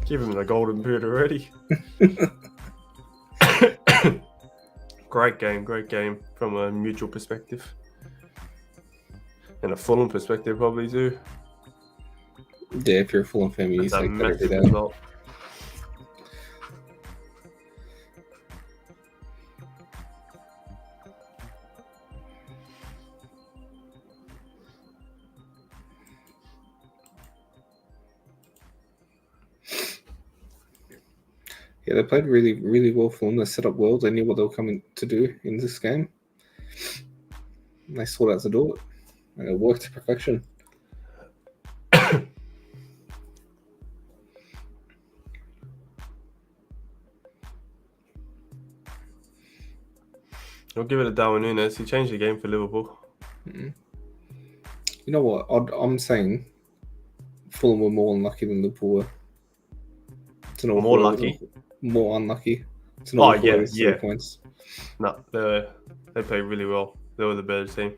Give him the golden boot already. Great game from a mutual perspective. And a Fulham perspective probably too. Yeah, if you're a Fulham fan, you take that every day. Result. Yeah, they played really, really well for them. They set up well. They knew what they were coming to do in this game. And they saw that to do it. And it worked to perfection. I'll give it to Darwin Núñez. He changed the game for Liverpool. Mm-hmm. You know what? I'm saying Fulham were more unlucky than Liverpool were. More lucky? More unlucky. Oh, yeah. 3 points. No, they played really well. They were the better team.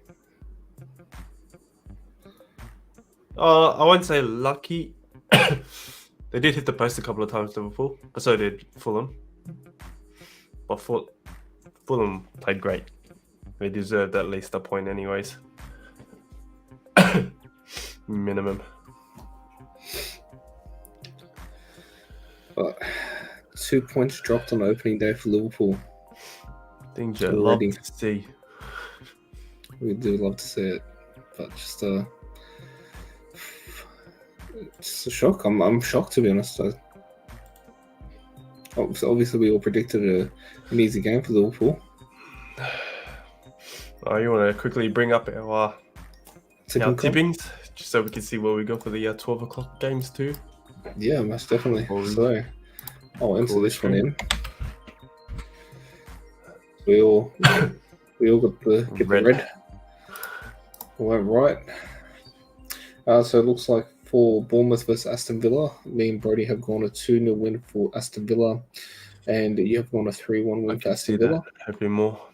I won't say lucky. They did hit the post a couple of times, Liverpool, but so did Fulham. But Fulham played great. They deserved at least a point anyways. minimum. But 2 points dropped on opening day for Liverpool. Things you love to see. We do love to see it, but just it's a shock. I'm shocked, to be honest. Obviously, we all predicted an easy game for Liverpool. You want to quickly bring up our tippings, just so we can see where we go for the 12 o'clock games too? Yeah, most definitely. So I'll enter this one in. We all got the red. Went right. So it looks like for Bournemouth versus Aston Villa, me and Brody have gone a 2-0 win for Aston Villa, and you have gone a 3-1 win for Aston Villa.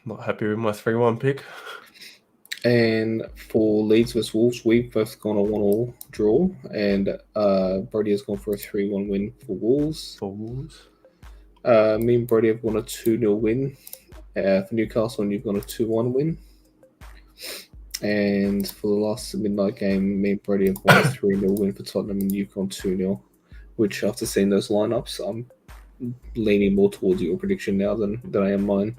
Not happy with my 3-1 pick. And for Leeds versus Wolves, we've both gone a 1-1 draw, and Brody has gone for a 3-1 win for Wolves. Me and Brody have gone a 2-0 win for Newcastle, and you've gone a 2-1 win. And for the last midnight game, me and Brody have won a 3-0 win for Tottenham, and you've gone 2-0, which after seeing those lineups, I'm leaning more towards your prediction now than I am mine.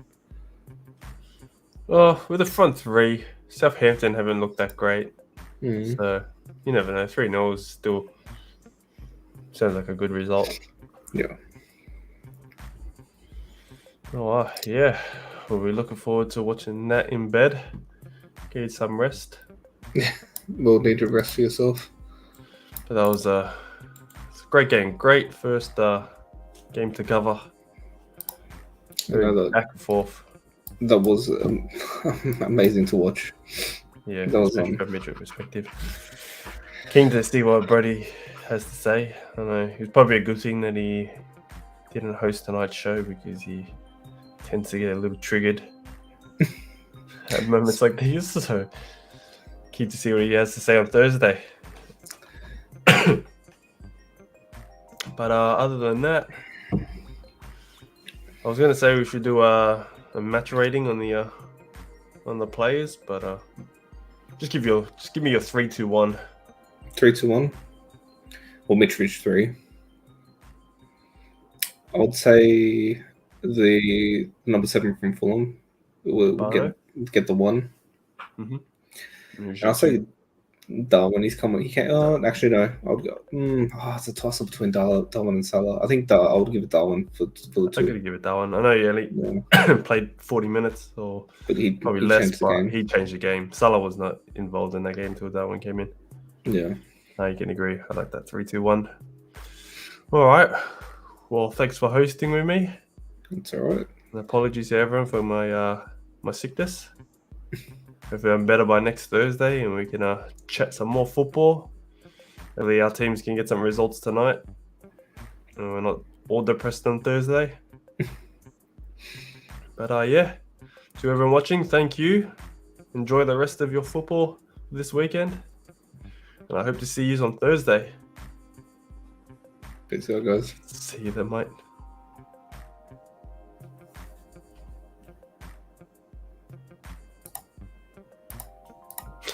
Well, with the front three, Southampton haven't looked that great. So you never know. 3-0 still sounds like a good result. Yeah. Oh, yeah. We'll be looking forward to watching that in bed. Get some rest. We'll need to rest for yourself. But that was a great game. Great first game to cover. Back and forth. That was amazing to watch. Yeah, that was from a midget perspective. Keen to see what Brody has to say. I don't know. It's probably a good thing that he didn't host tonight's show, because he tends to get a little triggered at moments like these. So keen to see what he has to say on Thursday. But other than that, I was going to say we should do a match rating on the players, but just give me your 3-2-1. 3-2-1. Or Mitrovic 3. I would say the number 7 from Fulham will get the 1. Mm-hmm. And I'll say Darwin. He's coming. He can't. Actually, no. I would go. It's a toss up between Darwin and Salah. I think I would give it Darwin for the 2. I'm gonna give it Darwin. I know he only played 40 minutes, but he probably less. But he changed the game. Salah was not involved in that game until Darwin came in. Yeah. I can agree. I like that 3-2-1. All right. Well, thanks for hosting with me. It's all right. And apologies to everyone for my sickness. Hopefully I'm better by next Thursday, and we can chat some more football. Hopefully our teams can get some results tonight, and we're not all depressed on Thursday. But yeah, to everyone watching, thank you. Enjoy the rest of your football this weekend, and I hope to see you on Thursday. Peace out, guys. See you then, mate.